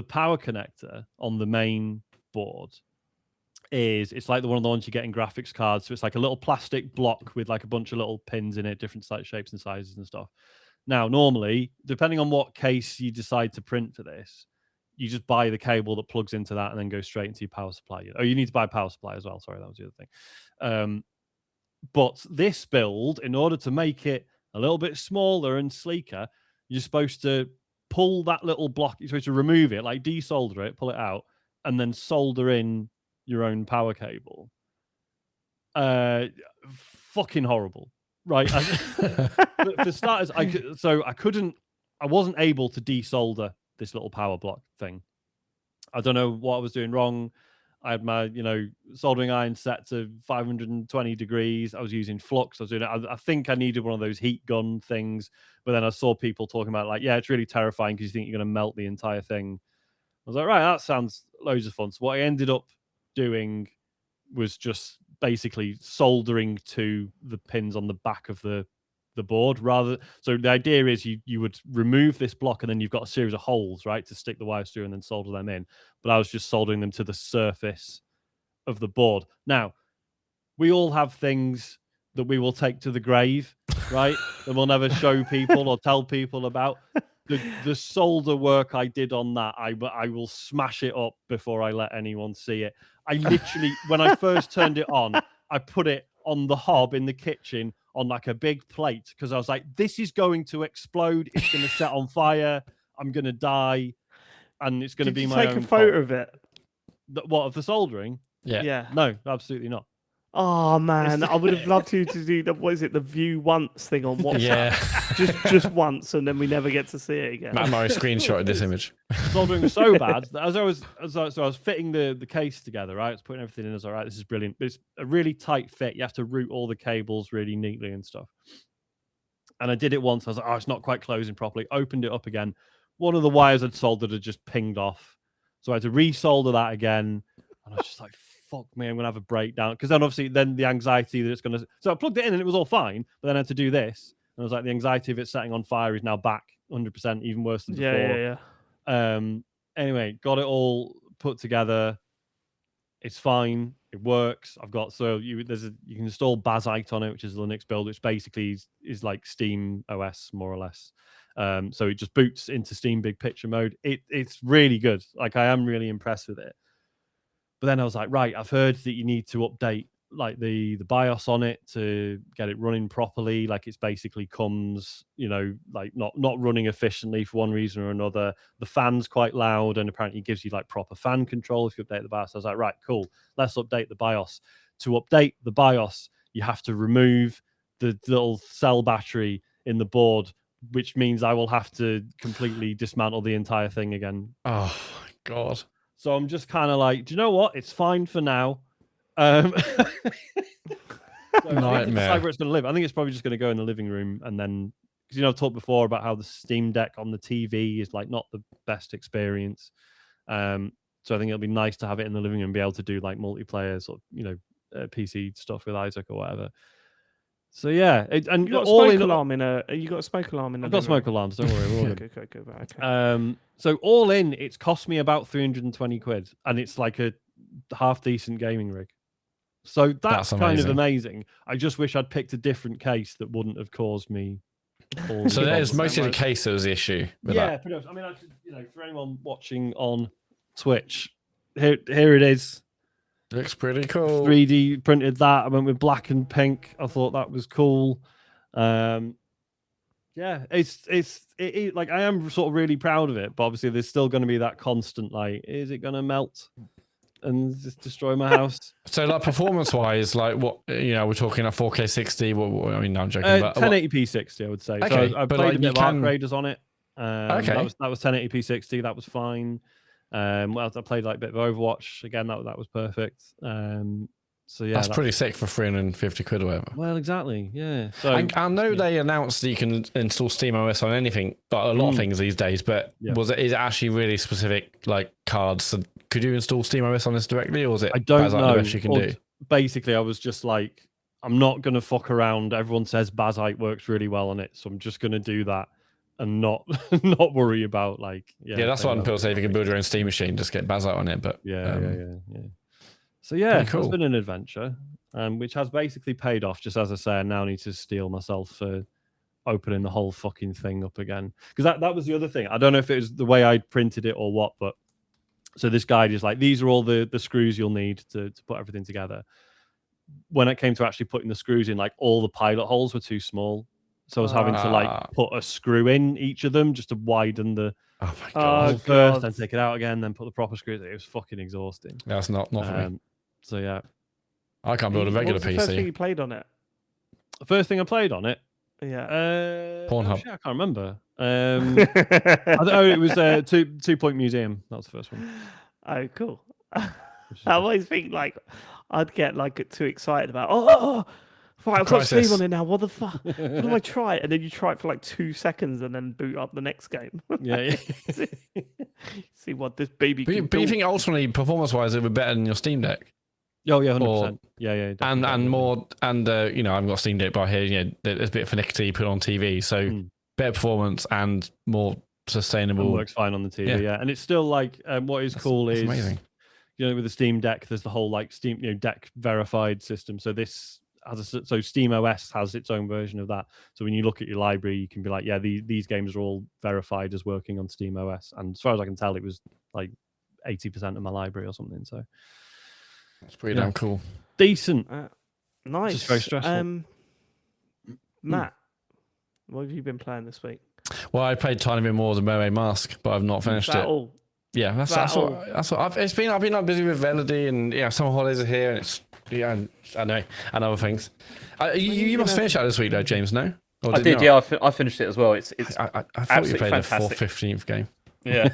power connector on the main board it's like one of the ones you get in graphics cards. So it's like a little plastic block with like a bunch of little pins in it, different shapes and sizes and stuff. Now, normally, depending on what case you decide to print for this, you just buy the cable that plugs into that and then goes straight into your power supply. Oh, you need to buy a power supply as well. Sorry, that was the other thing. But this build, in order to make it a little bit smaller and sleeker. You're supposed to pull that little block. You're supposed to remove it, like desolder it, pull it out, and then solder in your own power cable. Fucking horrible, right? For starters, I wasn't able to desolder this little power block thing. I don't know what I was doing wrong. I had my, soldering iron set to 520 degrees. I was using flux. I was doing it. I think I needed one of those heat gun things. But then I saw people talking about like, yeah, it's really terrifying because you think you're going to melt the entire thing. I was like, right, that sounds loads of fun. So what I ended up doing was just basically soldering to the pins on the back of the board so the idea is you would remove this block and then you've got a series of holes, right, to stick the wires through and then solder them in. But I was just soldering them to the surface of the board. Now, we all have things that we will take to the grave, right? And we'll never show people or tell people about. The solder work I did on that, I will smash it up before I let anyone see it. I literally, when I first turned it on, I put it on the hob in the kitchen on like a big plate because I was like, this is going to explode. It's going to set on fire. I'm going to die. And it's going to be my own Take a photo of it. What, of the soldering? Yeah. No, absolutely not. Oh man, I would have loved you to do the view once thing on WhatsApp. Yeah. just once, and then we never get to see it again. Matt Murray screenshotted this image. Soldering was so bad that as I was fitting the case together, right? I was putting everything in. I was like, right, this is brilliant. But it's a really tight fit. You have to route all the cables really neatly and stuff. And I did it once. I was like, oh, it's not quite closing properly. Opened it up again. One of the wires I'd soldered had just pinged off. So I had to resolder that again. And I was just like, fuck me, I'm going to have a breakdown. Because then obviously the anxiety that it's going to... So I plugged it in and it was all fine. But then I had to do this. And I was like, the anxiety of it setting on fire is now back 100%, even worse than before. Yeah. Anyway, got it all put together. It's fine. It works. I've got... you can install Bazite on it, which is a Linux build, which basically is like Steam OS, more or less. So it just boots into Steam Big Picture mode. It's really good. Like, I am really impressed with it. But then I was like, right, I've heard that you need to update like the BIOS on it to get it running properly. Like, it's basically comes, like not running efficiently for one reason or another. The fan's quite loud and apparently gives you like proper fan control if you update the BIOS. I was like, right, cool. Let's update the BIOS. To update the BIOS, you have to remove the little cell battery in the board, which means I will have to completely dismantle the entire thing again. Oh, my God. So I'm just kind of like, do you know what? It's fine for now. So Nightmare. Where it's going to live. I think it's probably just going to go in the living room, and then because I've talked before about how the Steam Deck on the TV is like not the best experience. So I think it'll be nice to have it in the living room and be able to do like multiplayer sort of PC stuff with Isaac or whatever. So yeah, and you got a smoke alarm in a. You got a smoke alarm in. I've got smoke alarms. Don't worry, we're all good. Okay. So all in, it's cost me about 320 quid, and it's like a half decent gaming rig. So that's kind of amazing. I just wish I'd picked a different case that wouldn't have caused me. So there's mostly the case that was the issue. Yeah, pretty much. I mean, for anyone watching on Twitch, here it is. Looks pretty cool. 3D printed that. I went with black and pink. I thought that was cool. Yeah, it's like I am sort of really proud of it, but obviously there's still going to be that constant like, is it going to melt and just destroy my house? So like performance-wise, like what we're talking a 4K 60. Well, I mean, no, I'm joking. But 1080p 60, I would say. Okay, so I played a bit of upgraders on it. Okay, that was 1080p 60. That was fine. Well, I played like a bit of Overwatch again. That was perfect. So yeah, that's pretty sick for 350 quid or whatever. Well, exactly. Yeah. So I know they announced that you can install SteamOS on anything, but a lot of things these days. But is it actually really specific like cards? So could you install SteamOS on this directly, or is it? I don't know. The best you can do? Basically, I was just like, I'm not gonna fuck around. Everyone says Bazite works really well on it, so I'm just gonna do that and not worry about like. Yeah, that's what people say. If you can build your own Steam machine, just get Bazite on it. But yeah. So yeah, cool. It's been an adventure, which has basically paid off. Just as I say, I now need to steel myself for opening the whole fucking thing up again. Because that was the other thing. I don't know if it was the way I printed it or what, but so this guide is like, these are all the screws you'll need to put everything together. When it came to actually putting the screws in, like all the pilot holes were too small. So I was having to like put a screw in each of them just to widen the Oh my god! first, then take it out again, then put the proper screws. It was fucking exhausting. That's not for me. So yeah, I can't build a regular what was PC. the first thing you played on it? the first thing I played on it. Yeah. Pornhub. I can't remember. It was 2 Point Museum. That was the first one. Oh, cool. I always think like I'd get like too excited about. Oh, right, I've got Steam on it now. What the fuck? What do I try? And then you try it for like 2 seconds and then boot up the next game. Yeah. See what this baby. But you think ultimately, performance-wise, it would be better than your Steam Deck? Oh yeah, 100%. Yeah. And more, and you know, I haven't got a Steam Deck, but I hear there's a bit of finicky put on TV, so better performance and more sustainable. It works fine on the TV. Yeah, and it's still like what is cool is amazing. You know, with the Steam Deck, there's the whole like Steam Deck verified system. So this so Steam OS has its own version of that. So when you look at your library, you can be like, yeah, these games are all verified as working on Steam OS. And as far as I can tell, it was like 80% of my library or something. So that's pretty damn cool. Decent. Nice. Just very stressful. Matt, what have you been playing this week? Well, I played a tiny bit more of the Mermaid Mask, but I've not finished it. All? Yeah, that's what I've been like busy with Melody, and summer holidays are here, and it's I know, and other things. You must finish that this week though, James. No, I did. Yeah, I finished it as well. It's I thought you played fantastic. The 15th game. Yeah,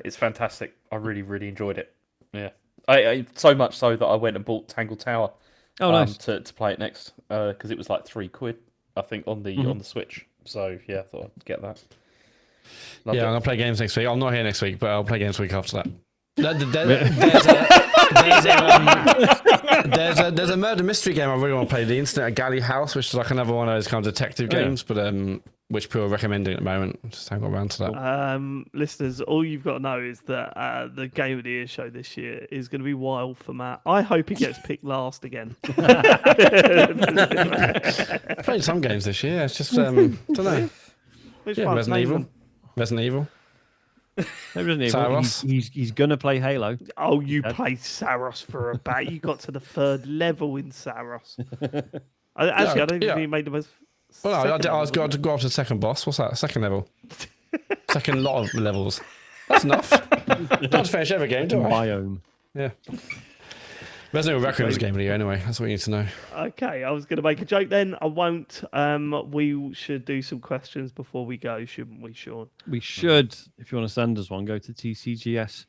it's fantastic. I really enjoyed it. Yeah, I so much so that I went and bought Tangled Tower. Nice. To play it next because it was like £3 I think on the Switch. So yeah, I thought I'd get that. Loved it. I'm gonna play games next week. I'm not here next week, but I'll play games week after that. There's a murder mystery game I really want to play. The Incident at Galley House, which is like another one of those kind of detective games, but which people are recommending at the moment. Just haven't got around to that. Listeners, all you've got to know is that the Game of the Year show this year is going to be wild for Matt. I hope he gets picked last again. I played some games this year. It's just don't know. Which one? Resident Evil. He's gonna play Halo. Oh, you played Saros for a bat. You got to the 3rd level in Saros. I don't think you made the most. Well, I was got to go up to the second boss. What's that? Second level. Second lot of levels. That's enough. Don't finish every game, do I? Biome. Yeah. Resident Evil Raccoon's game of the year anyway. That's what you need to know. Okay, I was going to make a joke then. I won't. We should do some questions before we go, shouldn't we, Sean? We should. If you want to send us one, go to tcgs.co.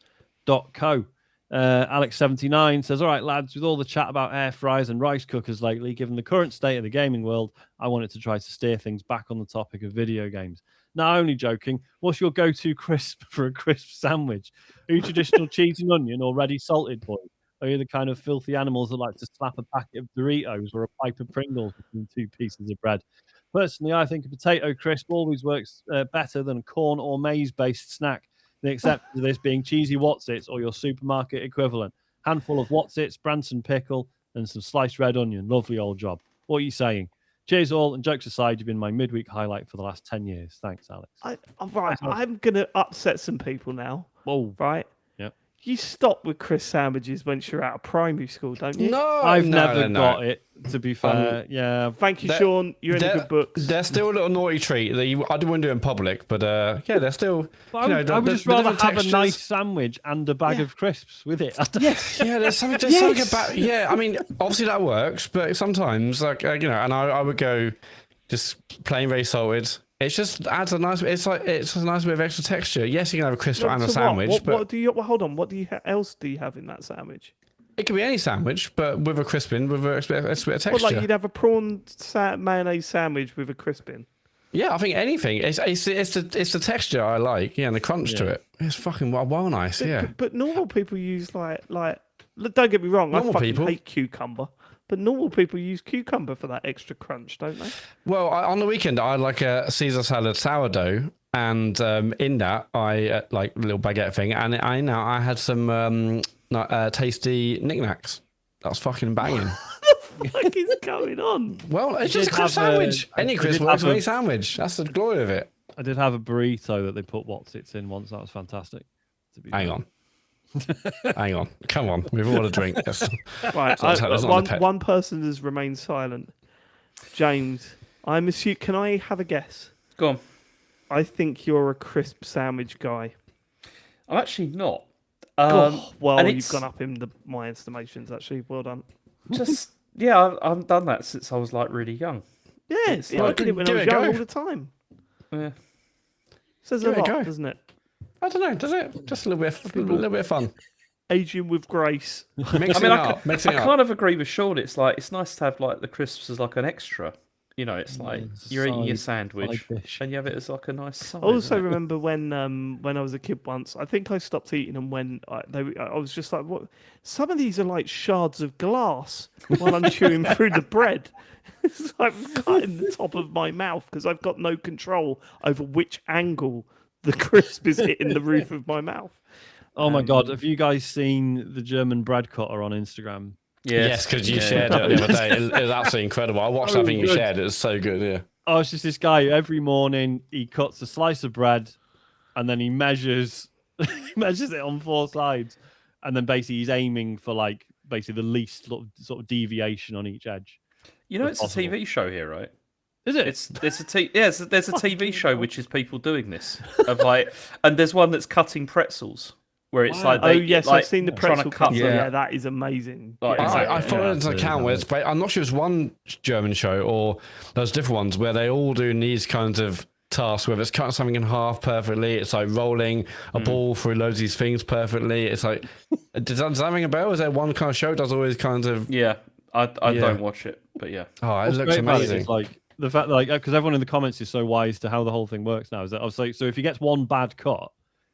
Alex79 says, all right, lads, with all the chat about air fryers and rice cookers lately, given the current state of the gaming world, I wanted to try to steer things back on the topic of video games. Now, only joking, what's your go-to crisp for a crisp sandwich? Are you traditional cheese and onion or ready salted boys? Are you the kind of filthy animals that like to slap a packet of Doritos or a pipe of Pringles between 2 pieces of bread? Personally, I think a potato crisp always works better than a corn or maize-based snack, the exception to this being cheesy Wotsits or your supermarket equivalent. Handful of Wotsits, Branson pickle, and some sliced red onion. Lovely old job. What are you saying? Cheers all, and jokes aside, you've been my midweek highlight for the last 10 years. Thanks, Alex. I'm going to upset some people now. Oh, right? You stop with crisp sandwiches once you're out of primary school, don't you? No, I've never got it, to be fair. Yeah. Thank you, Sean. You're in the good books. They're still a little naughty treat that I wouldn't do in public, but they're still. I would just rather have a nice sandwich and a bag of crisps with it. Yes. Yeah, there's something about. Yeah, I mean, obviously that works, but sometimes, and I would go just plain very salted. It just adds a nice. It's a nice bit of extra texture. Yes, you can have a crisp and a sandwich. What do you? Hold on. What else do you have in that sandwich? It could be any sandwich, but with a crisping, with a bit of texture. Well, like you'd have a prawn mayonnaise sandwich with a crisping. Yeah, I think anything. It's the texture I like. Yeah, and the crunch to it. It's fucking well nice. But normal people use like. Don't get me wrong. I fucking hate cucumber. But normal people use cucumber for that extra crunch, don't they? Well, on the weekend, I had like a Caesar salad sourdough, and in that, I like a little baguette thing, and I had some tasty knickknacks. That was fucking banging. What the fuck is going on? Well, it's just a crisp sandwich. Any crisp works with any sandwich. That's the glory of it. I did have a burrito that they put Wotsits in once. That was fantastic. Hang on. Hang on, come on, we've all had a drink. Right, one person has remained silent. James, I'm assuming. Can I have a guess? Go on. I think you're a crisp sandwich guy. I'm actually not. Well, and you've it's gone up in my estimations. Actually, well done. just yeah. I've done that since I was like really young. Yes, I like- did it when I give was it a young go. all the time. Yeah. Says a Give it a lot, go. doesn't it? I don't know. Does it? Just a little bit of fun. Aging with grace. Mixing it up. Mixing I it up. kind of agree with Sean. It's like it's nice to have like the crisps as like an extra. You know, it's like you're eating your sandwich side dish. and you have it as like a nice side. I also isn't it? remember when I was a kid once. I think I stopped eating them when I was just like, "What? Some of these are like shards of glass." While I'm chewing through the bread, it's like cutting the top of my mouth because I've got no control over which angle the crisp is hitting the roof of my mouth. Oh my god, have you guys seen the German bread cutter on Instagram? Yes, because you shared it the other day. It was absolutely incredible. I watched that thing you good. shared. It was so good. Yeah. Oh, it's just this guy every morning he cuts a slice of bread and then he measures he measures it on 4 sides. And then basically he's aiming for like basically the least sort of deviation on each edge. You know, if it's possible. a TV show here, right? Is it? There's a TV show which is people doing this of like, and there's one that's cutting pretzels where it's like Oh they, yes, like, I've seen the trying to pretzel got cutter. Yeah. Yeah, that is amazing. Like, Yeah. exactly. I followed an account where I'm not sure it's one German show or there's different ones where they all do these kinds of tasks, whether it's cutting something in half perfectly, it's like rolling a ball through loads of these things perfectly. It's like, does that ring a bell? Is there one kind of show that does always kind of... Yeah, I Yeah. don't watch it, but yeah. Oh, it What's looks great about it amazing. is, like the fact that, like, because everyone in the comments is so wise to how the whole thing works now. Is that I was like, so if he gets one bad cut,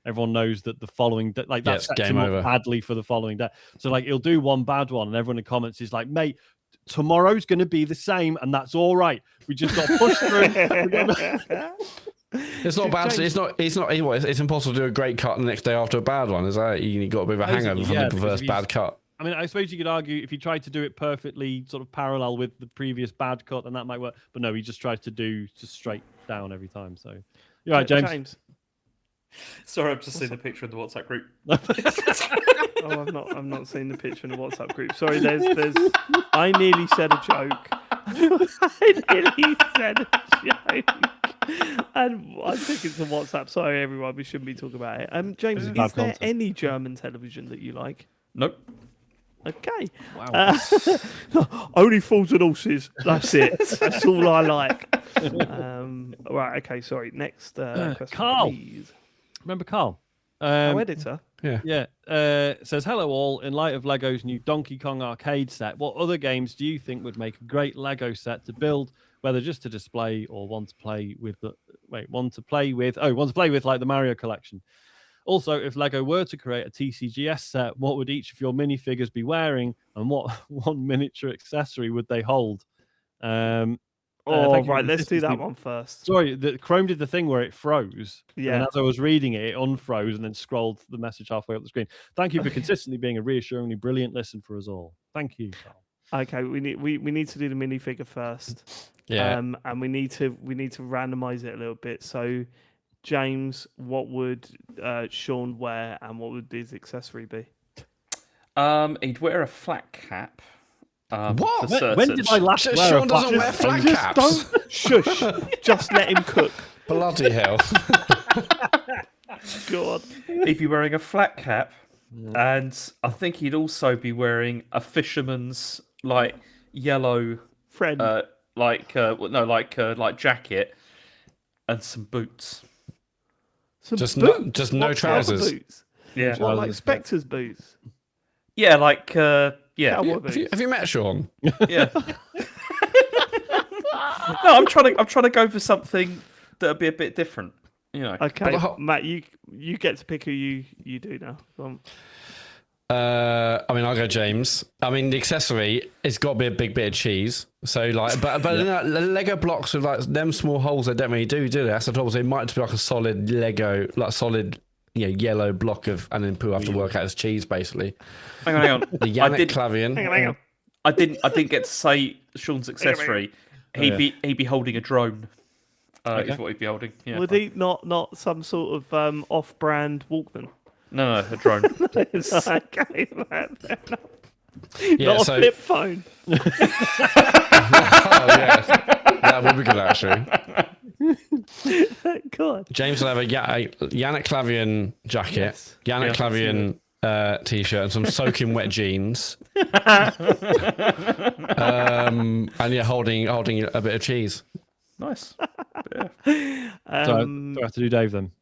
everyone knows that the following like Yeah, that it's sets game him over. up badly for the following day. So like he'll do one bad one, and everyone in the comments is like, mate, tomorrow's going to be the same, and that's all right. We just got to push through. It's not bad. It's impossible to do a great cut the next day after a bad one. Is that you got a bit of a hangover from the because first if bad cut? I mean, I suppose you could argue if he tried to do it perfectly, sort of parallel with the previous bad cut, then that might work. But no, he just tries to do just straight down every time. So you're right, James. Sorry, I've just seen the picture in the WhatsApp group. Oh, I've not seen the picture in the WhatsApp group. Sorry, there's. I nearly said a joke. I nearly said a joke. And I think it's a WhatsApp. Sorry, everyone. We shouldn't be talking about it. James, is bad there content. any German television that you like? Nope. Okay. Wow. Only fools and horses. That's it. That's all I like. Right. Okay. Sorry. Next question, Carl. please. Remember Carl? Our editor. Yeah. Says, hello all. In light of Lego's new Donkey Kong arcade set, what other games do you think would make a great Lego set to build, whether just to display or one to play with like the Mario collection? Also, if Lego were to create a TCGS set, what would each of your minifigures be wearing, and what one miniature accessory would they hold? Right. Let's do that one first. Sorry, Chrome did the thing where it froze. Yeah. And as I was reading it, it unfroze and then scrolled the message halfway up the screen. Thank you for consistently being a reassuringly brilliant listen for us all. Thank you, Carl. Okay, we need to do the minifigure first. Yeah. And we need to randomize it a little bit. So, James, what would Sean wear, and what would his accessory be? He'd wear a flat cap. What? for When certain. did I last wear a Sean doesn't flat wear flat Just caps. don't shush. Just let him cook. Bloody hell. God. He'd be wearing a flat cap, and I think he'd also be wearing a fisherman's like yellow, Friend. like jacket, and some boots. Some just boots. no- just no What type of trousers. Boots? Yeah, What, like Spectre's boots? yeah, like yeah, Cowboy Have boots. you met Sean? yeah. No, I'm trying to go for something that'll be a bit different. You know. Okay, But- Matt, you get to pick who you do now. I mean, I'll go James. I mean, the accessory, it's got to be a big bit of cheese. So, like, but the Lego blocks with like them small holes, they don't really do they? That's the trouble. So it might be like a solid Lego, like solid, yellow block of, and then people have to work out as cheese, basically. Hang on. The Yannick Clavian. Hang on. I didn't get to say Sean's accessory. He'd be holding a drone. Is what he'd be holding. Yeah. Would he not some sort of off-brand Walkman? No, a drone. Okay, man. Yeah, Not so a flip phone. oh, yeah. That would be good, actually. God. James will have a Yannick Clavian jacket, Yes. Yannick Clavian t-shirt, and some soaking wet jeans. And yeah, holding a bit of cheese. Nice. So do I have to do Dave then?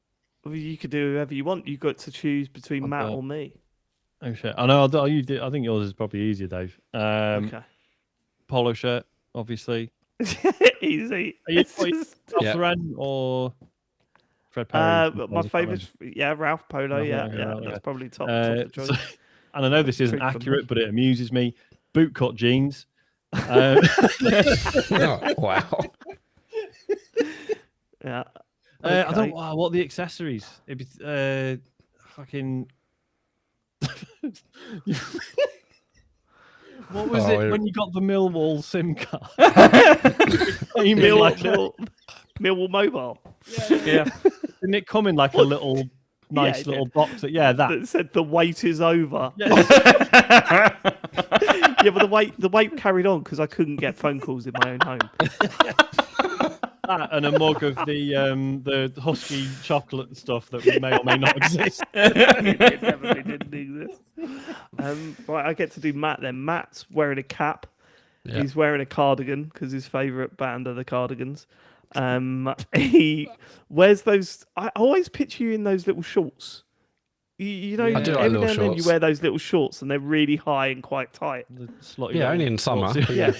You could do whoever you want. You got to choose between Matt or me. Oh shit! I know. I think yours is probably easier, Dave. Okay. Polo shirt, obviously. Easy. Are you Ralph or Fred Perry? My favourite, Ralph Polo. That's probably top of the choice. And I know this isn't accurate, but it amuses me. Bootcut jeans. Oh, wow. Yeah. I don't. What are the accessories? It'd be fucking. What was it when you got the Millwall SIM card? Millwall Mobile. Yeah. Didn't it come in like a little nice little box? That said the wait is over. Yeah, but the wait carried on because I couldn't get phone calls in my own home. That and a mug of the Husky chocolate stuff that may or may not exist. It definitely didn't exist. Right, I get to do Matt then. Matt's wearing a cap. Yeah. He's wearing a cardigan because his favourite band are the Cardigans. He wears those. I always picture you in those little shorts. You know, I do like every little now and then you wear those little shorts and they're really high and quite tight. Only in summer. Yeah,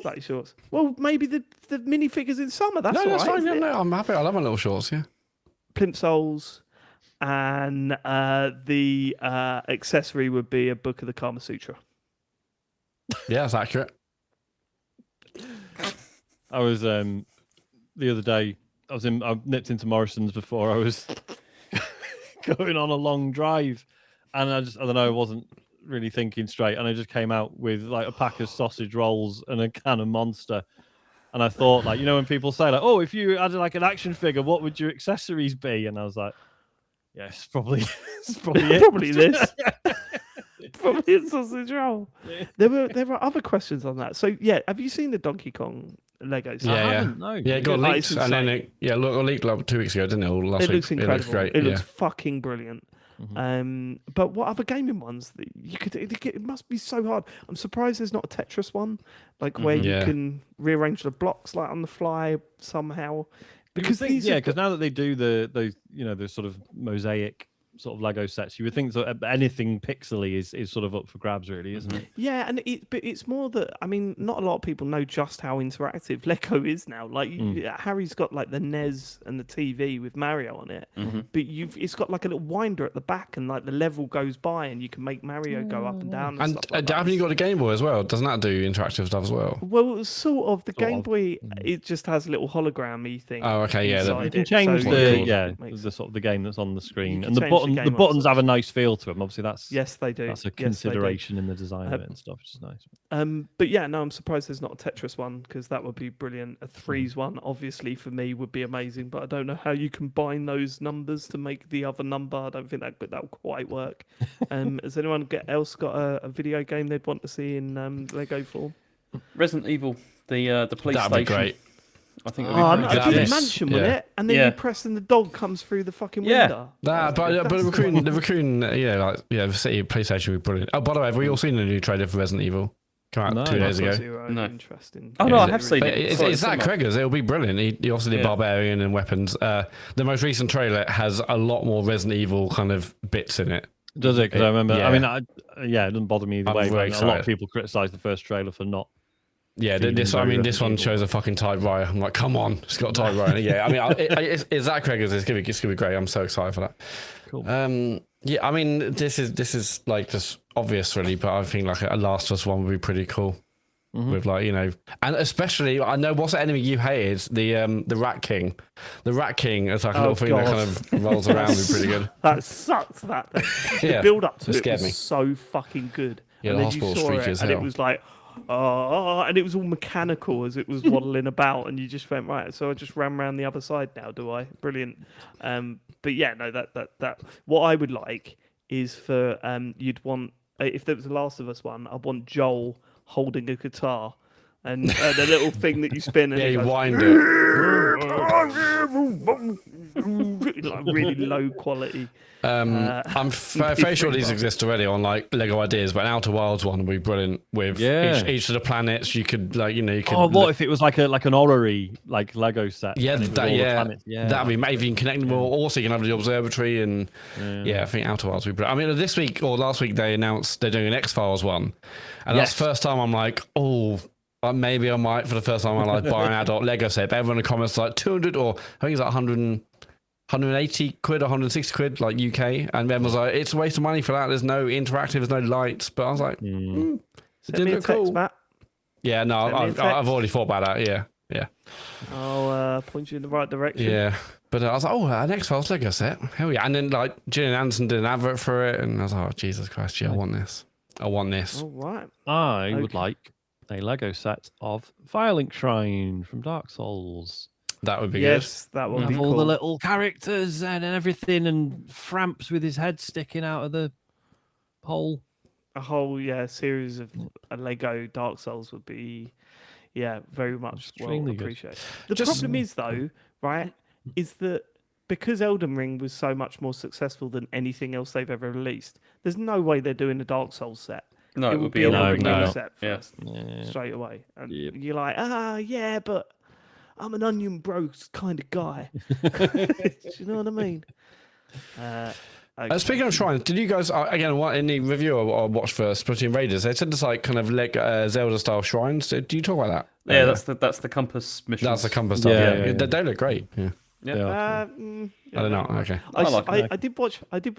slightly shorts. Well, maybe the minifigures in summer. That's all right. That's fine. No, I'm happy. I love my little shorts. Yeah. Plimp soles, and the accessory would be a book of the Kama Sutra. Yeah, that's accurate. I was the other day. I nipped into Morrison's before I was going on a long drive, and I don't know, I wasn't really thinking straight, and I just came out with like a pack of sausage rolls and a can of Monster, and I thought, like, you know, when people say like, oh, if you had like an action figure, what would your accessories be? And I was like, yeah, it's probably it. Probably this. Probably a sausage roll. Yeah. There were other questions on that. So yeah, have you seen the Donkey Kong Legos? Yeah, I haven't, no. Yeah, it got leaked, and then it leaked like 2 weeks ago, didn't it? Or last week. Looks incredible. It looks great. It looks fucking brilliant. Mm-hmm. But what other gaming ones that you could? It must be so hard. I'm surprised there's not a Tetris one, like where you can rearrange the blocks like on the fly somehow. Because because now that they do the sort of mosaic sort of Lego sets, you would think that anything pixely is sort of up for grabs, really, isn't it? Yeah, and it's more that, I mean, not a lot of people know just how interactive Lego is now. Like Harry's got like the NES and the TV with Mario on it, but it's got like a little winder at the back, and like the level goes by, and you can make Mario go up and down. And stuff like haven't you got a Game Boy as well? Doesn't that do interactive stuff as well? Well, sort of. The Game Boy, it just has a little hologram-y thing. Oh, okay, yeah. You can change the sort of the game that's on the screen, and the buttons have a nice feel to them. Obviously, that's they do. That's a consideration in the design of it and stuff, which is nice. But yeah, no, I'm surprised there's not a Tetris one, because that would be brilliant. A threes one, obviously, for me would be amazing, but I don't know how you combine those numbers to make the other number. I don't think that'll quite work. Has anyone else got a video game they'd want to see in Lego form? Resident Evil, the PlayStation. That'd be great. I think it'd be a mansion, wouldn't it? And then you press and the dog comes through the fucking window. But the raccoon, the City PlayStation would be brilliant. Oh, by the way, have we all seen the new trailer for Resident Evil? Come out 2 days ago. No. Interesting. Oh no, I have seen it. It's Zach Cregger's. It'll be brilliant. He also did Barbarian and Weapons. The most recent trailer has a lot more Resident Evil kind of bits in it. Does it? Because I remember. Yeah. I mean, it doesn't bother me either way. A lot of people criticise the first trailer for not. Yeah, this one shows a fucking typewriter. I'm like, come on, it's got a typewriter. Yeah, I mean, it's Zach Cregger's. It's gonna be great. I'm so excited for that. Cool. I mean, this is like just obvious, really, but I think like a Last of Us one would be pretty cool. With like, and especially I know what's the enemy you hated, the Rat King. The Rat King is like a little thing that kind of rolls around. Would be pretty good. That sucked. That thing. The build up to it was so fucking good. Yeah, and the then you hospital saw freak it, and it was like. And it was all mechanical as it was waddling about, and you just went, right, so I just ran around the other side now, do I? Brilliant. But yeah, no, that what I would like is for you'd want, if there was a Last of Us one, I'd want Joel holding a guitar and the little thing that you spin. And Yeah, it you goes, wind it. like really low quality. I'm fairly sure these exist already on like Lego Ideas, but an Outer Wilds one would be brilliant with each of the planets. You could you could. Oh, what if it was like an orrery like Lego set? Yeah, and it was all the planets? that'd be maybe you can connect them all. Also, you can have the observatory and I think Outer Wilds would be brilliant. I mean, this week or last week they announced they're doing an X-Files one, and that's the first time I'm like, oh. Maybe I might for the first time I like buy an adult Lego set. But everyone in the comments like 200 or I think it's like 180 quid or 160 quid like UK, and everyone's like, it's a waste of money for that. There's no interactive, there's no lights. But I was like, it did look cool. Matt. Yeah, no, I've already thought about that. Yeah. I'll point you in the right direction. Yeah, but I was like, oh, an X-Files Lego set, hell yeah! And then like Gillian Anderson did an advert for it, and I was like, oh, Jesus Christ, I want this. All right. I would like a Lego set of Firelink Shrine from Dark Souls. That would be good. Yes, that would be all cool. the little characters and everything, and Framps with his head sticking out of the hole. A whole series of Lego Dark Souls would be very much Extremely well good. appreciated. The problem is though, right, is that because Elden Ring was so much more successful than anything else they've ever released, there's no way they're doing a Dark Souls set. No, it would be an Elden Elden Ring Ring set first, Yeah. straight away. And Yep. you're like, but I'm an Onion Bros kind of guy. Do you know what I mean? Okay. Speaking of shrines, did you guys again in the review or watch for Splatoon Raiders? They said it's like kind of like Zelda style shrines. Do you talk about that? Yeah, that's the compass mission. That's the compass stuff. Yeah. They look great. Yeah. Yeah. I don't know. Okay. I did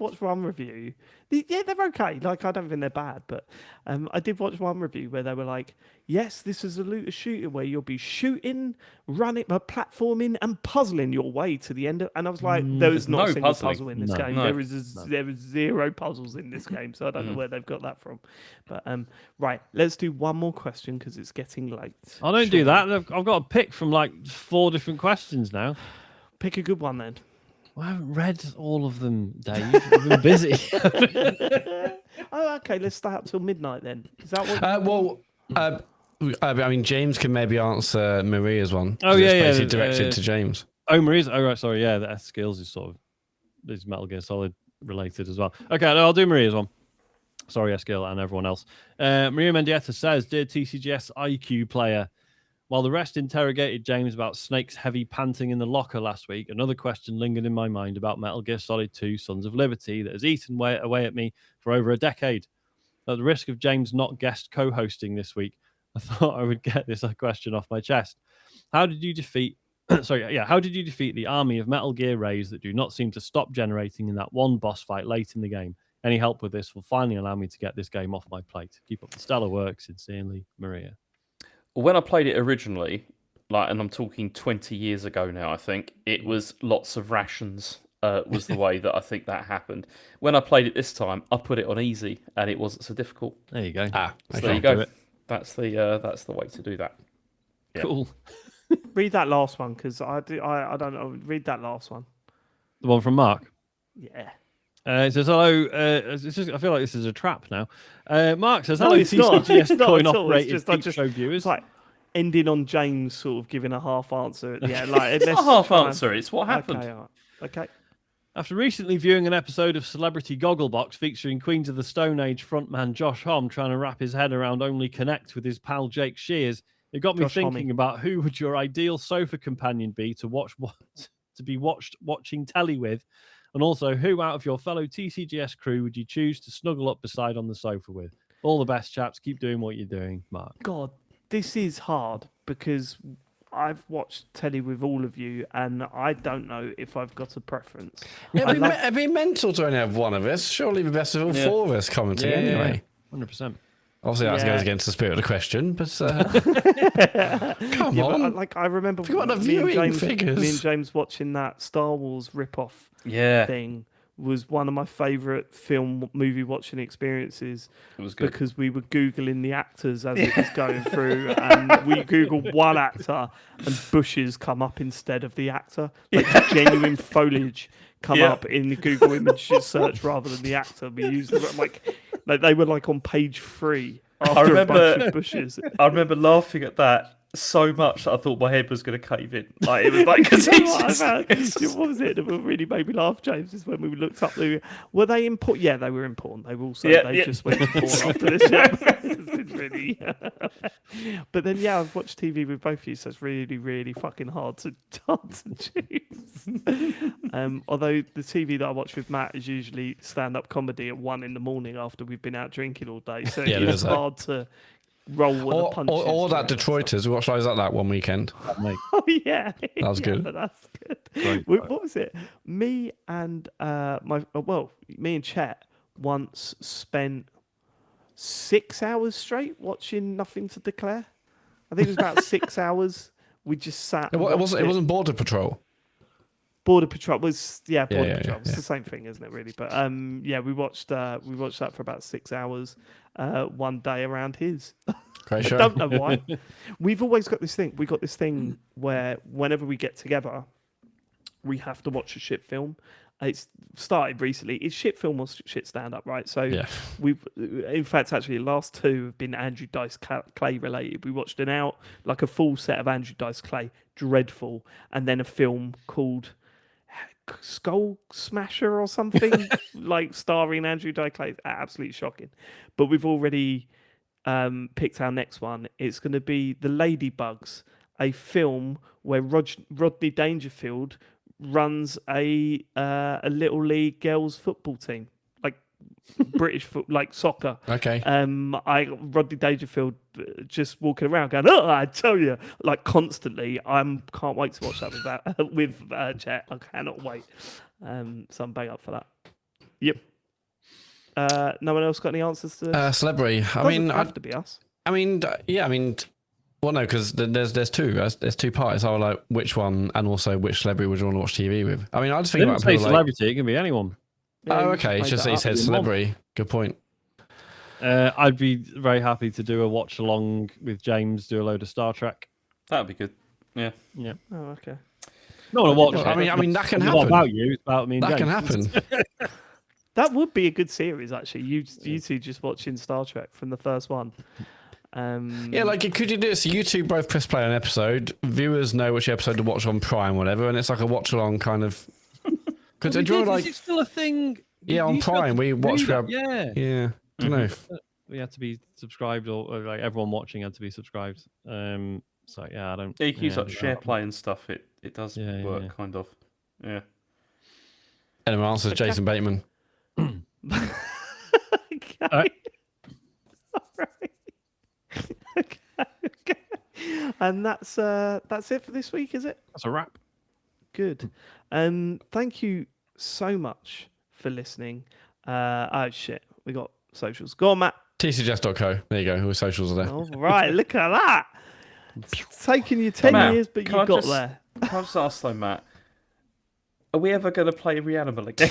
watch one review. They're okay. Like, I don't think they're bad, but I did watch one review where they were like, yes, this is a looter shooter where you'll be shooting, running, platforming, and puzzling your way to the end of. And I was like, there was not a single puzzle in this game. No. There was zero puzzles in this game, so I don't know where they've got that from. But right, let's do one more question because it's getting late. I don't do that. I've got a pick from like 4 different questions now. Pick a good one then. I haven't read all of them, Dave. I've been busy. Oh, okay. Let's stay up till midnight then. Is that what? I mean, James can maybe answer Maria's one. Oh, it's yeah. basically directed to James. Oh, Maria's. Oh, right. Sorry. Yeah, the skills is sort of is Metal Gear Solid related as well. Okay, I'll do Maria's one. Sorry, Eskil and everyone else. Maria Mendieta says, dear TCGS IQ player, while the rest interrogated James about Snake's heavy panting in the locker last week, another question lingered in my mind about Metal Gear Solid 2 Sons of Liberty that has eaten away at me for over a decade. At the risk of James not guest co-hosting this week, I thought I would get this question off my chest. How did you defeat the army of Metal Gear Rays that do not seem to stop generating in that one boss fight late in the game? Any help with this will finally allow me to get this game off my plate. Keep up the stellar work. Sincerely, Maria. When I played it originally, and I'm talking 20 years ago now, I think, it was lots of rations was the way that I think that happened. When I played it this time, I put it on easy, and it wasn't so difficult. There you go. So there you go. That's the way to do that. Yeah. Cool. Read that last one, because I don't know. Read that last one. The one from Mark? Yeah. It says, hello. I feel like this is a trap now. Mark says, hello, it's not. TCGS Coin operated Peep Show viewers. It's like ending on James sort of giving a half answer at the end. Like, it's not a half answer, it's what happened. Okay, all right. Okay. After recently viewing an episode of Celebrity Gogglebox featuring Queens of the Stone Age frontman Josh Homme trying to wrap his head around Only Connect with his pal Jake Shears, it got me thinking about who would your ideal sofa companion be to watching telly with, and also who out of your fellow TCGS crew would you choose to snuggle up beside on the sofa with? All the best, chaps. Keep doing what you're doing, Mark. God, this is hard because I've watched telly with all of you, and I don't know if I've got a preference. It'd be mental to only have one of us. Surely the best of all 4 of us commenting anyway. 100%. Obviously, that goes against the spirit of the question, but come on. But, I remember me and James watching that Star Wars rip-off thing was one of my favourite movie watching experiences. It was good. Because we were Googling the actors as it was going through, and we Googled one actor, and bushes come up instead of the actor. Like genuine foliage come up in the Google image search rather than the actor. We used like they were like on page 3 After a bunch of bushes. I remember laughing at that so much that I thought my head was going to cave in. Like it was like because what was it that really made me laugh, James? Is when we looked up were they in porn? Yeah, they were in porn. They were also they just went to porn after this. It's really, but then I've watched TV with both of you, so it's really, really fucking hard to choose. Although the TV that I watch with Matt is usually stand-up comedy at 1 a.m. after we've been out drinking all day, so it's hard to roll with the punches. Or that Detroiters. We watched those like that one weekend. Oh yeah, that was good. That's good. What was it? Me and me and Chet once spent 6 hours straight watching Nothing to Declare. I think it was about 6 hours. We just sat. It wasn't Border Patrol. Border Patrol was Border Patrol. It's yeah. the same thing, isn't it? Really, but we watched that for about 6 hours one day around his. Great show. I don't know why. We've always got this thing. We got this thing where whenever we get together, we have to watch a shit film. It's started recently. It's shit film or shit stand up, right? So we've, in fact, actually, the last two have been Andrew Dice Clay related. We watched a full set of Andrew Dice Clay, dreadful, and then a film called Skull Smasher or something, like starring Andrew Dice Clay. Absolutely shocking. But we've already picked our next one. It's going to be The Ladybugs, a film where Rodney Dangerfield runs a little league girls football team, like British like soccer. Okay. Rodney Dangerfield just walking around going, "Oh, I tell you," like constantly. Can't wait to watch that with Chet. I cannot wait. So I'm bang up for that. Yep. No one else got any answers to celebrity? Doesn't have to be us. Well, no, because there's two parts. I was like, which one, and also which celebrity would you want to watch TV with? I mean, I just think about people celebrity. It can be anyone. Oh, okay. It's just that he said celebrity. Good point. I'd be very happy to do a watch along with James. Do a load of Star Trek. That would be good. Yeah. Yeah. Oh, okay. Not a watch. I mean, that can it's happen. Not about you. It's about me and that James. can happen. That would be a good series, actually. You two just watching Star Trek from the first one. Like, could you do this? So you two both press play on an episode. Viewers know which episode to watch on Prime, whatever, and it's like a watch along kind of. Because is it still a thing? Yeah, on Prime we watch. Yeah. Don't know. We had to be subscribed, or like everyone watching had to be subscribed. So yeah, I don't. Yeah, you can use like share play and stuff. It does work, yeah. kind of. Yeah. Anyway, answers Jason Bateman. Okay. All right. Okay. And that's it for this week, is it? That's a wrap. Good. Thank you so much for listening. Oh shit, we got socials. Go on, Matt. tcjust.co. There you go. Who socials are there? All right, look at that. It's taken you 10 years, but you got there. Can I just ask though, Matt? Are we ever going to play Reanimal again?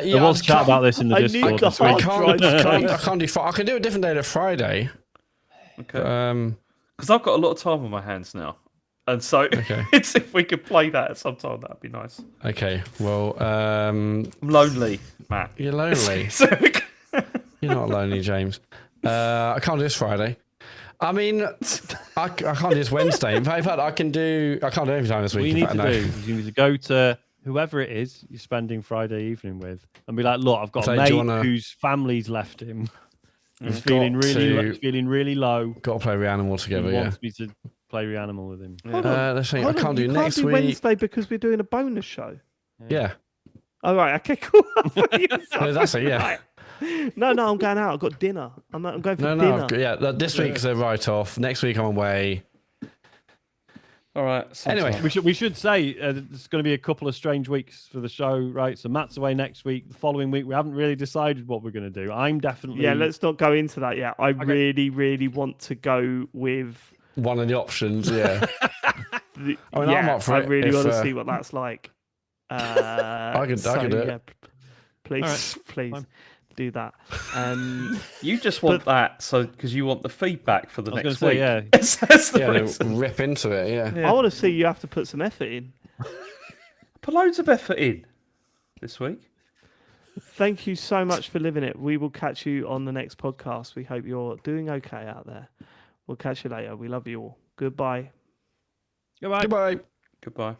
There was chat about this in the Discord. I can't do. I can do a different day to Friday. Okay. Because I've got a lot of time on my hands now, and so it's if we could play that at some time, that'd be nice. Okay. Well, I'm lonely, Matt. You're lonely. You're not lonely, James. I can't do this Friday. I mean, I can't do this Wednesday. In fact, I can't do any time this week. What you need to go to whoever it is you're spending Friday evening with, and be like, "Look, I've got a mate whose family's left him. He's feeling really low. Got to play Reanimal together. He wants me to play Reanimal with him. Let's see. I can't do next week. Wednesday because we're doing a bonus show. Yeah. All right. Okay. Cool. That's it. Yeah. Right. No, I'm going out. I've got dinner. I'm going for dinner. This week's a write-off. Next week I'm away. All right. Anyway, we should say there's going to be a couple of strange weeks for the show, right? So Matt's away next week. The following week, we haven't really decided what we're going to do. I'm definitely... Yeah, let's not go into that yet. I really, really want to go with... one of the options, yeah. I'm up for it. I really want to see what that's like. I could do it. Yeah, please, Fine. do that. You just want that, so because you want the feedback for the next week. That's rip into it. Yeah. I want to see you have to put some effort in. Put loads of effort in this week. Thank you so much for living it. We will catch you on the next podcast. We hope you're doing okay out there. We'll catch you later. We love you all. Goodbye. Goodbye. Goodbye. Goodbye.